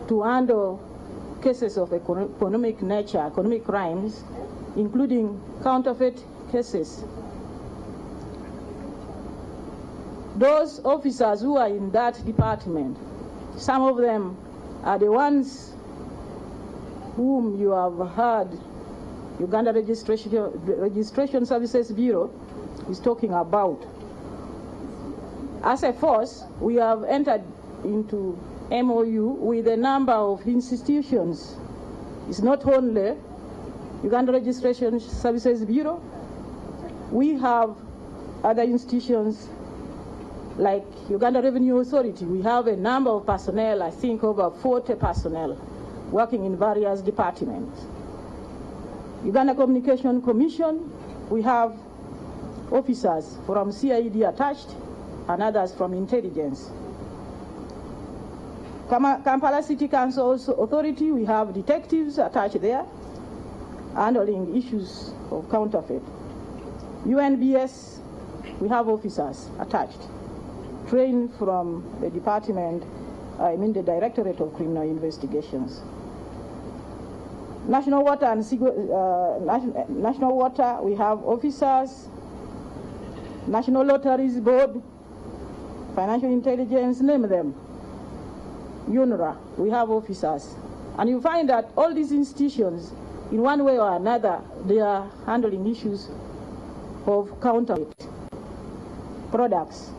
to handle cases of economic nature, economic crimes, including counterfeit cases. Those officers who are in that department, some of them are the ones whom you have heard Uganda Registration Services Bureau is talking about. As a force, we have entered into MOU with a number of institutions. It's not only Uganda Registration Services Bureau. We have other institutions like Uganda Revenue Authority. We have a number of personnel, I think over 40 personnel, working in various departments. Uganda Communication Commission, we have officers from CID attached and others from intelligence. Kampala City Council Authority, we have detectives attached there, handling issues of counterfeit. UNBS, we have officers attached, trained from the department, the Directorate of Criminal Investigations. National Water and National Water, we have officers. National Lotteries Board, Financial Intelligence, name them. UNRWA, we have officers. And you find that all these institutions, in one way or another, they are handling issues of counterfeit products.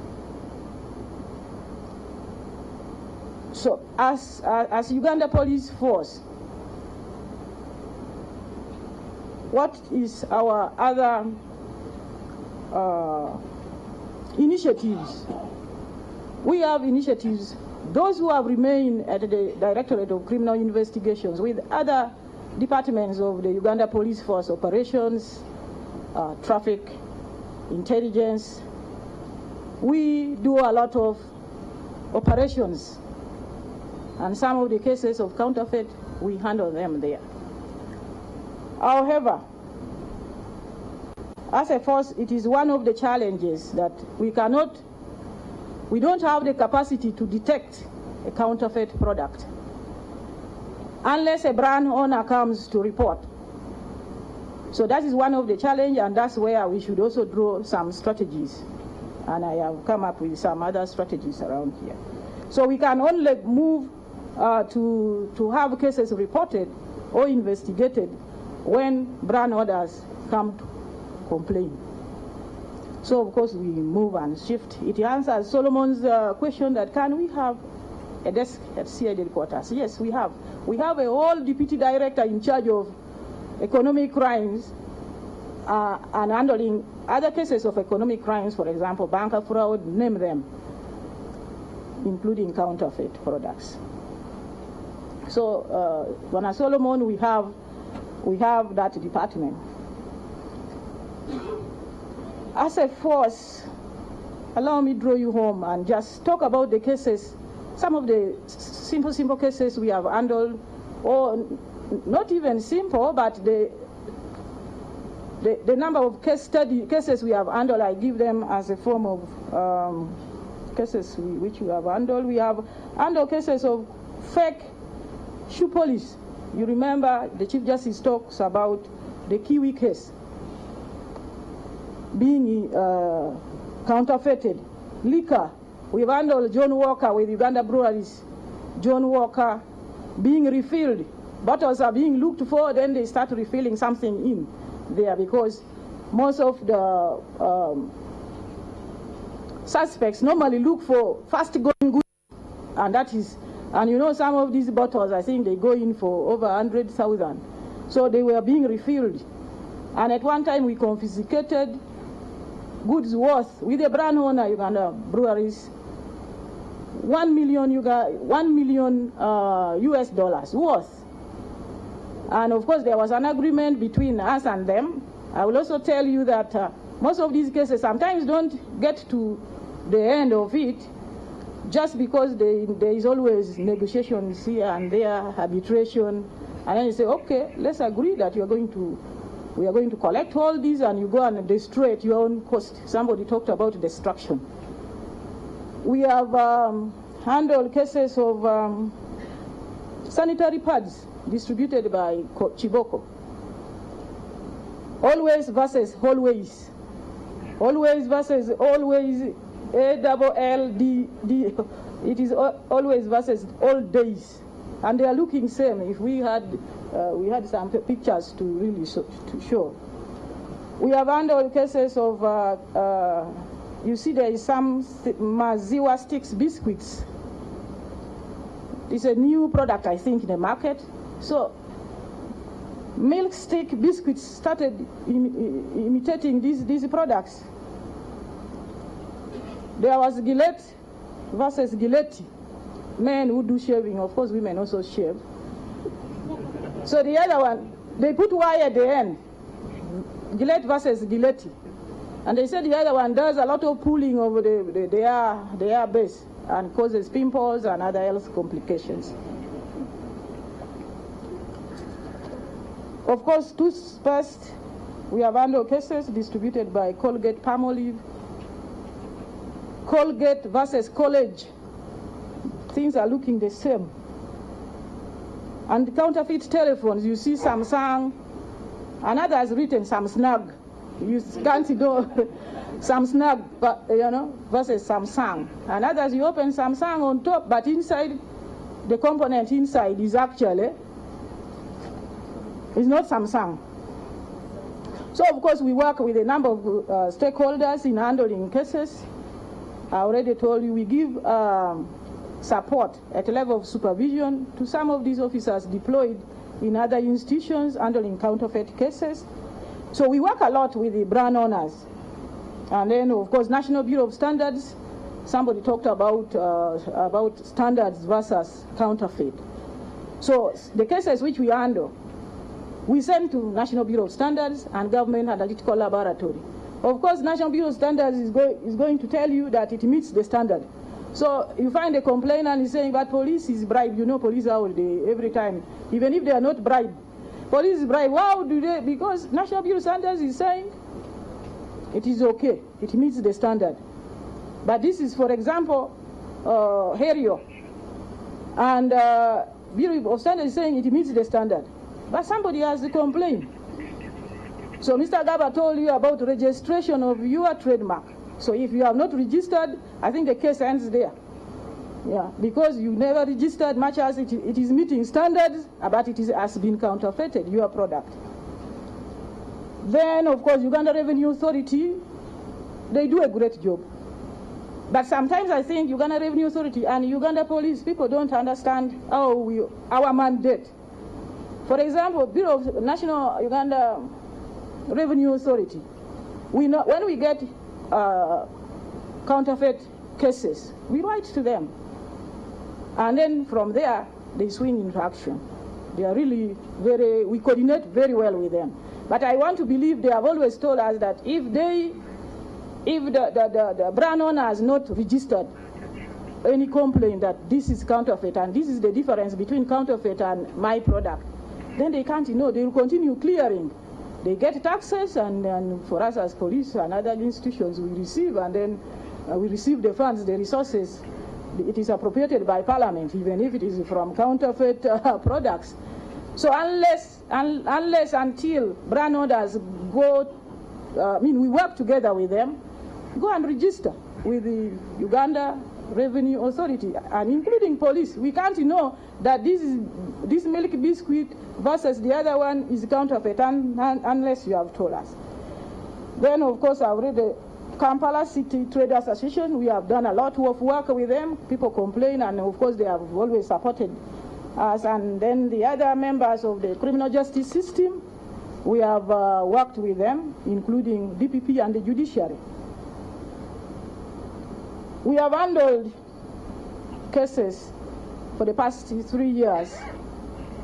So as Uganda Police Force, what is our other initiatives We have initiatives, those who have remained at the Directorate of Criminal Investigations with other departments of the Uganda Police Force, operations, traffic, intelligence. We do a lot of operations, and some of the cases of counterfeit, we handle them there. However, as a force, it is one of the challenges that we don't have the capacity to detect a counterfeit product unless a brand owner comes to report. So that is one of the challenges, and that's where we should also draw some strategies. And I have come up with some other strategies around here. So we can only move to have cases reported or investigated when brand owners come to complain. So of course we move and shift. It answers Solomon's question that can we have a desk at CID headquarters? Yes, we have. We have a whole deputy director in charge of economic crimes and handling other cases of economic crimes, for example, banker fraud, name them, including counterfeit products. So, Donna Solomon, we have that department. As a force, allow me to draw you home and just talk about the cases, some of the simple cases we have handled, or not even simple, but the number of cases we have handled, I give them as a form of cases which we have handled. We have handled cases of fake shoe polish. You remember the Chief Justice talks about the Kiwi case being counterfeited. Liquor, we've handled John Walker with Uganda Breweries. John Walker being refilled. Bottles are being looked for, then they start refilling something in there because most of the suspects normally look for fast-going goods, and you know some of these bottles, I think they go in for over 100,000. So they were being refilled. And at one time we confiscated goods worth, with the brand owner, Uganda Breweries, $1 million US dollars worth. And of course there was an agreement between us and them. I will also tell you that most of these cases sometimes don't get to the end of it just because there is always negotiations here and there, arbitration, and then you say, okay, let's agree that we are going to collect all these, and you go and destroy at your own cost. Somebody talked about destruction. We have handled cases of sanitary pads distributed by Chiboko. Always versus always. Always versus always, A-double-L-D-D. It is always versus all days. And they are looking same. If we had some pictures to really to show. We have handled cases of, you see there is some Maziwa Sticks biscuits. It's a new product, I think, in the market. So milk stick biscuits started imitating these products. There was Gillette versus Gillette. Men who do shaving, of course women also shave. So the other one, they put wire at the end. Gillette versus Gillette. And they said the other one does a lot of pulling over the air base and causes pimples and other health complications. Of course, toothpaste, we have handled cases distributed by Colgate Palmolive. Colgate versus College. Things are looking the same. And counterfeit telephones, you see Samsung, another has written Samsung. You can't know Samsung, versus Samsung. And others, you open Samsung on top, but inside, the component inside is actually, it's not Samsung. So of course we work with a number of stakeholders in handling cases. I already told you we give support at a level of supervision to some of these officers deployed in other institutions handling counterfeit cases. So we work a lot with the brand owners. And then, of course, National Bureau of Standards somebody talked about standards versus counterfeit. So the cases which we handle, we send to National Bureau of Standards and Government Analytical Laboratory. Of course, National Bureau of Standards is going to tell you that it meets the standard. So you find a complainant is saying that police is bribed. You know, police are every time, even if they are not bribed. Police is bribed. How do they? Because National Bureau of Standards is saying it is okay. It meets the standard. But this is, for example, Herio. And Bureau of Standards is saying it meets the standard. But somebody has to complain. So Mr. Gaba told you about registration of your trademark. So if you have not registered, I think the case ends there. Yeah, because you never registered, much as it is meeting standards, but it has been counterfeited, your product. Then, of course, Uganda Revenue Authority, they do a great job. But sometimes I think Uganda Revenue Authority and Uganda Police, people don't understand our mandate. For example, Bureau of National Uganda Revenue Authority, we know when we get counterfeit cases, we write to them. And then from there, they swing into action. They are really we coordinate very well with them. But I want to believe they have always told us that if the brand owner has not registered any complaint that this is counterfeit and this is the difference between counterfeit and my product, then they can't, they will continue clearing. They get taxes, and for us as police and other institutions, we receive, and then we receive the funds, the resources. It is appropriated by Parliament, even if it is from counterfeit products. So unless until brand owners go, we work together with them, go and register with the Uganda Revenue Authority, and including police. We can't know that this milk biscuit versus the other one is counterfeit unless you have told us. Then, of course, I've read the Kampala City Trade Association. We have done a lot of work with them. People complain, and of course, they have always supported us. And then the other members of the criminal justice system, we have worked with them, including DPP and the judiciary. We have handled cases for the past 3 years,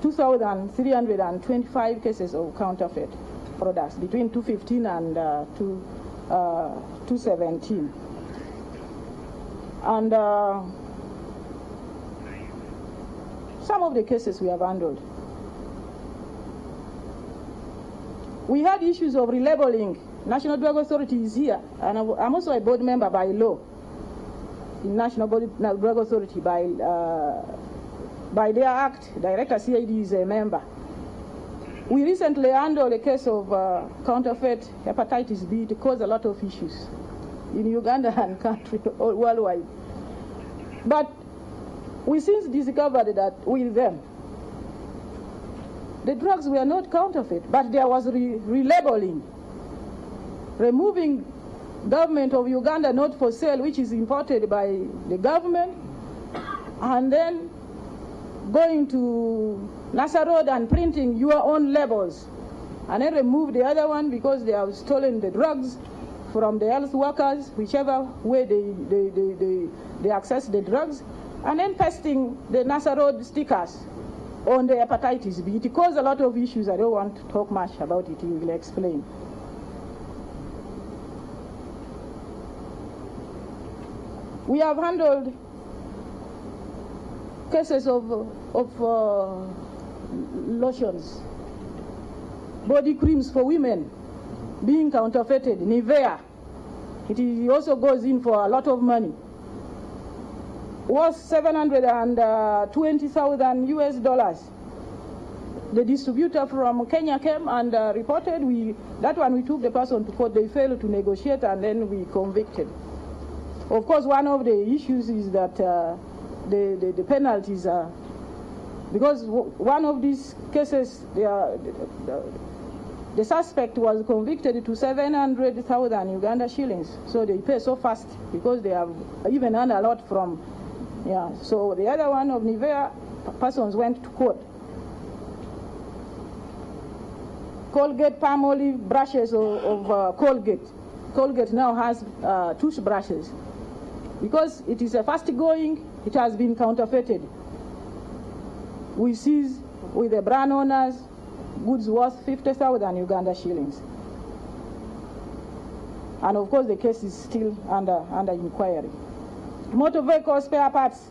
2,325 cases of counterfeit products between 2015 and 2017. And some of the cases we have handled. We had issues of relabeling. National Drug Authority is here, and I'm also a board member by law in National Drug Authority by their act. Director CID is a member. We recently handled a case of counterfeit hepatitis B. It caused a lot of issues in Uganda and country worldwide. But we since discovered that with them, the drugs were not counterfeit, but there was relabeling, removing government of Uganda not for sale, which is imported by the government, and then going to Nasa Road and printing your own labels, and then remove the other one because they have stolen the drugs from the health workers, whichever way they access the drugs, and then pasting the Nasa Road stickers on the hepatitis B. It caused a lot of issues. I don't want to talk much about it. You will explain. We have handled cases of lotions, body creams for women being counterfeited, Nivea. It also goes in for a lot of money. Was $720,000 US. The distributor from Kenya came and reported. That one we took the person to court. They failed to negotiate, and then we convicted. Of course, one of the issues is that the penalties are, because one of these cases, the suspect was convicted to 700,000 Uganda shillings. So they pay so fast because they have even earned a lot from, So the other one of Nivea, persons went to court. Colgate Palmolive brushes of Colgate. Colgate now has toothbrushes. Because it is a fast going, it has been counterfeited. We seize with the brand owners goods worth 50,000 Uganda shillings. And of course the case is still under inquiry. Motor vehicle spare parts,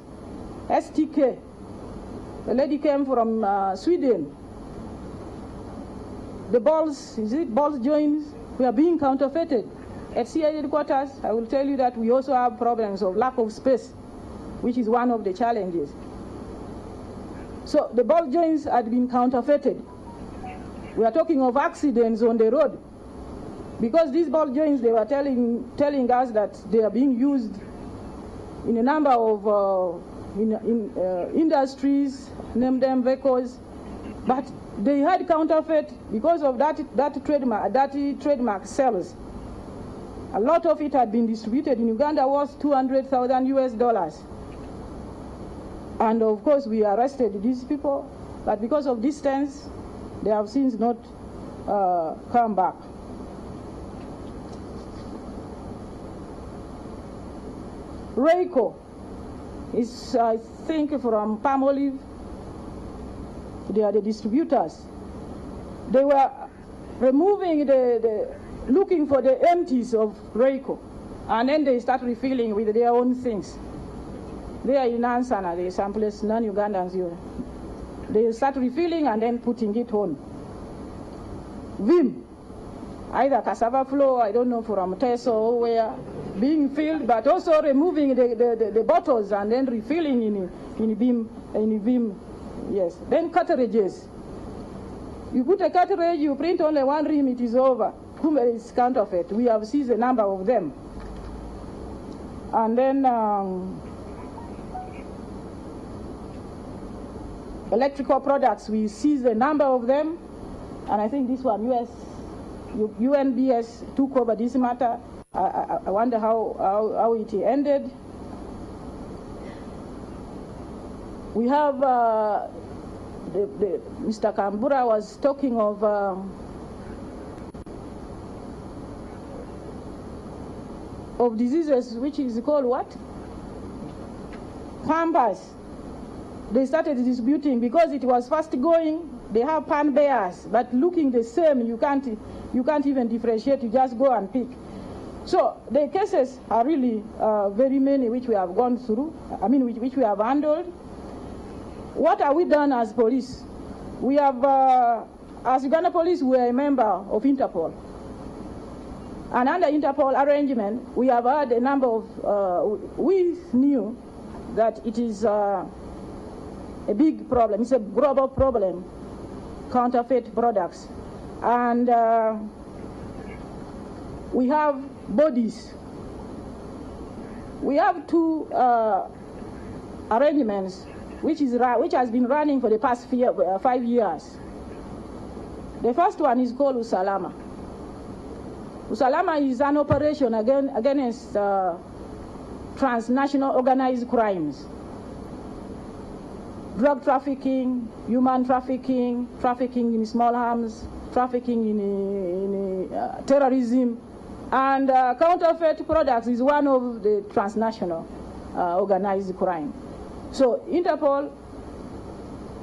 STK. The lady came from Sweden. The balls, ball joints, we are being counterfeited. At CI headquarters, I will tell you that we also have problems of lack of space, which is one of the challenges. So the ball joints had been counterfeited. We are talking of accidents on the road. Because these ball joints, they were telling us that they are being used in a number of industries, name them vehicles, but they had counterfeit because of that trademark sales. A lot of it had been distributed in Uganda worth $200,000 US. And of course we arrested these people, but because of distance, they have since not come back. Reiko is, I think, from Palmolive. They are the distributors. They were removing looking for the empties of Reiko, and then they start refilling with their own things. They are in Ansana, they someplace non-Ugandans here. They start refilling and then putting it on. Vim, either cassava flour, I don't know, from Teso or where, being filled, but also removing the bottles and then refilling in Vim, yes. Then cartridges. You put a cartridge, you print only one rim, it is over. It's counterfeit. We have seized a number of them. And then electrical products, we seized a number of them. And I think this one, UNBS took over this matter. I wonder how it ended. We have, Mr. Kambura was talking of diseases, which is called what? Pampers. They started distributing because it was fast going. They have pan bears, but looking the same, you can't even differentiate. You just go and pick. So the cases are really very many, which we have gone through. I mean, which we have handled. What have we done as police? We have, as Uganda Police, we are a member of Interpol. And under Interpol arrangement, we have had a number of, we knew that it is a big problem. It's a global problem, counterfeit products. And we have bodies. We have two arrangements which has been running for the past 5 years. The first one is called Usalama. Usalama is an operation against transnational organized crimes. Drug trafficking, human trafficking, trafficking in small arms, trafficking in terrorism, and counterfeit products is one of the transnational organized crime. So Interpol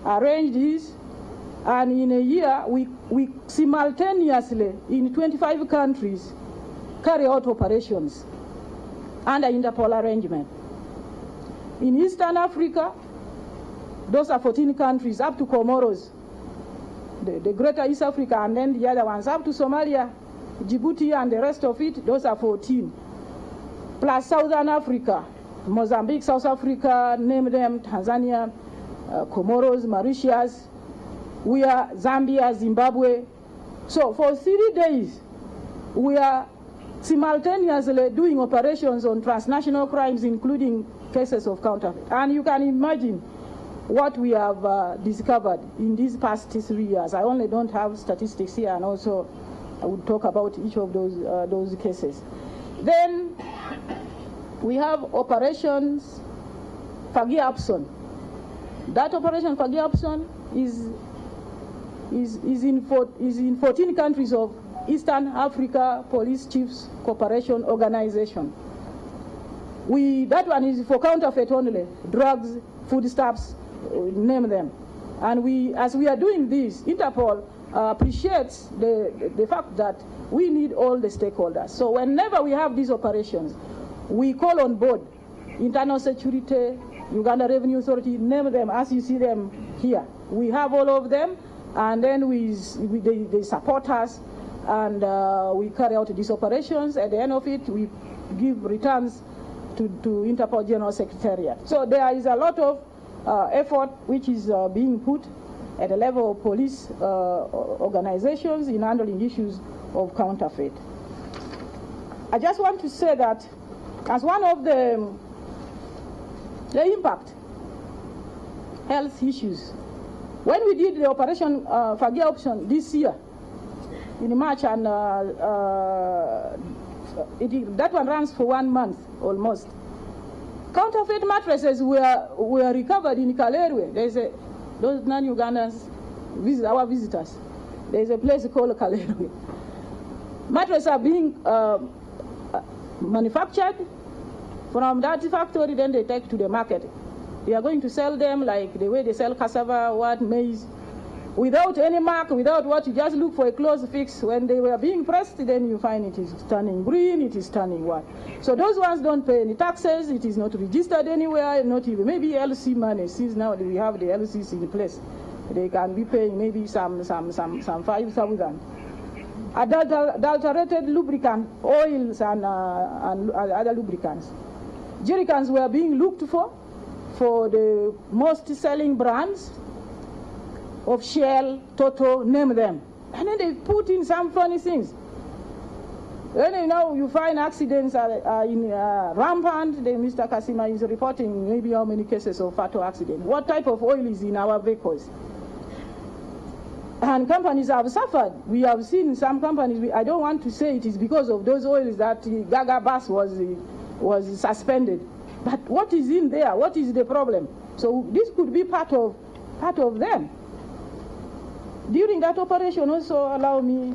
arranged this, and in a year we simultaneously in 25 countries carry out operations under Interpol arrangement. In Eastern Africa, those are 14 countries up to Comoros, the greater East Africa, and then the other ones up to Somalia, Djibouti, and the rest of it, those are 14. Plus Southern Africa, Mozambique, South Africa, name them, Tanzania, Comoros, Mauritius, we are Zambia, Zimbabwe. So for 3 days, we are simultaneously doing operations on transnational crimes, including cases of counterfeit. And you can imagine what we have discovered in these past 3 years. I only don't have statistics here, and also I would talk about each of those cases. Then we have operations Fagiapson. That operation Fagiapson is in 14 countries of Eastern Africa Police Chiefs Cooperation Organization. That one is for counterfeit only, drugs, foodstuffs, name them. And as we are doing this, Interpol appreciates the fact that we need all the stakeholders. So whenever we have these operations, we call on board Internal Security, Uganda Revenue Authority, name them as you see them here. We have all of them, and then they support us, and we carry out these operations. At the end of it, we give returns to Interpol General Secretariat. So there is a lot of effort which is being put at the level of police organizations in handling issues of counterfeit. I just want to say that as one of the impact health issues, when we did the operation Fagia option this year in March, and that one runs for 1 month almost, counterfeit mattresses were recovered in Kalerwe. Those non-Ugandans our visitors. There's a place called Kalerwe. Mattresses are being manufactured from that factory, then they take to the market. They are going to sell them like the way they sell cassava, maize, without any mark, without what, you just look for a close fix. When they were being pressed, then you find it is turning green, it is turning white. So those ones don't pay any taxes, it is not registered anywhere, not even, maybe LC money, since now we have the LCs in place. They can be paying maybe some 5,000. Adulterated lubricant, oils and other lubricants. Jerrycans were being looked for the most selling brands of Shell, Toto, name them. And then they put in some funny things. Then you find accidents are in rampant. Mr. Kasima is reporting maybe how many cases of fatal accident. What type of oil is in our vehicles? And companies have suffered. We have seen some companies, I don't want to say it is because of those oils that Gaga bus was suspended. But what is in there? What is the problem? So this could be part of them. During that operation also, allow me,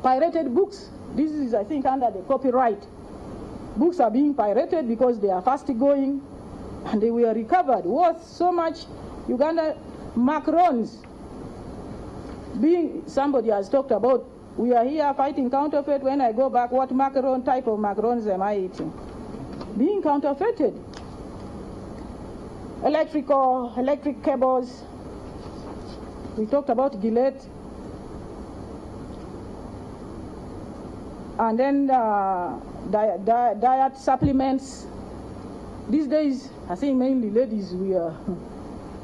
pirated books. This is, I think, under the copyright. Books are being pirated because they are fast going, and they were recovered worth so much. Uganda macarons. Somebody has talked about, we are here fighting counterfeit. When I go back, what macaron, type of macarons am I eating? Being counterfeited. Electric cables. We talked about Gillette. And then diet supplements. These days, I think mainly ladies, we are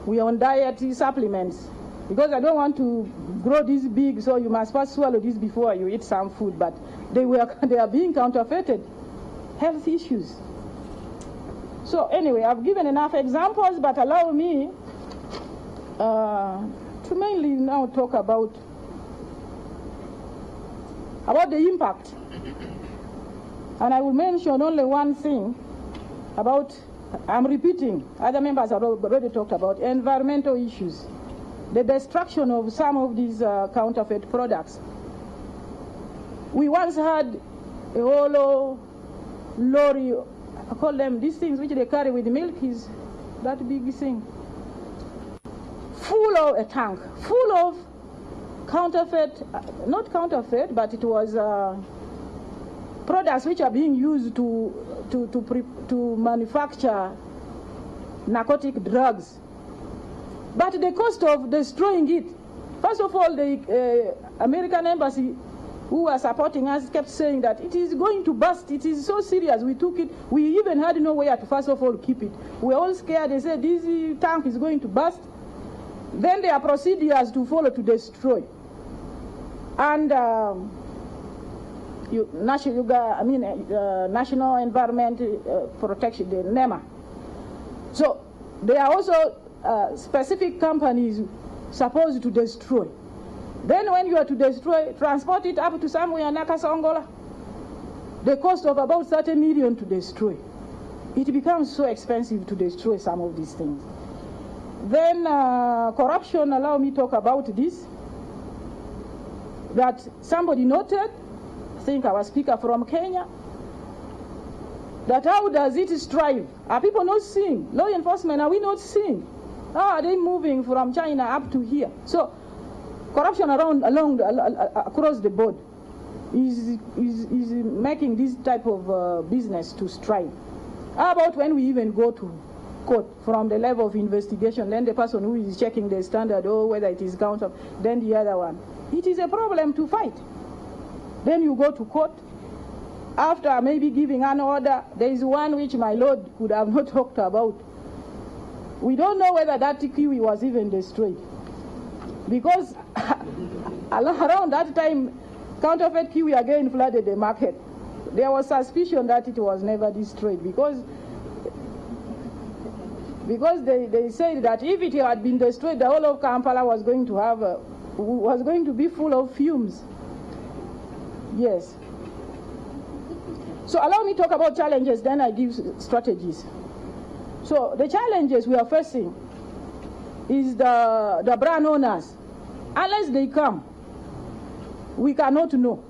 on diet supplements. Because I don't want to grow this big, so you must first swallow this before you eat some food. But they are being counterfeited. Health issues. So anyway, I've given enough examples, but allow me to mainly now talk about the impact. And I will mention only one thing about, I'm repeating, other members have already talked about environmental issues. The destruction of some of these counterfeit products. We once had a whole lorry, I call them these things which they carry with milk, is that big thing, full of a tank, full of counterfeit, not counterfeit, but it was products which are being used to manufacture narcotic drugs. But the cost of destroying it, first of all, the American embassy who are supporting us kept saying that it is going to burst. It is so serious. We took it. We even had nowhere to, first of all, keep it. We were all scared. They said this tank is going to burst. Then there are procedures to follow to destroy. And National Environment Protection, the NEMA. So there are also specific companies supposed to destroy. Then when you are to destroy, transport it up to somewhere in Nakasongola, the cost of about 30 million to destroy. It becomes so expensive to destroy some of these things. Then corruption, allow me to talk about this, that somebody noted, I think our speaker from Kenya, that how does it strive? Are people not seeing? Law enforcement, are we not seeing? How are they moving from China up to here? So corruption across the board is making this type of business to strive. How about when we even go to court from the level of investigation, then the person who is checking the standard, or whether it is counterfeit, then the other one. It is a problem to fight. Then you go to court. After maybe giving an order, there is one which my lord could have not talked about. We don't know whether that kiwi was even destroyed. Because around that time, counterfeit kiwi again flooded the market. There was suspicion that it was never destroyed because they said that if it had been destroyed, the whole of Kampala was going to be full of fumes. Yes. So allow me to talk about challenges, then I give strategies. So the challenges we are facing is the brand owners. Unless they come, we cannot know.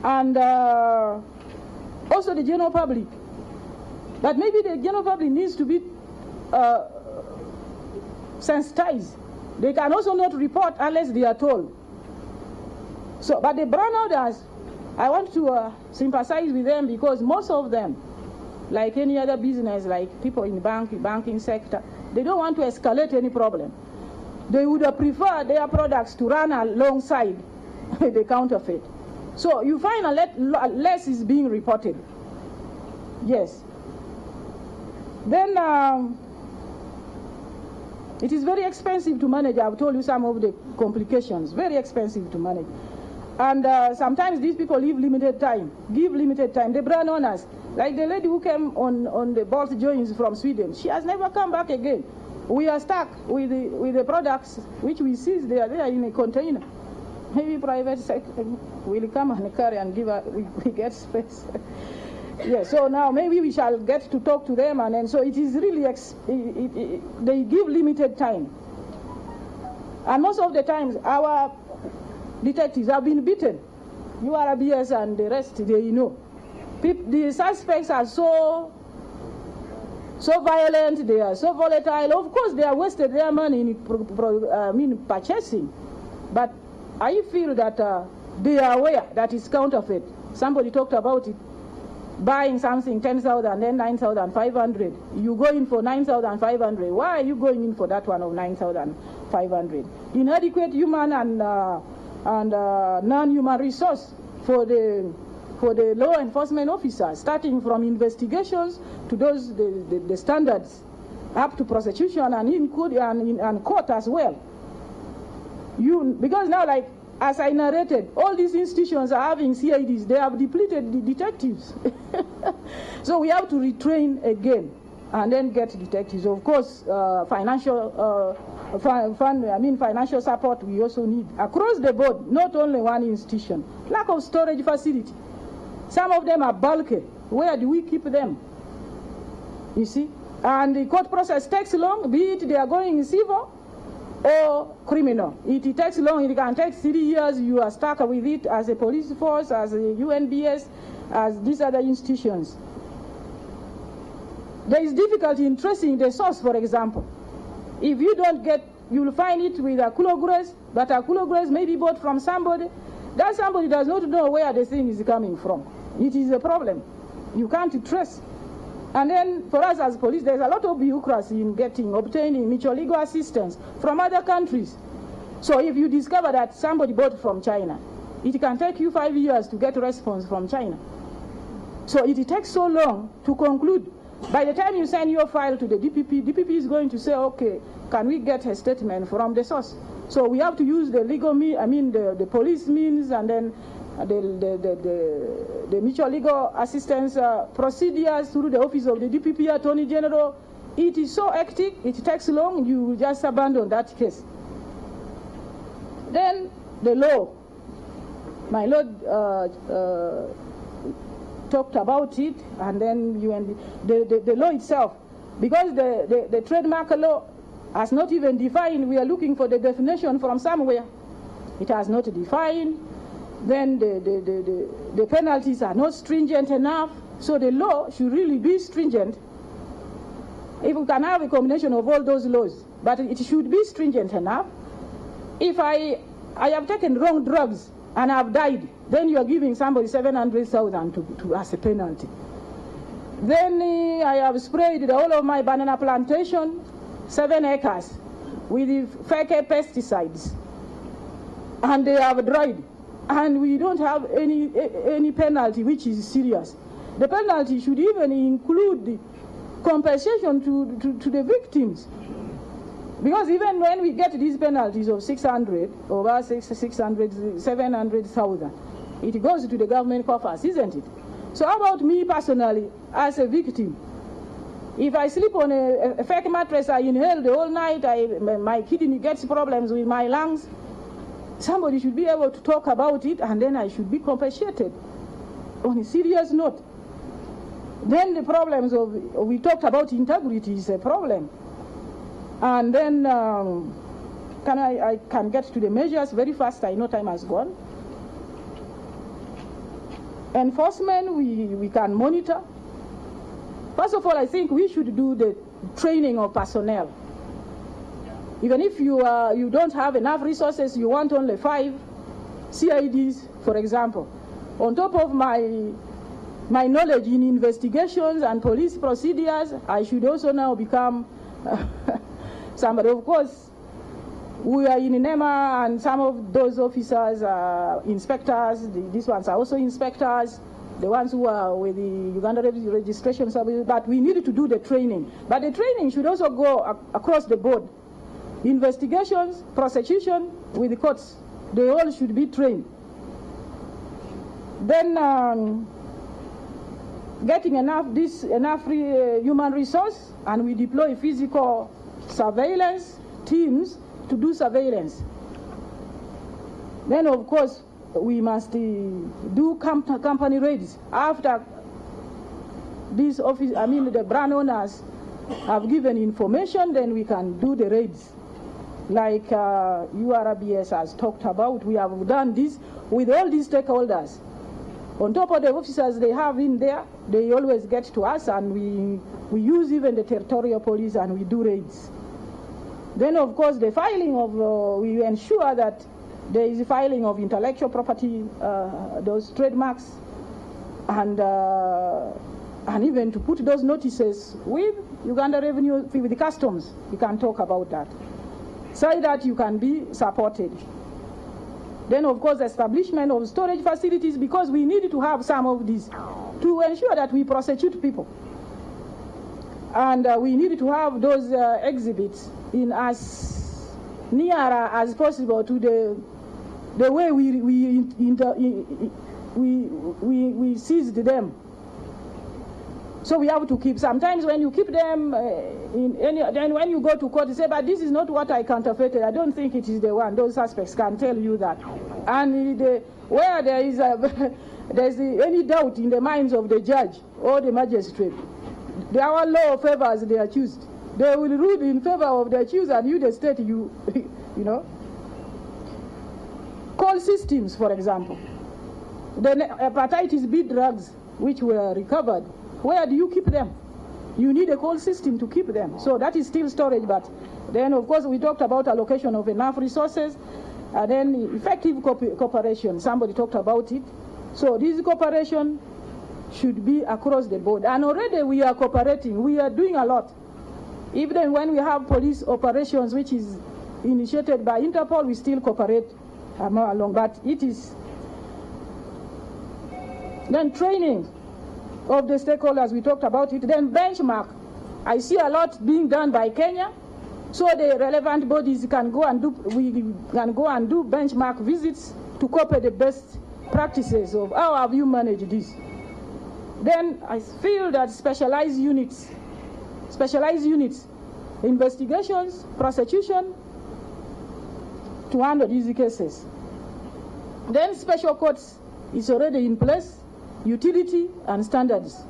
And also the general public. But maybe the general public needs to be sensitized. They can also not report unless they are told. So, but the brand owners, I want to sympathize with them because most of them, like any other business, like people in banking sector, they don't want to escalate any problem. They would prefer their products to run alongside the counterfeit. So you find less is being reported. Yes. Then it is very expensive to manage. I've told you some of the complications. Very expensive to manage. And sometimes these people give limited time. The brand owners, like the lady who came on the bolt joints from Sweden, she has never come back again. We are stuck with the products which we seize. They are there in a container. Maybe private sector will come and carry and give us, we get space. Yeah, so now maybe we shall get to talk to them, and then so it is really, they give limited time. And most of the times our detectives have been beaten. URBS and the rest, they know. The suspects are so violent, they are so volatile. Of course, they are wasted their money in purchasing. But I feel that they are aware that it's counterfeit. Somebody talked about it. Buying something 10,000, then 9,500. You go in for 9,500. Why are you going in for that one of 9,500? Inadequate human and non-human resource for the law enforcement officers, starting from investigations to those the standards, up to prosecution and court as well. Because now, like as I narrated, all these institutions are having CIDs. They have depleted the detectives. So we have to retrain again and then get detectives. Of course, financial financial support we also need across the board, not only one institution. Lack of storage facility. Some of them are bulky. Where do we keep them? You see? And the court process takes long, be it they are going civil or criminal. It takes long, it can take 3 years, you are stuck with it as a police force, as a UNBS, as these other institutions. There is difficulty in tracing the source, for example. If you don't get, you will find it with a kilograms, but a kilograms may be bought from somebody. That somebody does not know where the thing is coming from. It is a problem. You can't trace. And then for us as police, there's a lot of bureaucracy in obtaining mutual legal assistance from other countries. So if you discover that somebody bought from China, it can take you 5 years to get a response from China. So it takes so long to conclude. By the time you send your file to the DPP, DPP is going to say, okay, can we get a statement from the source? So we have to use the legal the police means, and then the mutual legal assistance procedures through the office of the DPP Attorney General. It is so hectic, it takes long, you just abandon that case. Then the law. My lord talked about it, and then the law itself. Because the trademark law has not even defined, we are looking for the definition from somewhere. It has not defined. Then the penalties are not stringent enough. So the law should really be stringent. If we can have a combination of all those laws, but it should be stringent enough. If I have taken wrong drugs and I've died, then you are giving somebody 700,000 as a penalty. Then I have sprayed the whole of my banana plantation, 7 acres, with fake pesticides, and they have dried, and we don't have any penalty which is serious. The penalty should even include the compensation to the victims, because even when we get these penalties of 600, over 600, 700,000, it goes to the government coffers, isn't it? So how about me personally as a victim? If I sleep on a fake mattress, I inhale the whole night, my kidney gets problems with my lungs, somebody should be able to talk about it, and then I should be compensated on a serious note. Then the problems we talked about integrity is a problem. And then I can get to the measures very fast. I know time has gone. Enforcement, we can monitor. First of all, I think we should do the training of personnel. Even if you don't have enough resources, you want only 5 CIDs, for example. On top of my knowledge in investigations and police procedures, I should also now become somebody. Of course, we are in NEMA, and some of those officers are inspectors. These ones are also inspectors, the ones who are with the Uganda Registration Service. But we need to do the training. But the training should also go across the board. Investigations, prosecution, with the courts, they all should be trained. Then getting enough human resource, and we deploy physical surveillance teams to do surveillance. Then of course we must do company raids after these the brand owners have given information. Then we can do the raids like URBS has talked about. We have done this with all these stakeholders. On top of the officers they have in there, they always get to us, and we use even the territorial police, and we do raids. Then of course the filing of, we ensure that there is filing of intellectual property, those trademarks, and even to put those notices with Uganda Revenue, with the customs. We can talk about that, so that you can be supported. Then of course establishment of storage facilities, because we need to have some of these to ensure that we prosecute people. And we need to have those exhibits in as near as possible to the way we seized them. So we have to keep. Sometimes when you keep them then when you go to court, you say, but this is not what I counterfeited. I don't think it is the one. Those suspects can tell you that. And where there is any doubt in the minds of the judge or the magistrate, our law favors the accused. They will rule in favor of the accused, and you, the state, you know. Call systems, for example. The hepatitis B drugs which were recovered, where do you keep them? You need a call system to keep them. So that is still storage, but then of course we talked about allocation of enough resources, and then effective cooperation. Somebody talked about it. So this cooperation should be across the board. And already we are cooperating. We are doing a lot. Even when we have police operations, which is initiated by Interpol, we still cooperate along. But it is then training of the stakeholders, we talked about it. Then benchmark. I see a lot being done by Kenya, so the relevant bodies can go and do, we can go and do benchmark visits to copy the best practices of how have you managed this. Then I feel that specialized units, investigations, prosecution, to handle these cases. Then special courts is already in place, utility and standards.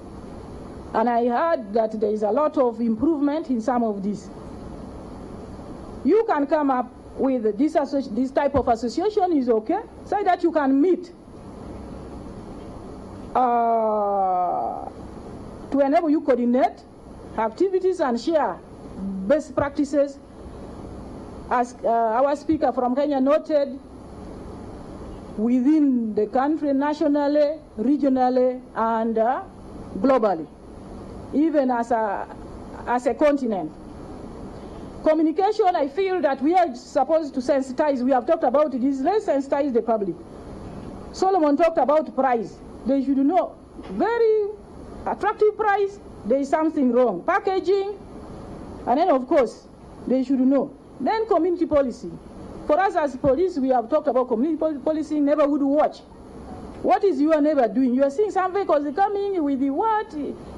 And I heard that there is a lot of improvement in some of these. You can come up with this type of association is okay, so that you can meet to enable you coordinate activities and share best practices, as our speaker from Kenya noted, within the country, nationally, regionally, and globally, even as a continent. Communication, I feel that we are supposed to sensitize. We have talked about this. Let's sensitize the public. Solomon talked about price. They should know. Very attractive price, there is something wrong. Packaging, and then of course, they should know. Then community policy. For us as police, we have talked about community policy, neighborhood watch. What is your neighbor doing? You are seeing some vehicles coming with the what?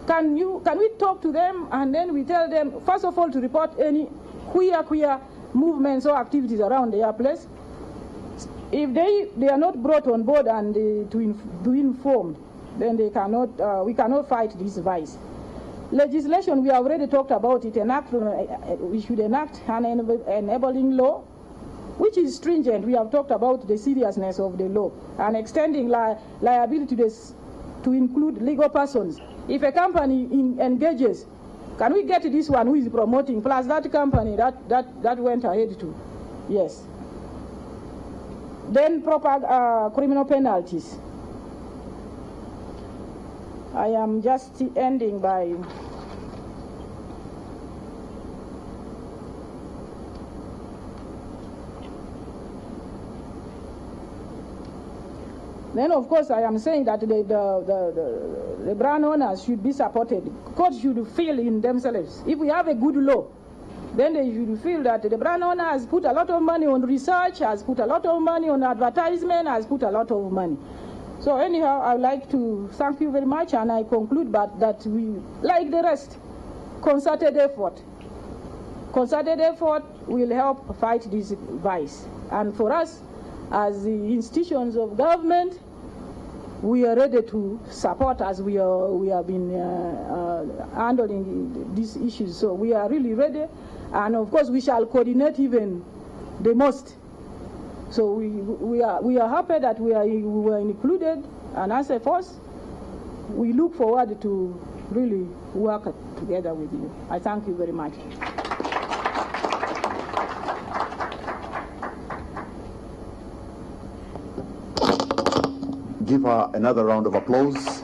Can we talk to them, and then we tell them, first of all, to report any queer movements or activities around their place. If they are not brought on board and to be informed, then they cannot. We cannot fight this vice. Legislation, we have already talked about it. We should enact an enabling law, which is stringent. We have talked about the seriousness of the law and extending liability to include legal persons. If a company engages, can we get this one who is promoting plus that company that went ahead to? Yes. Then proper criminal penalties. I am just ending by then, of course, I am saying that the brand owners should be supported. Courts should feel in themselves. If we have a good law, then they should feel that the brand owner has put a lot of money on research, has put a lot of money on advertisement, has put a lot of money. So anyhow, I would like to thank you very much, and I conclude that we, like the rest, concerted effort. Concerted effort will help fight this vice. And for us, as the institutions of government, we are ready to support as we have been handling these issues. So we are really ready, and of course we shall coordinate even the most. So we are happy that we were included, and as a force, we look forward to really work together with you. I thank you very much. Give her another round of applause.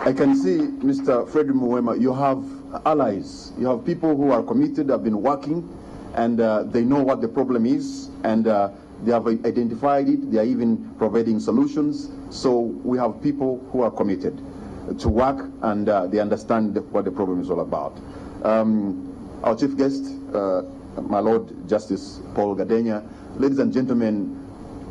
I can see, Mr. Frederick Muwema, you have allies. You have people who are committed, have been working, and they know what the problem is, and they have identified it. They are even providing solutions. So we have people who are committed to work, and they understand what the problem is all about. Our chief guest, my Lord Justice Paul Gadenya. Ladies and gentlemen,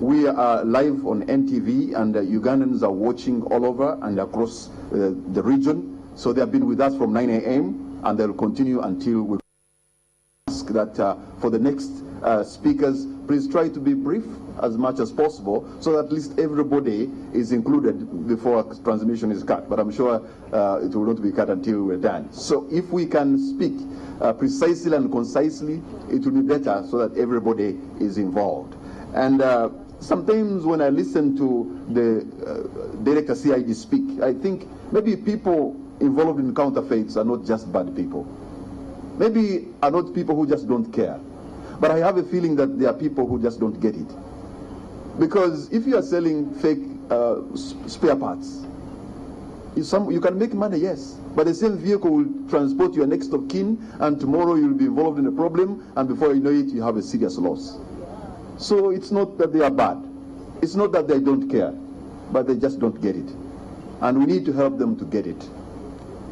we are live on NTV, and Ugandans are watching all over and across the region. So they have been with us from 9 a.m. and they'll continue until we ask that for the next speakers, please try to be brief as much as possible, so that at least everybody is included before transmission is cut. But I'm sure it will not be cut until we're done. So if we can speak precisely and concisely, it will be better, so that everybody is involved. And sometimes when I listen to the Director CID speak, I think maybe people involved in counterfeits are not just bad people. Maybe are not people who just don't care. But I have a feeling that there are people who just don't get it. Because if you are selling fake spare parts, you can make money, yes. But the same vehicle will transport your next of kin, and tomorrow you'll be involved in a problem, and before you know it, you have a serious loss. So it's not that they are bad. It's not that they don't care, but they just don't get it. And we need to help them to get it.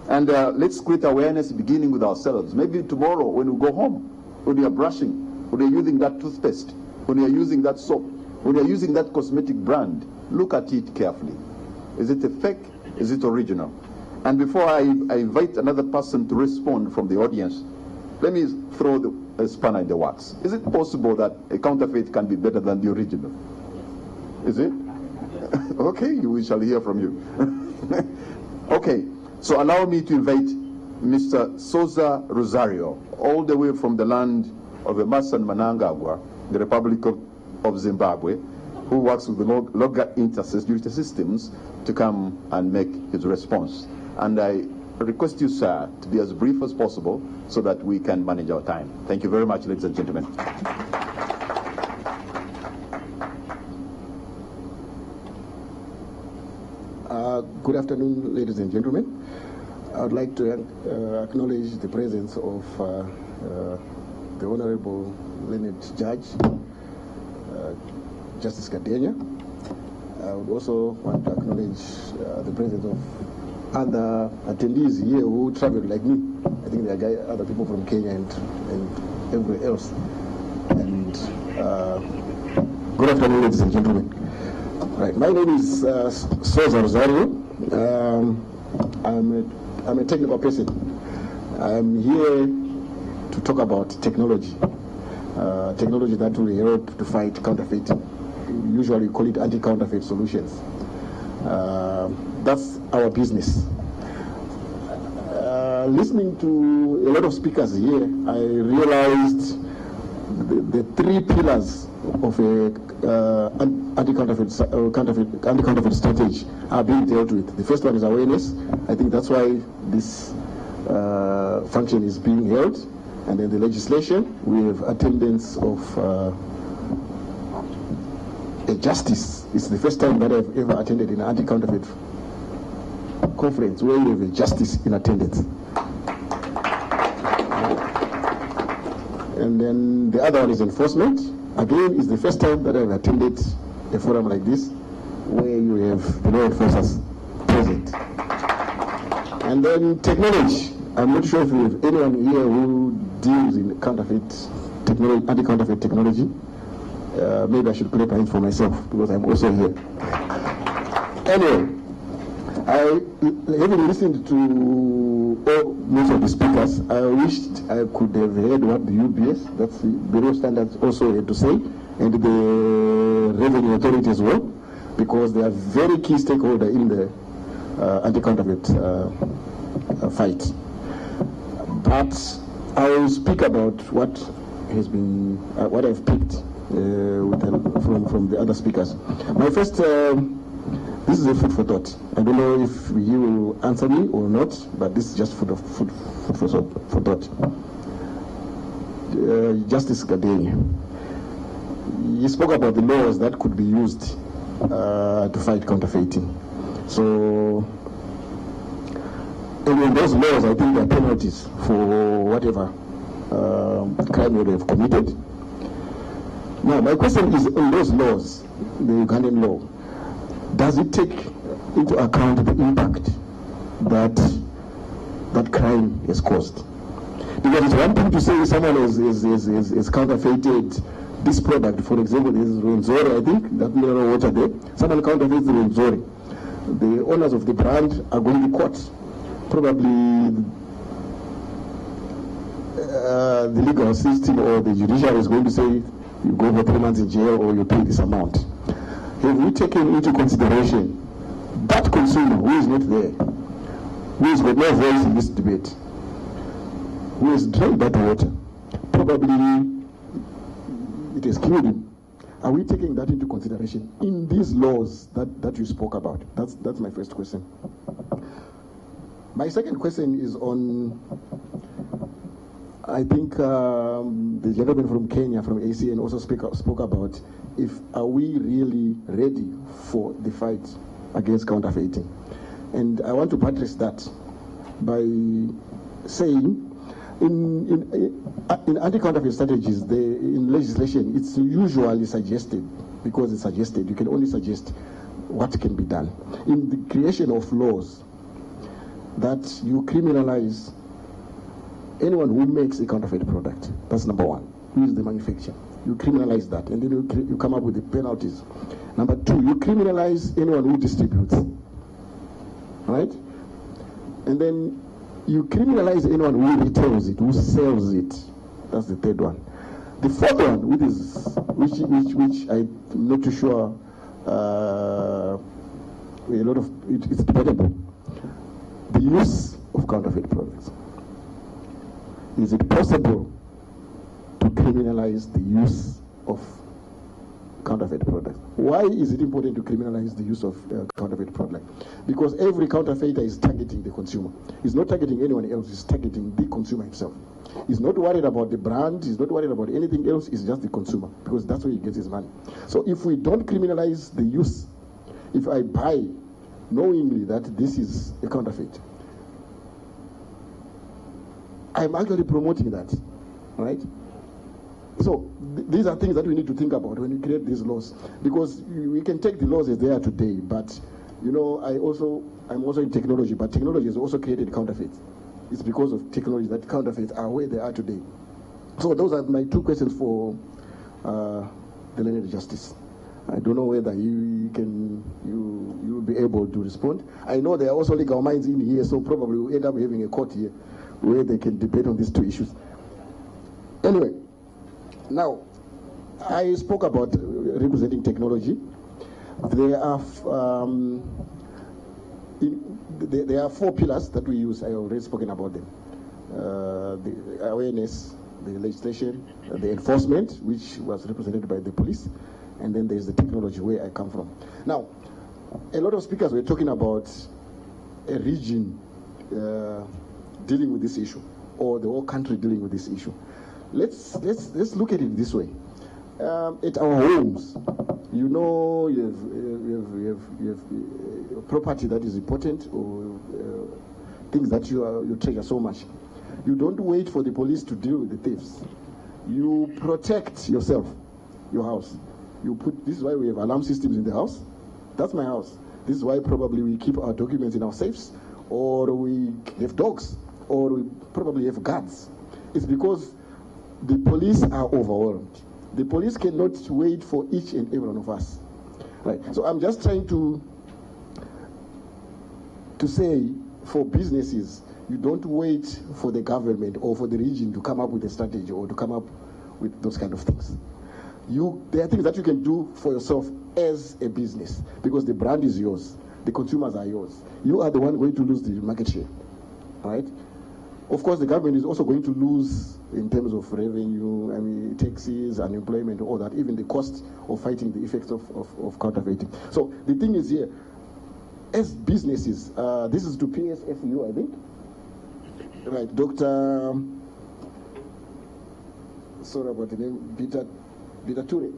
And let's create awareness beginning with ourselves. Maybe tomorrow when we go home, when you're brushing, when you're using that toothpaste, when you're using that soap, when you're using that cosmetic brand, look at it carefully. Is it a fake? Is it original? And before I invite another person to respond from the audience, let me throw a spanner in the works. Is it possible that a counterfeit can be better than the original? Is it? Okay, we shall hear from you. Okay, so allow me to invite Mr. Sosa Rosario, all the way from the land of Emerson Mnangagwa, the Republic of Zimbabwe. who works with the local judicial systems, to come and make his response. And I request you, sir, to be as brief as possible so that we can manage our time. Thank you very much, ladies and gentlemen. Good afternoon, ladies and gentlemen. I would like to acknowledge the presence of the Honorable Learned Judge, Justice Kadenya. I would also want to acknowledge the presence of other attendees here who traveled like me. I think there are other people from Kenya and everywhere else. And good afternoon, ladies and gentlemen. Right, my name is Souza Rosario. I'm a technical person. I'm here to talk about technology. Technology that will help to fight counterfeit. Usually we call it anti-counterfeit solutions. That's our business. Listening to a lot of speakers here, I realized the three pillars of a anti-counterfeit strategy are being dealt with. The first one is awareness. I think that's why this function is being held. And then the legislation, we have attendance of a justice. It's the first time that I've ever attended an anti-counterfeit conference where we have a justice in attendance. And then the other one is enforcement. Again, it's the first time that I've attended a forum like this where you have the law enforcers present. And then technology. I'm not sure if we have anyone here who deals in counterfeit technology, anti-counterfeit technology. Maybe I should clap my hands for myself because I'm also here. Anyway, having listened to most of the speakers, I wished I could have heard what the UBS, that's the Bureau of Standards, also had to say, and the Revenue Authority as well, because they are very key stakeholder in the anti-counterfeit fight. But I will speak about what has been, what I've picked from the other speakers. My first, this is a food for thought. I don't know if you will answer me or not, but this is just food for thought. Justice Kadenya, you spoke about the laws that could be used to fight counterfeiting. So, and in those laws, I think there are penalties for whatever crime they have committed. Now, my question is, on those laws, the Ugandan law, does it take into account the impact that crime has caused? Because it's one thing to say someone has counterfeited this product. For example, this is Rwenzori, I think, that mineral water there. Someone counterfeits the Rwenzori. The owners of the brand are going to court. Probably the legal system or the judicial is going to say you go for 3 months in jail or you pay this amount. Have we taken into consideration that consumer who is not there, who has got no voice in this debate, who has drank that water, probably it has killed him? Are we taking that into consideration in these laws that you spoke about? That's my first question. My second question is on, I think the gentleman from Kenya, from ACN, also spoke about are we really ready for the fight against counterfeiting? And I want to buttress that by saying in anti-counterfeit strategies, in legislation, it's usually suggested, because it's suggested, you can only suggest what can be done. In the creation of laws, that you criminalize anyone who makes a counterfeit product. That's number one. Who is the manufacturer? You criminalize that, and then you come up with the penalties. Number two, you criminalize anyone who distributes, right? And then you criminalize anyone who retails it, who sells it. That's the third one. The fourth one, which I'm not too sure, a lot of it's debatable. The use of counterfeit products. Is it possible to criminalize the use of counterfeit products. Why is it important to criminalize the use of counterfeit product? Because every counterfeiter is targeting the consumer. He's not targeting anyone else, he's targeting the consumer himself. He's not worried about the brand, he's not worried about anything else, it's just the consumer, because that's where he gets his money. So if we don't criminalize the use, if I buy knowingly that this is a counterfeit, I'm actually promoting that, right? So these are things that we need to think about when we create these laws, because we can take the laws as they are today, but you know, I'm also in technology, but technology has also created counterfeits. It's because of technology that counterfeits are where they are today. So those are my two questions for the learned justice. I don't know whether you'll be able to respond. I know there are also legal minds in here, so probably we'll end up having a court here where they can debate on these two issues. Anyway, now I spoke about representing technology. There are there are 4 pillars that we use. I already spoken about them: the awareness, the legislation, the enforcement, which was represented by the police, and then there's the technology, where I come from. Now, a lot of speakers were talking about a region dealing with this issue, or the whole country dealing with this issue. Let's look at it this way. At our homes, you know, you have property that is important, or things that you treasure so much. You don't wait for the police to deal with the thieves. You protect yourself, your house. This is why we have alarm systems in the house. That's my house. This is why probably we keep our documents in our safes, or we have dogs, or we probably have guards. It's because the police are overwhelmed. The police cannot wait for each and every one of us. Right. So I'm just trying to say, for businesses, you don't wait for the government or for the region to come up with a strategy or to come up with those kind of things. There are things that you can do for yourself as a business, because the brand is yours, the consumers are yours. You are the one going to lose the market share, right? Of course, the government is also going to lose in terms of revenue, taxes, unemployment, all that, even the cost of fighting the effects of counterfeiting. So the thing is here, as businesses, this is to PSFU, I think, right? Dr. Sorry about the name, Bitature.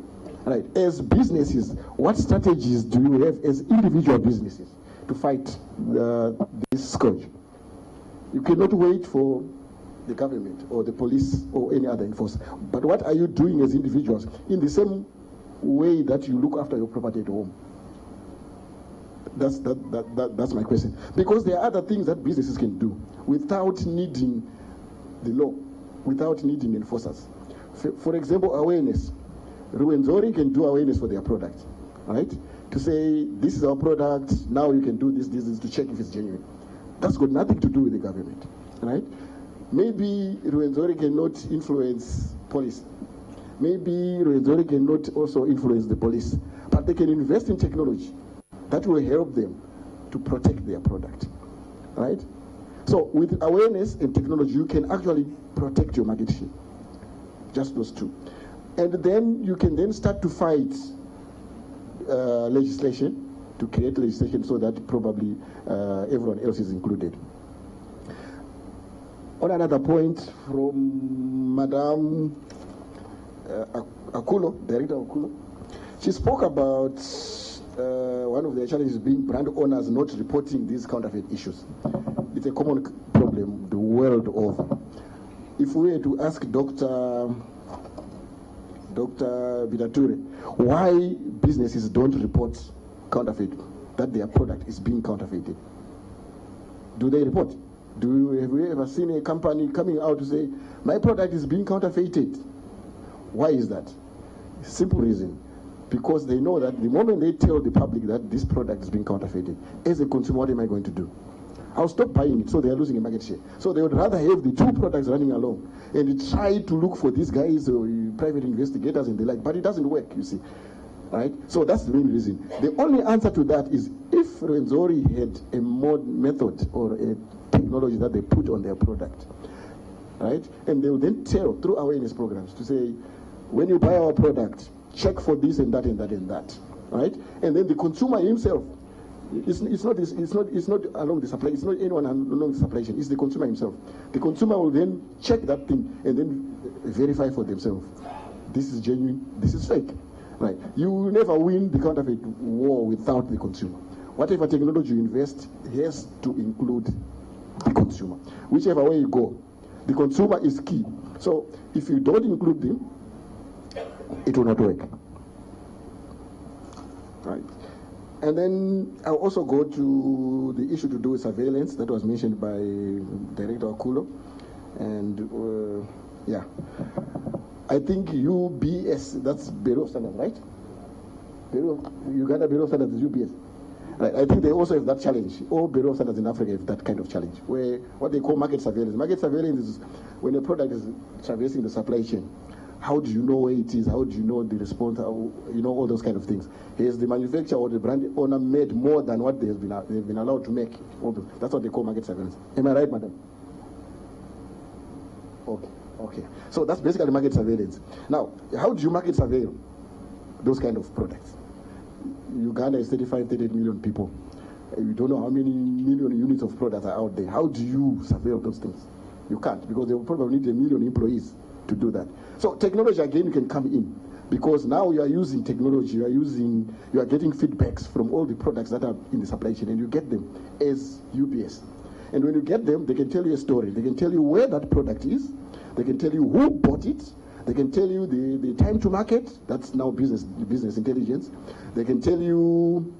Right. As businesses, what strategies do you have as individual businesses to fight this scourge? You cannot wait for the government or the police or any other enforcer. But what are you doing as individuals in the same way that you look after your property at home? That's my question. Because there are other things that businesses can do without needing the law, without needing enforcers. For example, awareness. Ruwenzori can do awareness for their product, right? To say, this is our product, now you can do this is to check if it's genuine. That's got nothing to do with the government, right? Maybe Ruwenzori cannot influence police. Maybe Ruwenzori cannot also influence the police, but they can invest in technology that will help them to protect their product, right? So with awareness and technology, you can actually protect your market share. Just those two. And then you can then start to fight legislation, to create legislation so that probably everyone else is included. On another point from Madame Akulo, Director Akulo, she spoke about one of the challenges being brand owners not reporting these counterfeit issues. It's a common problem the world over. If we were to ask Dr. Bitature, why businesses don't report counterfeit, that their product is being counterfeited? Do they report? Have we ever seen a company coming out to say, my product is being counterfeited? Why is that? Simple reason. Because they know that the moment they tell the public that this product is being counterfeited, as a consumer, what am I going to do? I'll stop buying it, so they are losing a market share. So they would rather have the two products running along and try to look for these guys or private investigators and the like, but it doesn't work, you see. Right? So that's the main reason. The only answer to that is if Ruwenzori had a more method or a technology that they put on their product, right? And they would then tell through awareness programs to say, when you buy our product, check for this and that and that and that, right? And then the consumer himself, it's not along the supply. It's not anyone along the supply chain. It's the consumer himself. The consumer will then check that thing and then verify for themselves. This is genuine. This is fake, right? You will never win the counterfeit war without the consumer. Whatever technology you invest has to include the consumer. Whichever way you go, the consumer is key. So if you don't include them, it will not work, right? And then I'll also go to the issue to do with surveillance that was mentioned by Director Akulo. And yeah, I think UBS, that's Bureau of Standards, right? Uganda Bureau of Standards is UBS. Right. I think they also have that challenge. All Bureau of Standards in Africa have that kind of challenge, where what they call market surveillance. Market surveillance is when a product is traversing the supply chain. How do you know where it is? How do you know the response? How, you know, all those kind of things. Has the manufacturer or the brand owner made more than what they've been allowed to make? That's what they call market surveillance. Am I right, madam? Okay. So that's basically market surveillance. Now, how do you market surveil those kind of products? Uganda is 38 million people. You don't know how many million units of products are out there. How do you surveil those things? You can't, because they will probably need 1 million employees to do that. So technology, again, you can come in, because now you are using technology, you are getting feedbacks from all the products that are in the supply chain, and you get them as UBS. And when you get them, they can tell you a story. They can tell you where that product is. They can tell you who bought it. They can tell you the time to market. That's now business intelligence. They can tell you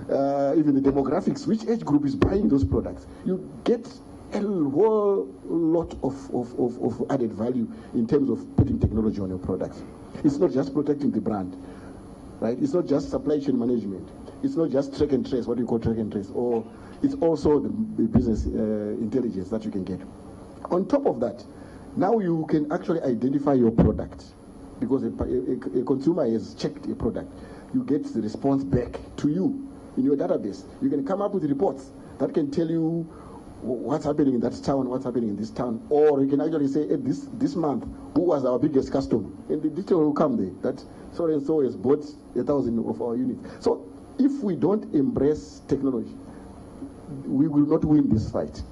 even the demographics, which age group is buying those products. You get a whole lot of added value in terms of putting technology on your products. It's not just protecting the brand, right? It's not just supply chain management. It's not just track and trace, what you call track and trace, or it's also the business intelligence that you can get. On top of that, now you can actually identify your product, because a consumer has checked a product. You get the response back to you in your database. You can come up with reports that can tell you what's happening in that town, what's happening in this town, or you can actually say, hey, this month, who was our biggest customer? And the detail will come there, that so and so has bought 1,000 of our units. So if we don't embrace technology, we will not win this fight.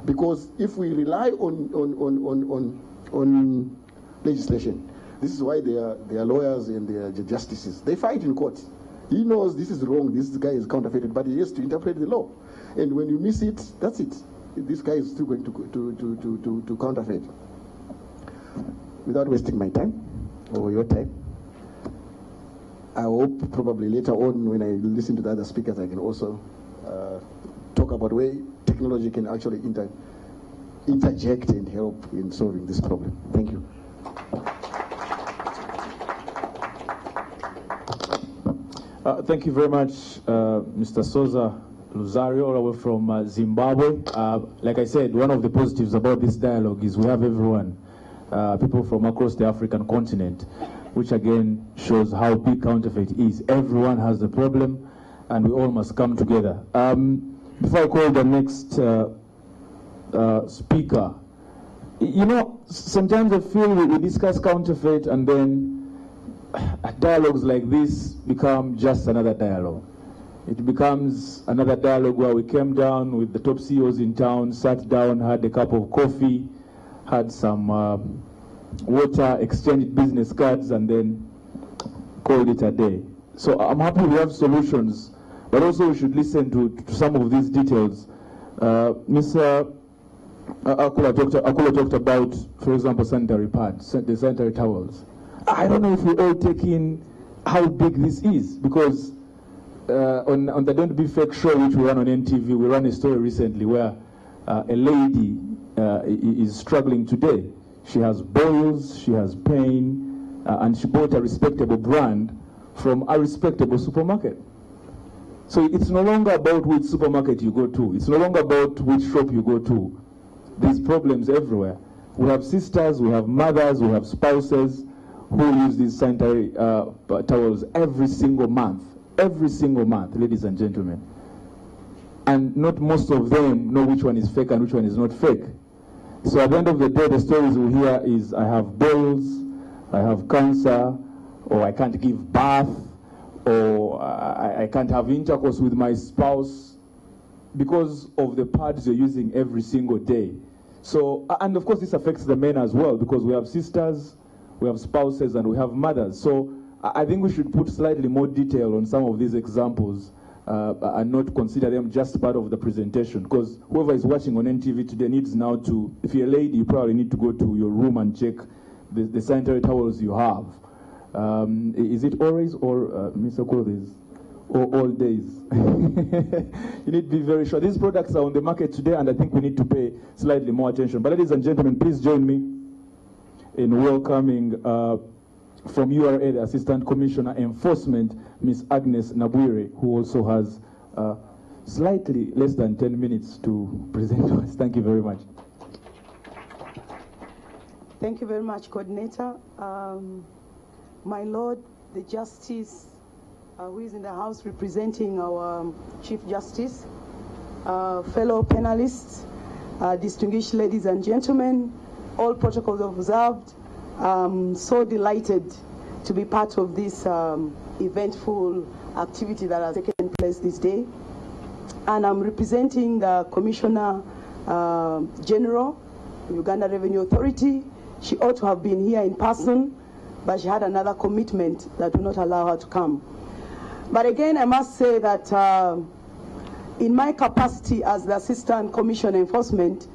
Because if we rely on legislation, this is why they are lawyers and they are justices. They fight in court. He knows this is wrong, this guy is counterfeited, but he has to interpret the law. And when you miss it, that's it. This guy is still going to counterfeit. Without wasting my time or your time, I hope probably later on when I listen to the other speakers, I can also talk about where technology can actually interject and help in solving this problem. Thank you. Thank you very much, Mr. Soza Luzario, all the way from Zimbabwe. Like I said, one of the positives about this dialogue is we have everyone, people from across the African continent, which again shows how big counterfeit is. Everyone has the problem, and we all must come together. Before I call the next speaker, you know, sometimes I feel we discuss counterfeit and then dialogues like this become just another dialogue. It becomes another dialogue where we came down with the top CEOs in town, sat down, had a cup of coffee, had some water, exchanged business cards, and then called it a day. So I'm happy we have solutions, but also we should listen to some of these details. Mr. Akula talked about, for example, sanitary pads, the sanitary towels. I don't know if we all take in how big this is, because on the Don't Be Fake show, which we run on NTV, we ran a story recently where a lady is struggling today. She has boils, she has pain, and she bought a respectable brand from a respectable supermarket. So it's no longer about which supermarket you go to. It's no longer about which shop you go to. There's problems everywhere. We have sisters, we have mothers, we have spouses who use these sanitary towels every single month, ladies and gentlemen. And not most of them know which one is fake and which one is not fake. So at the end of the day, the stories we hear is, I have boils, I have cancer, or I can't give birth, or I can't have intercourse with my spouse because of the pads you're using every single day. So, and of course this affects the men as well, because we have sisters, we have spouses, and we have mothers. So I think we should put slightly more detail on some of these examples and not consider them just part of the presentation, because whoever is watching on NTV today needs now to, if you're a lady, you probably need to go to your room and check the sanitary towels you have. Is it always, or Mr. Clothes, or all days? You need to be very sure. These products are on the market today, and I think we need to pay slightly more attention. But ladies and gentlemen, please join me in welcoming from URA, the Assistant Commissioner Enforcement, Ms. Agnes Nabwire, who also has slightly less than 10 minutes to present to us. Thank you very much. Thank you very much, Coordinator. My Lord, the Justice, who is in the House representing our Chief Justice, fellow panelists, distinguished ladies and gentlemen, all protocols observed. So delighted to be part of this eventful activity that has taken place this day. And I'm representing the Commissioner General, Uganda Revenue Authority. She ought to have been here in person, but she had another commitment that will not allow her to come. But again, I must say that in my capacity as the Assistant Commissioner Enforcement,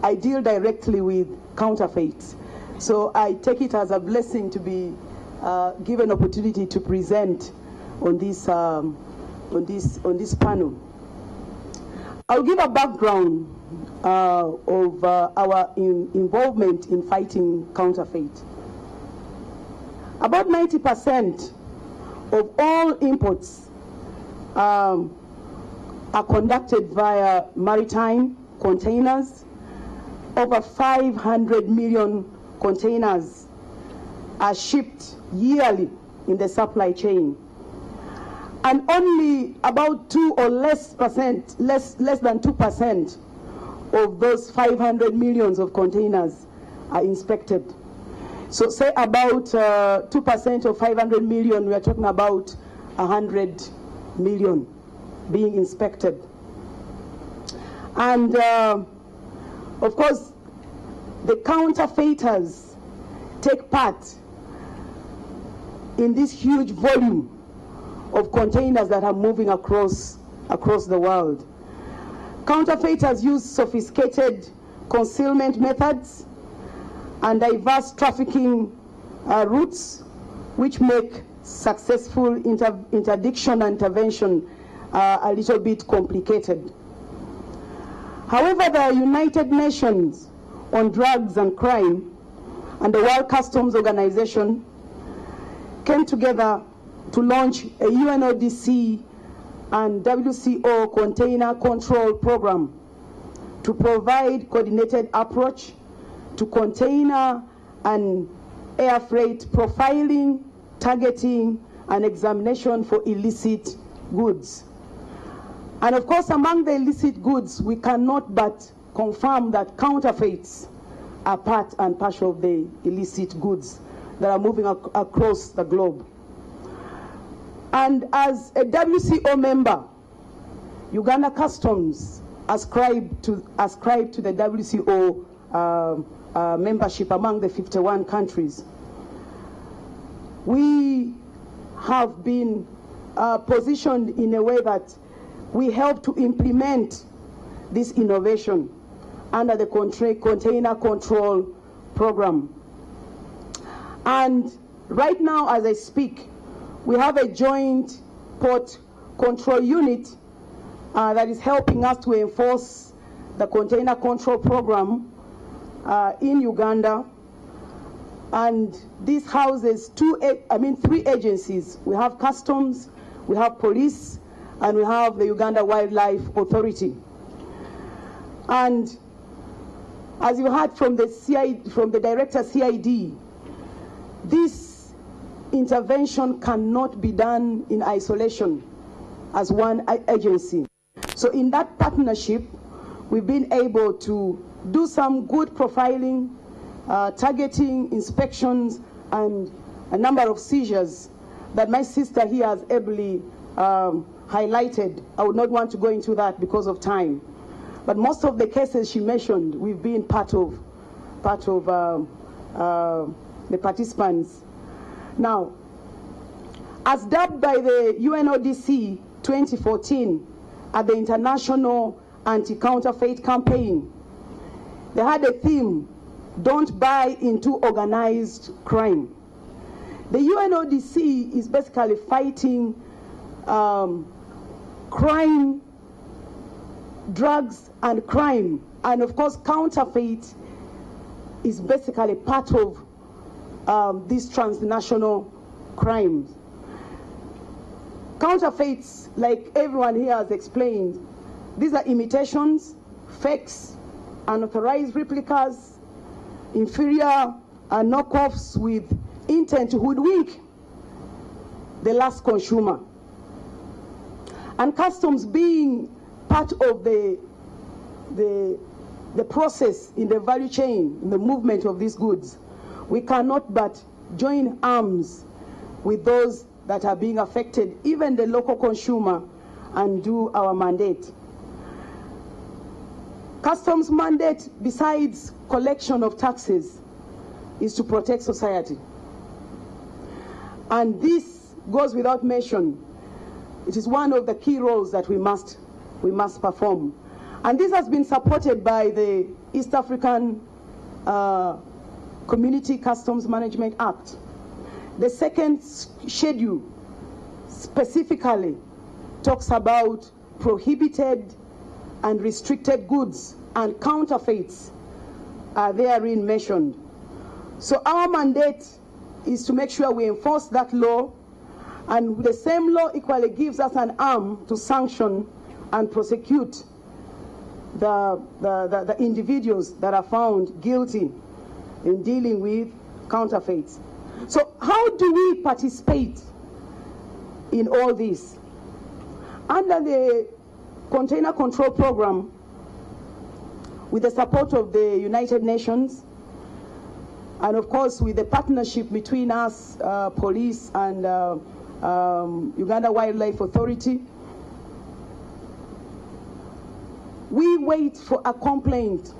I deal directly with counterfeits. So I take it as a blessing to be given opportunity to present on this panel. I'll give a background of our involvement in fighting counterfeit. About 90% of all imports are conducted via maritime containers. Over 500 million containers are shipped yearly in the supply chain. And only about 2 or less than 2% of those 500 millions of containers are inspected. So say about 2% of 500 million, we are talking about 100 million being inspected. And of course, the counterfeiters take part in this huge volume of containers that are moving across the world. Counterfeiters use sophisticated concealment methods and diverse trafficking routes, which make successful interdiction and intervention a little bit complicated. However, the United Nations on Drugs and Crime and the World Customs Organization came together to launch a UNODC and WCO container control program to provide coordinated approach to container and air freight profiling, targeting, and examination for illicit goods. And of course, among the illicit goods, we cannot but confirm that counterfeits are part and parcel of the illicit goods that are moving across the globe. And as a WCO member, Uganda Customs ascribed to the WCO membership among the 51 countries. We have been positioned in a way that we help to implement this innovation under the container control program. And right now, as I speak, we have a joint port control unit that is helping us to enforce the container control program in Uganda. And this houses three agencies. We have customs, we have police, and we have the Uganda Wildlife Authority. And as you heard from the director CID, this intervention cannot be done in isolation as one agency. So in that partnership, we've been able to do some good profiling, targeting, inspections, and a number of seizures that my sister here has ably highlighted. I would not want to go into that because of time. But most of the cases she mentioned, we've been part of the participants. Now, as dubbed by the UNODC 2014 at the International Anti-Counterfeit Campaign, they had a theme, "Don't buy into organized crime." The UNODC is basically fighting crime, drugs and crime, and of course counterfeit is basically part of these transnational crimes. Counterfeits, like everyone here has explained, these are imitations, fakes, unauthorized replicas, inferior knockoffs with intent to hoodwink the last consumer. And customs being part of the process in the value chain, in the movement of these goods, we cannot but join arms with those that are being affected, even the local consumer, and do our mandate. Customs mandate, besides collection of taxes, is to protect society. And this goes without mention. It is one of the key roles that we must perform. And this has been supported by the East African Community Customs Management Act. The second schedule specifically talks about prohibited and restricted goods, and counterfeits are therein mentioned. So our mandate is to make sure we enforce that law, and the same law equally gives us an arm to sanction and prosecute the individuals that are found guilty in dealing with counterfeits. So how do we participate in all this? Under the Container Control Program, with the support of the United Nations, and of course with the partnership between us, police, and Uganda Wildlife Authority, we wait for a complaint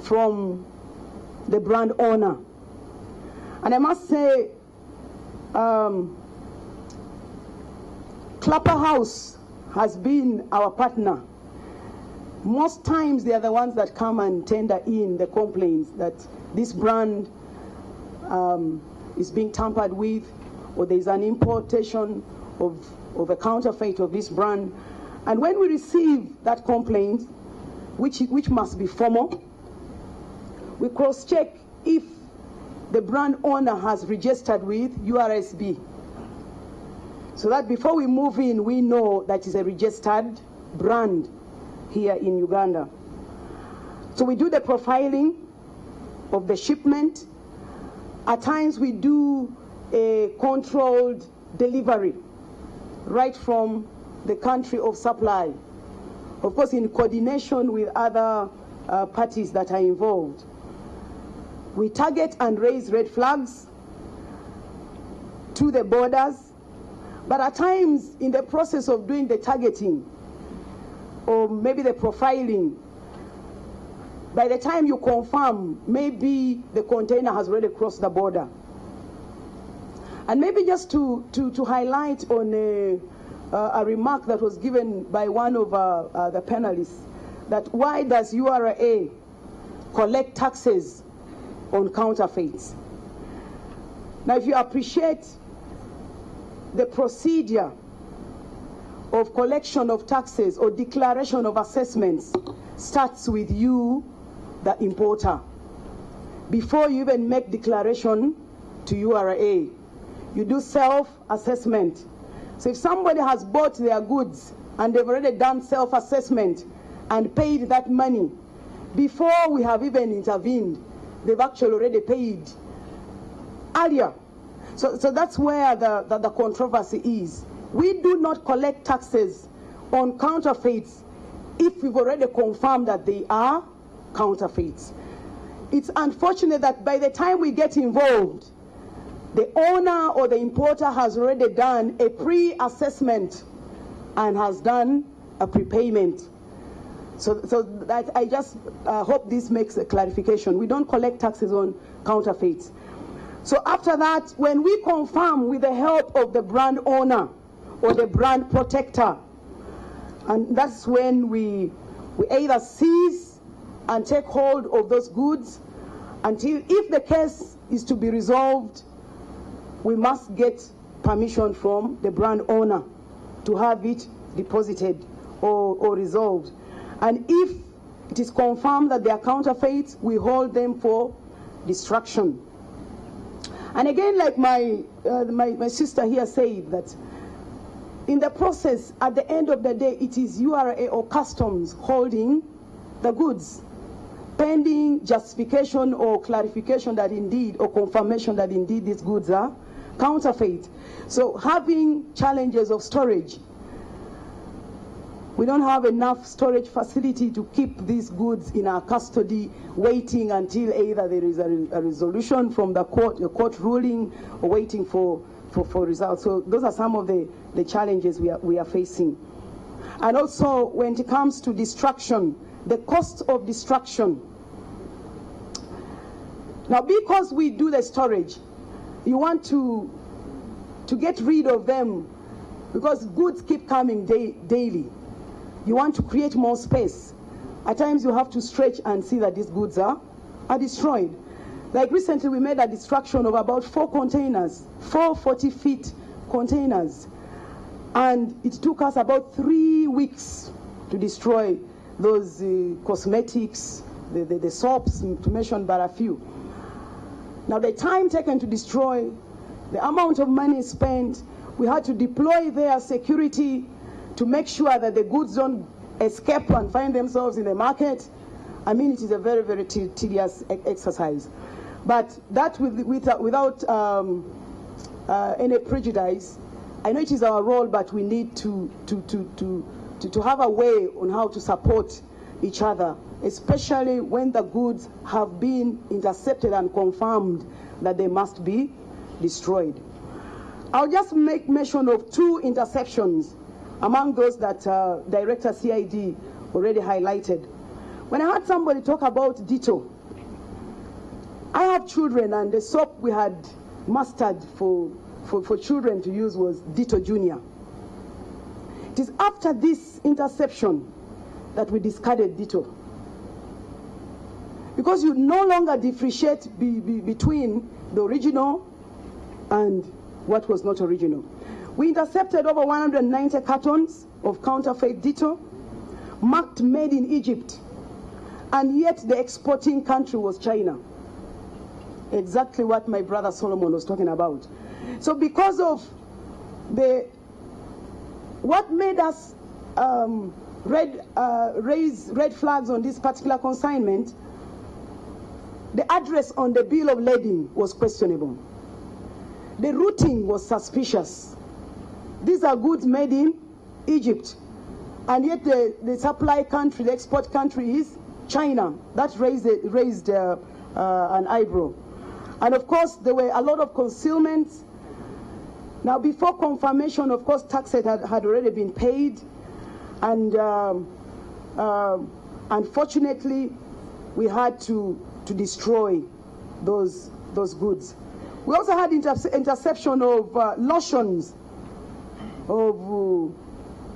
from the brand owner. And I must say, Clapper House has been our partner. Most times they are the ones that come and tender in the complaints that this brand is being tampered with, or there is an importation of a counterfeit of this brand. And when we receive that complaint, which must be formal, we cross-check if the brand owner has registered with URSB, so that before we move in, we know that it's a registered brand here in Uganda. So we do the profiling of the shipment. At times we do a controlled delivery right from the country of supply, of course in coordination with other parties that are involved. We target and raise red flags to the borders, but at times in the process of doing the targeting or maybe the profiling, by the time you confirm, maybe the container has already crossed the border. And maybe just to highlight on a remark that was given by one of the panelists, that why does URA collect taxes on counterfeits? Now, if you appreciate the procedure of collection of taxes or declaration of assessments starts with you, the importer. Before you even make declaration to URA, you do self-assessment. So if somebody has bought their goods and they've already done self-assessment and paid that money, before we have even intervened, they've actually already paid earlier. So that's where the controversy is. We do not collect taxes on counterfeits if we've already confirmed that they are counterfeits. It's unfortunate that by the time we get involved, the owner or the importer has already done a pre-assessment and has done a prepayment. So that I just hope this makes a clarification. We don't collect taxes on counterfeits. So after that, when we confirm with the help of the brand owner or the brand protector, and that's when we either seize and take hold of those goods until, if the case is to be resolved, we must get permission from the brand owner to have it deposited or resolved. And if it is confirmed that they are counterfeits, we hold them for destruction. And again, like my sister here said, that in the process, at the end of the day, it is URA or customs holding the goods, pending justification or clarification that indeed, or confirmation that indeed these goods are counterfeit. So having challenges of storage, we don't have enough storage facility to keep these goods in our custody, waiting until either there is a resolution from the court, a court ruling, or waiting for results. So those are some of the challenges we are facing. And also, when it comes to destruction, the cost of destruction. Now, because we do the storage, you want to get rid of them, because goods keep coming daily. You want to create more space. At times you have to stretch and see that these goods are destroyed. Like recently we made a destruction of about 4 containers, 4 40-feet containers. And it took us about 3 weeks to destroy those cosmetics, the soaps, to mention but a few. Now the time taken to destroy, the amount of money spent, we had to deploy their security to make sure that the goods don't escape and find themselves in the market. I mean, it is a very, very tedious exercise. But that without any prejudice, I know it is our role, but we need to have a way on how to support each other, especially when the goods have been intercepted and confirmed that they must be destroyed. I'll just make mention of 2 interceptions among those that Director CID already highlighted. When I heard somebody talk about Ditto, I have children, and the soap we had mastered for children to use was Ditto Junior. It is after this interception that we discarded Ditto, because you no longer differentiate between the original and what was not original. We intercepted over 190 cartons of counterfeit Ditto, marked made in Egypt, and yet the exporting country was China. Exactly what my brother Solomon was talking about. So because of what made us raise red flags on this particular consignment, the address on the bill of lading was questionable. The routing was suspicious. These are goods made in Egypt, and yet the supply country, the export country is China. That raised an eyebrow. And of course, there were a lot of concealments. Now, before confirmation, of course, taxes had already been paid, and unfortunately, we had to destroy those goods. We also had interception of lotions of,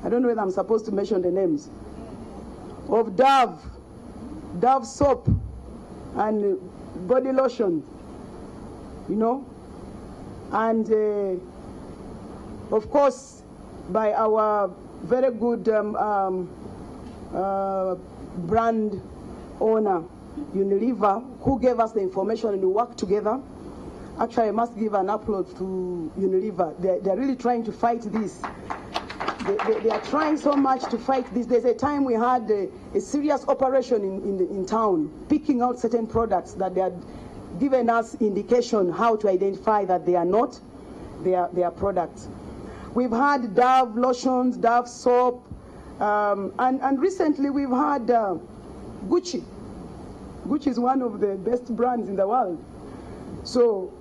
I don't know whether I'm supposed to mention the names, of Dove soap and body lotion, you know, and of course by our very good brand owner, Unilever, who gave us the information, and we worked together. Actually, I must give an upload to Unilever. They're really trying to fight this. They are trying so much to fight this. There's a time we had a serious operation in town, picking out certain products that they had given us indication how to identify that they are not their products. We've had Dove lotions, Dove soap, and recently we've had Gucci. Gucci is one of the best brands in the world. So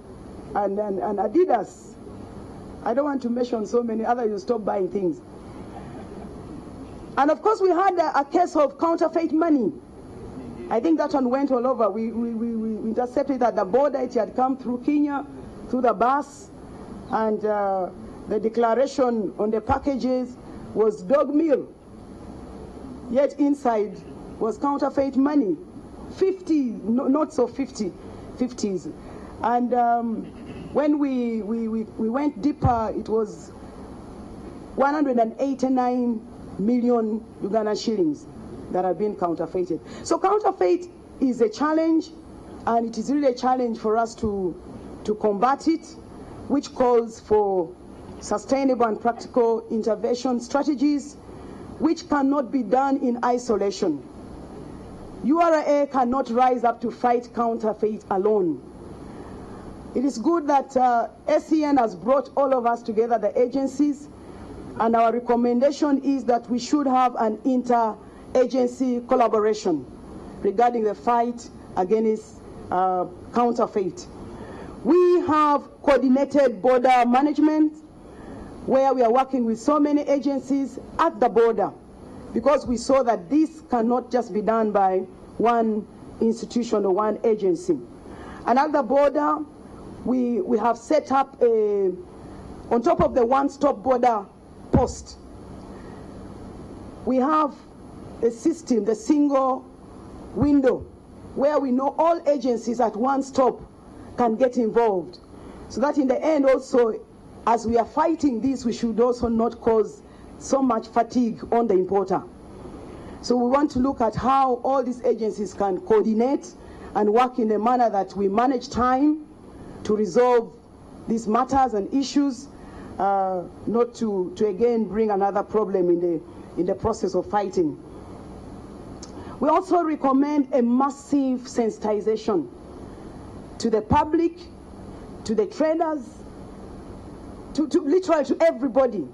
and Adidas. I don't want to mention so many others, you stop buying things. And of course we had a case of counterfeit money. I think that one went all over. We intercepted at the border. It had come through Kenya, through the bus, and the declaration on the packages was dog meal. Yet inside was counterfeit money, 50 notes of 50s. And when we went deeper, it was 189 million Ugandan shillings that have been counterfeited. So counterfeit is a challenge, and it is really a challenge for us to combat it, which calls for sustainable and practical intervention strategies, which cannot be done in isolation. URA cannot rise up to fight counterfeit alone. It is good that SEN has brought all of us together, the agencies, and our recommendation is that we should have an inter-agency collaboration regarding the fight against counterfeit. We have coordinated border management, where we are working with so many agencies at the border, because we saw that this cannot just be done by one institution or one agency. And at the border, we have set up on top of the one-stop border post, we have a system, the single window, where we know all agencies at one stop can get involved. So that in the end also, as we are fighting this, we should also not cause so much fatigue on the importer. So we want to look at how all these agencies can coordinate and work in a manner that we manage time to resolve these matters and issues, not to again bring another problem in the process of fighting. We also recommend a massive sensitization to the public, to the traders, to literally to everybody.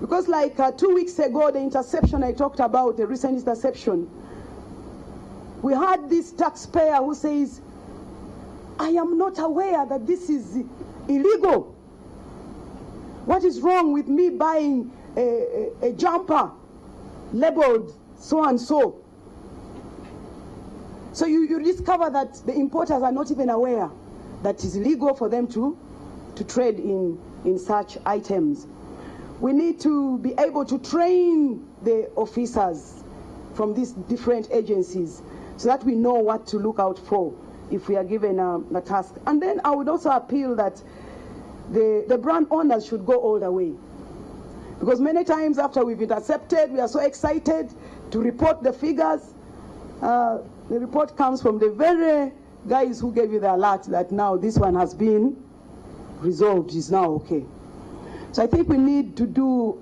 Because like 2 weeks ago, the interception I talked about, the recent interception, we had this taxpayer who says, I am not aware that this is illegal. What is wrong with me buying a jumper labeled so and so? So you discover that the importers are not even aware that it is illegal for them to trade in such items. We need to be able to train the officers from these different agencies so that we know what to look out for if we are given a task. And then I would also appeal that the brand owners should go all the way. Because many times after we've intercepted, we are so excited to report the figures. The report comes from the very guys who gave you the alert that now this one has been resolved, is now okay. So I think we need to do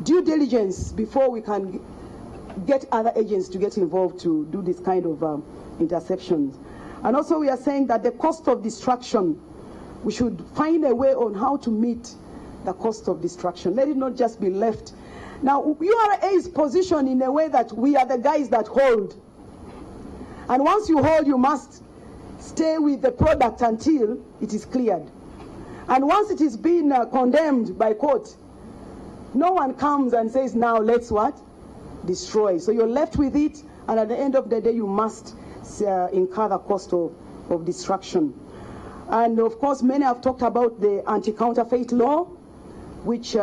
due diligence before we can get other agents to get involved to do this kind of interceptions. And also we are saying that the cost of destruction, we should find a way on how to meet the cost of destruction. Let it not just be left. Now, URA is positioned in a way that we are the guys that hold. And once you hold, you must stay with the product until it is cleared. And once it is being condemned by court, no one comes and says, now let's what? Destroy. So you're left with it, and at the end of the day, you must incur the cost of destruction. And of course, many have talked about the anti-counterfeit law, which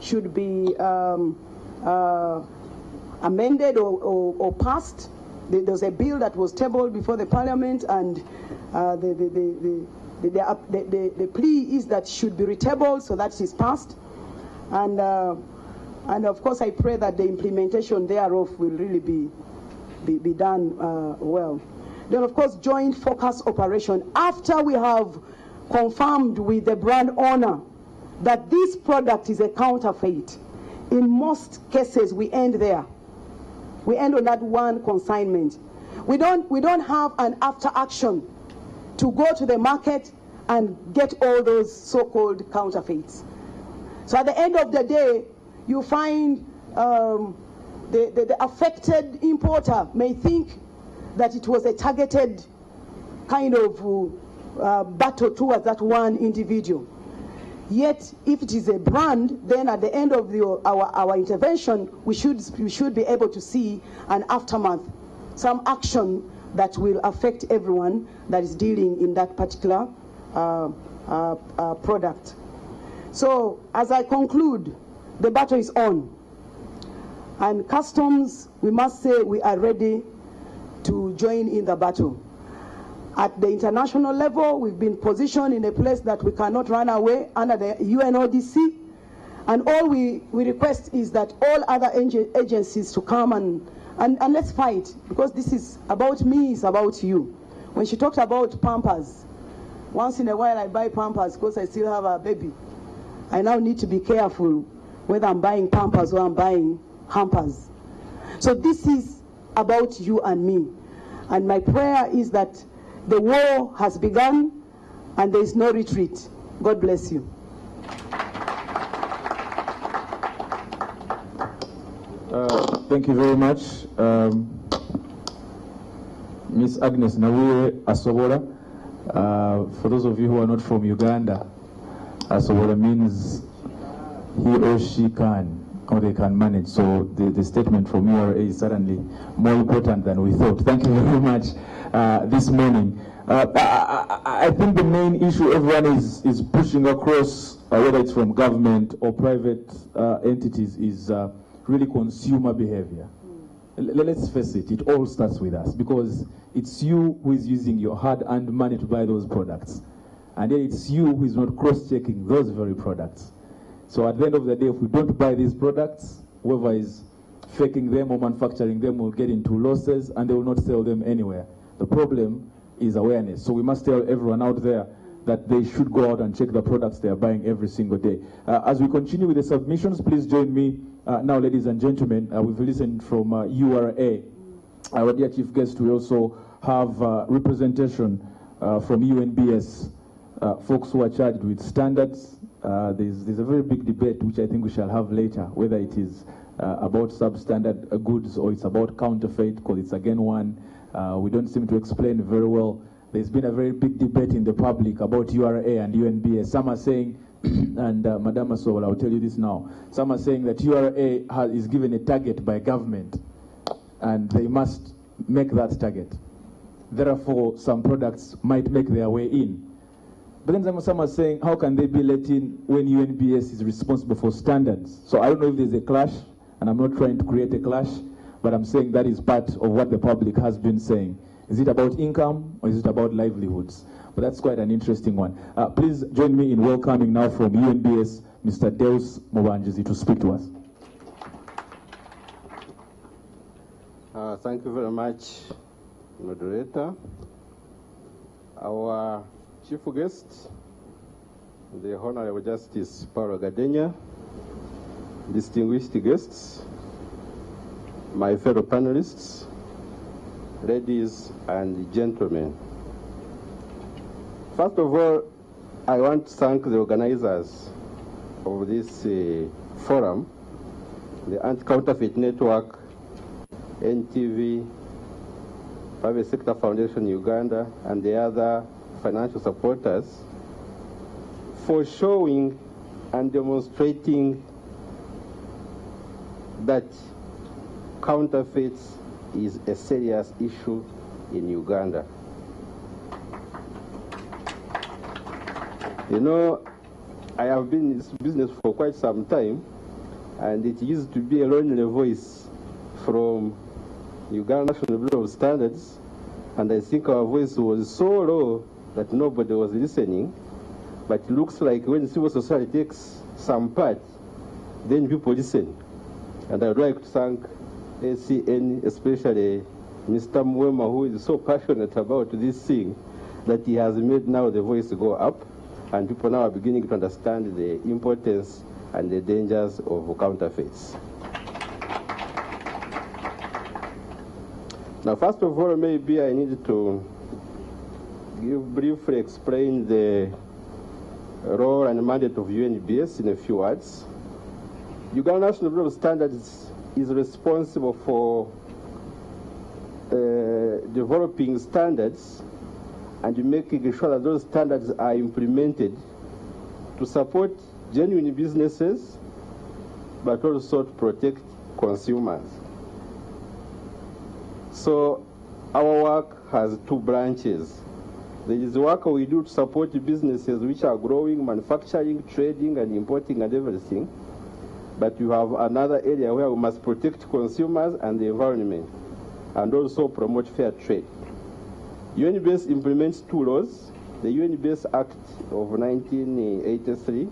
should be amended or passed. There's a bill that was tabled before the parliament, and the plea is that should be retabled so that it is passed. And of course, I pray that the implementation thereof will really be done well. Then, of course, joint focus operation. After we have confirmed with the brand owner that this product is a counterfeit, in most cases we end there. We end on that one consignment. We don't have an after action to go to the market and get all those so-called counterfeits. So at the end of the day, you find the affected importer may think that it was a targeted kind of battle towards that one individual. Yet, if it is a brand, then at the end of our intervention, we should be able to see an aftermath, some action that will affect everyone that is dealing in that particular product. So, as I conclude, the battle is on. And customs, we must say we are ready to join in the battle. At the international level, we've been positioned in a place that we cannot run away under the UNODC. And all we request is that all other agencies to come and let's fight, because this is about me, it's about you. When she talked about Pampers, once in a while I buy Pampers because I still have a baby. I now need to be careful whether I'm buying Pampers or I'm buying hampers. So this is about you and me. And my prayer is that the war has begun and there is no retreat. God bless you. Thank you very much. Miss Agnes Nawire Asobola. For those of you who are not from Uganda, Asobola means he or she can, or they can manage. So the statement from URA is certainly more important than we thought. Thank you very much this morning. I think the main issue everyone is pushing across, whether it's from government or private entities, is really consumer behavior. Let's face it, it all starts with us, because it's you who is using your hard-earned money to buy those products. And then it's you who is not cross-checking those very products. So at the end of the day, if we don't buy these products, whoever is faking them or manufacturing them will get into losses and they will not sell them anywhere. The problem is awareness. So we must tell everyone out there that they should go out and check the products they are buying every single day. As we continue with the submissions, please join me now, ladies and gentlemen. We've listened from URA. Our dear chief guest, we also have representation from UNBS, folks who are charged with standards. There's a very big debate which I think we shall have later, whether it is about substandard goods or it's about counterfeit, because it's again one we don't seem to explain very well. There's been a very big debate in the public about URA and UNBS. Some are saying, and Madam Asobola, I'll tell you this now, some are saying that URA is given a target by government and they must make that target. Therefore, some products might make their way in. But then some are saying, how can they be let in when UNBS is responsible for standards? So I don't know if there's a clash, and I'm not trying to create a clash, but I'm saying that is part of what the public has been saying. Is it about income or is it about livelihoods? But that's quite an interesting one. Please join me in welcoming now from UNBS, Mr. Deus Mobanjizi, to speak to us. Thank you very much, moderator. Our chief guest, the Honorable Justice Paulo Gadenya, distinguished guests, my fellow panelists, ladies and gentlemen. First of all, I want to thank the organizers of this forum, the Anti-Counterfeit Network, NTV, Private Sector Foundation Uganda, and the other financial supporters for showing and demonstrating that counterfeits is a serious issue in Uganda. You know, I have been in this business for quite some time, and it used to be a lonely voice from Uganda National Bureau of Standards, and I think our voice was so low that nobody was listening. But it looks like when civil society takes some part, then people listen. And I would like to thank ACN, especially Mr. Mwema, who is so passionate about this thing, that he has made now the voice go up, and people now are beginning to understand the importance and the dangers of counterfeits. Now, first of all, maybe I need to briefly explain the role and mandate of UNBS in a few words. Uganda National Bureau of Standards is responsible for developing standards and making sure that those standards are implemented to support genuine businesses, but also to protect consumers. So our work has two branches. There is work we do to support businesses which are growing, manufacturing, trading, and importing and everything. But you have another area where we must protect consumers and the environment, and also promote fair trade. UN-based implements two laws: the UN-based Act of 1983,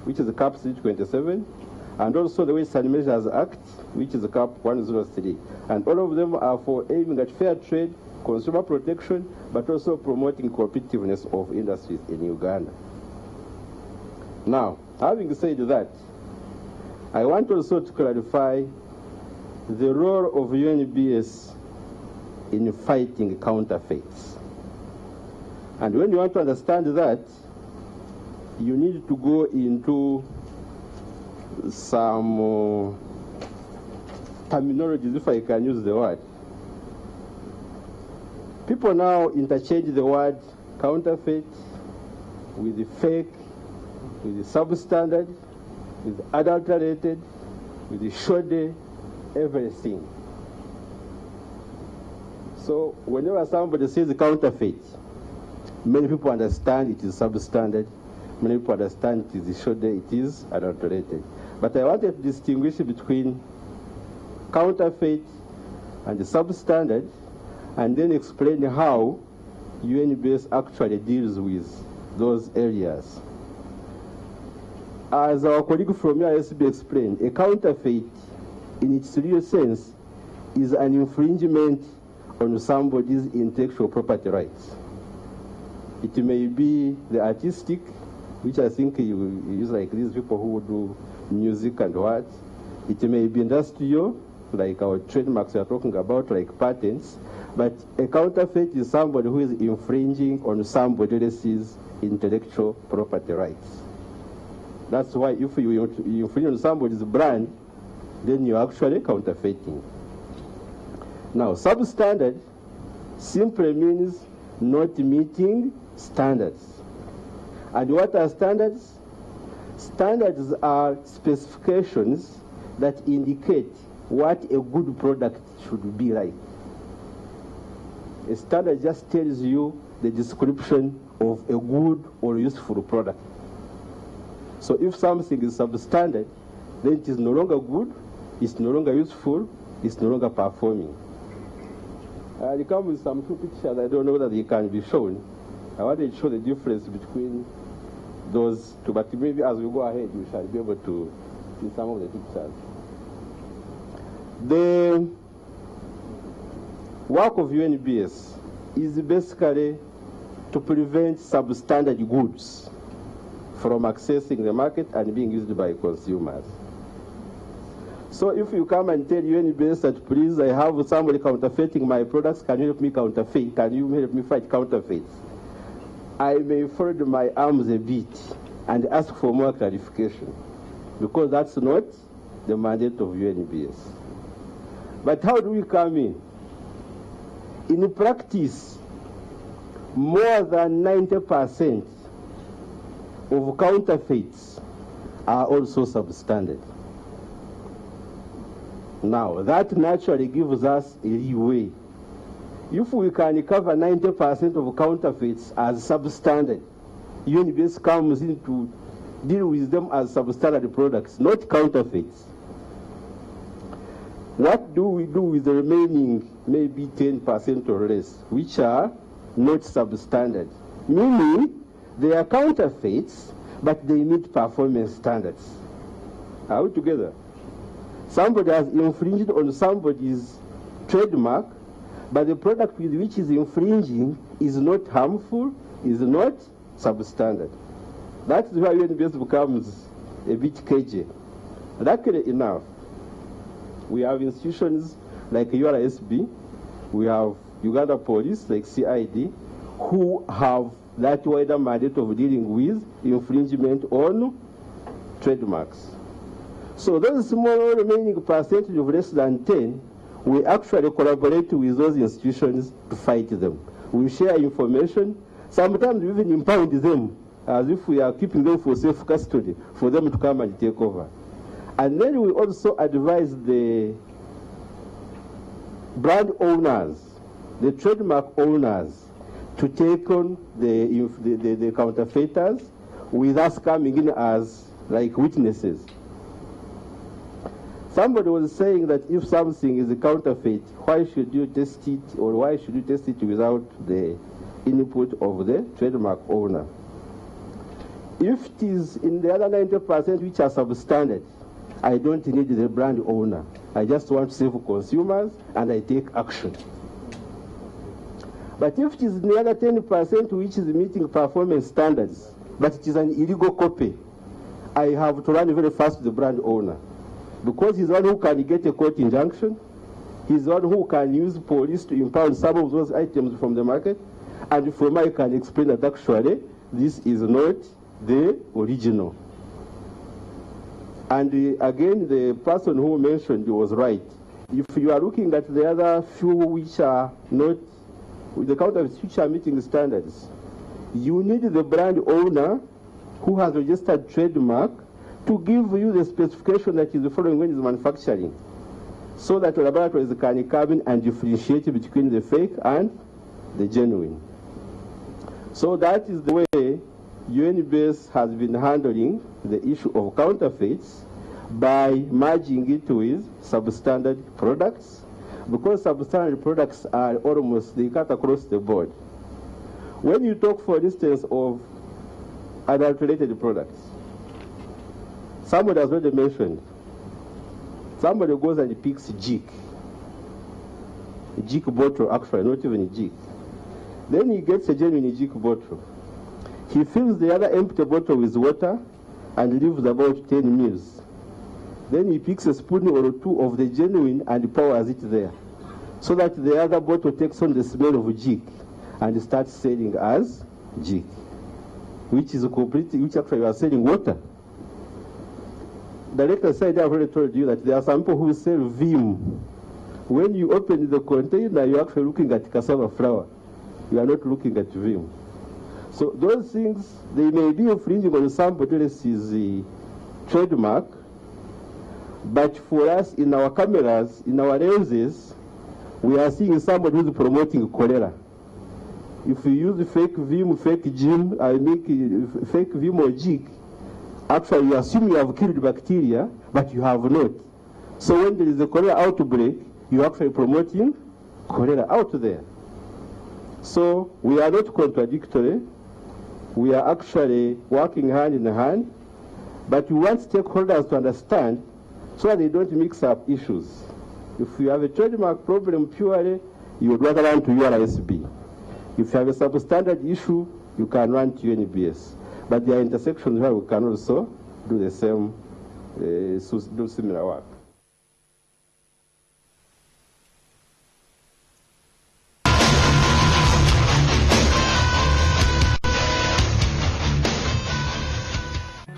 which is the CAP 27, and also the Waste and Measures Act, which is the CAP 103. And all of them are for aiming at fair trade, consumer protection, but also promoting competitiveness of industries in Uganda. Now, having said that, I want also to clarify the role of UNBS in fighting counterfeits. And when you want to understand that, you need to go into some terminologies, if I can use the word. People now interchange the word counterfeit with the fake, with the substandard, with the adulterated, with the shoddy, everything. So whenever somebody says counterfeit, many people understand it is substandard, many people understand it is shoddy, it is adulterated. But I wanted to distinguish between counterfeit and the substandard, and then explain how UNBS actually deals with those areas. As our colleague from USB explained, a counterfeit, in its real sense, is an infringement on somebody's intellectual property rights. It may be the artistic, which I think you use like these people who do music and what. It may be industrial, like our trademarks we are talking about, like patents. But a counterfeit is somebody who is infringing on somebody else's intellectual property rights. That's why if you infringe on somebody's brand, then you're actually counterfeiting. Now, substandard simply means not meeting standards. And what are standards? Standards are specifications that indicate what a good product should be like. A standard just tells you the description of a good or useful product. So if something is substandard, then it is no longer good, it's no longer useful, it's no longer performing. I come with some two pictures. I don't know whether they can be shown. I wanted to show the difference between those two, but maybe as we go ahead, we shall be able to see some of the pictures. The work of UNBS is basically to prevent substandard goods from accessing the market and being used by consumers. So if you come and tell UNBS that, please, I have somebody counterfeiting my products, can you help me counterfeit? Can you help me fight counterfeits? I may fold my arms a bit and ask for more clarification, because that's not the mandate of UNBS. But how do we come in? In practice, more than 90% of counterfeits are also substandard. Now, that naturally gives us a leeway. If we can cover 90% of counterfeits as substandard, UNBS comes in to deal with them as substandard products, not counterfeits. What do we do with the remaining maybe 10% or less, which are not substandard? Meaning, they are counterfeits, but they meet performance standards. Are we together? Somebody has infringed on somebody's trademark, but the product with which is infringing is not harmful, is not substandard. That's why UNBS becomes a bit cagey. Luckily enough, we have institutions like URSB, we have Uganda Police, like CID, who have that wider mandate of dealing with infringement on trademarks. So those small remaining percentage of less than 10, we actually collaborate with those institutions to fight them. We share information. Sometimes we even impound them as if we are keeping them for safe custody for them to come and take over. And then we also advise the brand owners, the trademark owners, to take on the counterfeiters with us coming in as like witnesses. Somebody was saying that if something is a counterfeit, why should you test it, or why should you test it without the input of the trademark owner? If it is in the other 90% which are substandard, I don't need the brand owner. I just want to save consumers and I take action. But if it is in the other 10% which is meeting performance standards, but it is an illegal copy, I have to run very fast to the brand owner. Because he's the one who can get a court injunction, he's the one who can use police to impound some of those items from the market, and from I can explain that actually this is not the original. And again, the person who mentioned was right. If you are looking at the other few which are not, with the counterfeits which are meeting the standards, you need the brand owner who has registered trademark to give you the specification that is following when it's manufacturing, so that laboratories can come in and differentiate between the fake and the genuine. So that is the way UNBS has been handling the issue of counterfeits, by merging it with substandard products, because substandard products are almost, they cut across the board. When you talk, for instance, of adulterated products, somebody has already mentioned, somebody goes and picks Jik bottle, actually, not even Jik. Then he gets a genuine Jik bottle. He fills the other empty bottle with water and leaves about 10 mils. Then he picks a spoon or two of the genuine and pours it there, so that the other bottle takes on the smell of Jik and starts selling as Jik, which is which actually you are selling water. The later side, I've already told you that there are some people who sell Vim. When you open the container, you're actually looking at cassava flour. You are not looking at Vim. So those things, they may be infringing on somebody else's trademark, but for us, in our cameras, in our lenses, we are seeing somebody who is promoting cholera. If you use fake Vim, fake Jim, fake Vim or Jik, actually you assume you have killed bacteria, but you have not. So when there is a cholera outbreak, you're actually promoting cholera out there. So we are not contradictory. We are actually working hand in hand, but we want stakeholders to understand so that they don't mix up issues. If you have a trademark problem purely, you would rather run to URSB. If you have a substandard issue, you can run to UNBS. But there are intersections where we can also do the same, do similar work.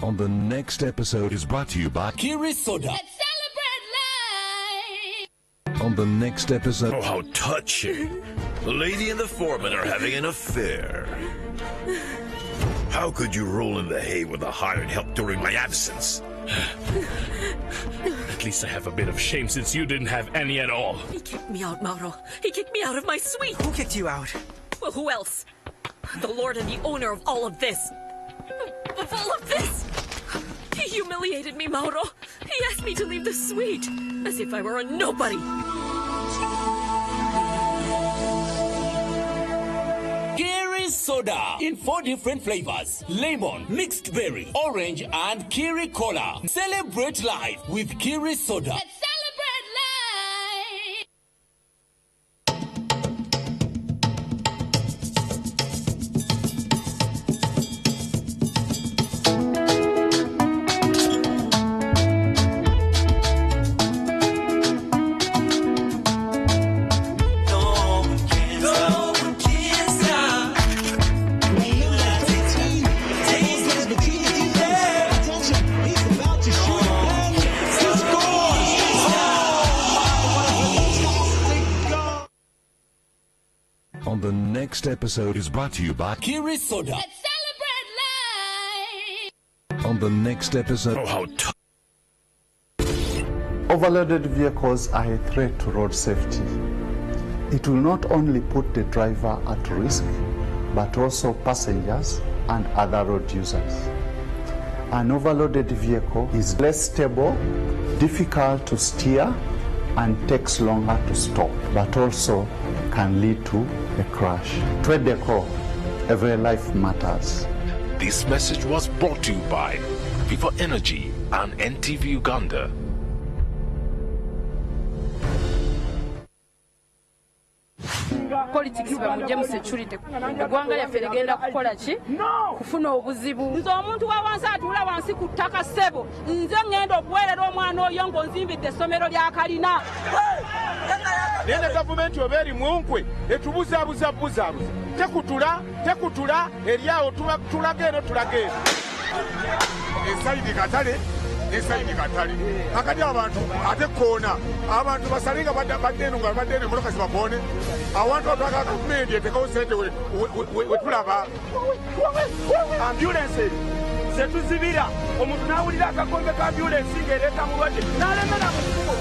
On the next episode is brought to you by Kiri Soda. On the next episode. Oh, how touching. The lady and the foreman are having an affair. How could you roll in the hay with a hired help during my absence? At least I have a bit of shame since you didn't have any at all. He kicked me out, Mauro. He kicked me out of my suite. Who kicked you out? Well, who else? The lord and the owner of all of this. Of all of this! He humiliated me, Mauro. He asked me to leave the suite, as if I were a nobody. Kiri Soda in 4 different flavors: lemon, mixed berry, orange, and Kiri Cola. Celebrate life with Kiri Soda. He's next episode is brought to you by Kiri Soda. On the next episode, Overloaded vehicles are a threat to road safety. It will not only put the driver at risk, but also passengers and other road users. An overloaded vehicle is less stable, difficult to steer, and takes longer to stop, but also can lead to a crash. Twedeco, every life matters. This message was brought to you by Viva Energy and NTV Uganda. Politics bamujje mu security eggwanga lyaffe ligenda kukola ki kufuna obuzibu nze omuntu wa wansi atuula wansi ku ttaka ssebo nze ŋŋenda okuweerera omwana oyo ng'onzimbidde essomero lya kalina naye ne gavumenti oba eri munkwe etubuzaabuza tekutula eri awo tulaga eno esayidi katale akati abantu ate koona abantu basalinga baddeno nga baddeno emmotoka zibakoone awantu atwaga gavumenti etekawo sente wetulaba ambulensi zetuzibira omuntu n'awulira akakombe ka ambulensi ng'ereeta mulwadde n'alemera mu kkubo.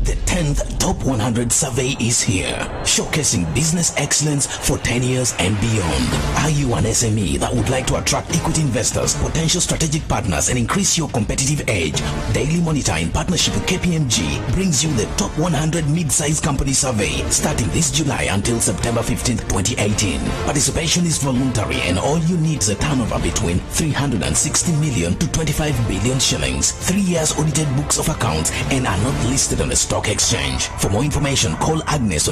The 10th Top 100 survey is here, showcasing business excellence for 10 years and beyond. Are you an SME that would like to attract equity investors, potential strategic partners, and increase your competitive edge? Daily Monitor in partnership with KPMG brings you the Top 100 Mid-Sized Company Survey starting this July until September 15th, 2018. Participation is voluntary and all you need is a turnover between 360 million to 25 billion shillings, 3 years audited books of accounts, and are not listed on the stock exchange. For more information, call Agnes on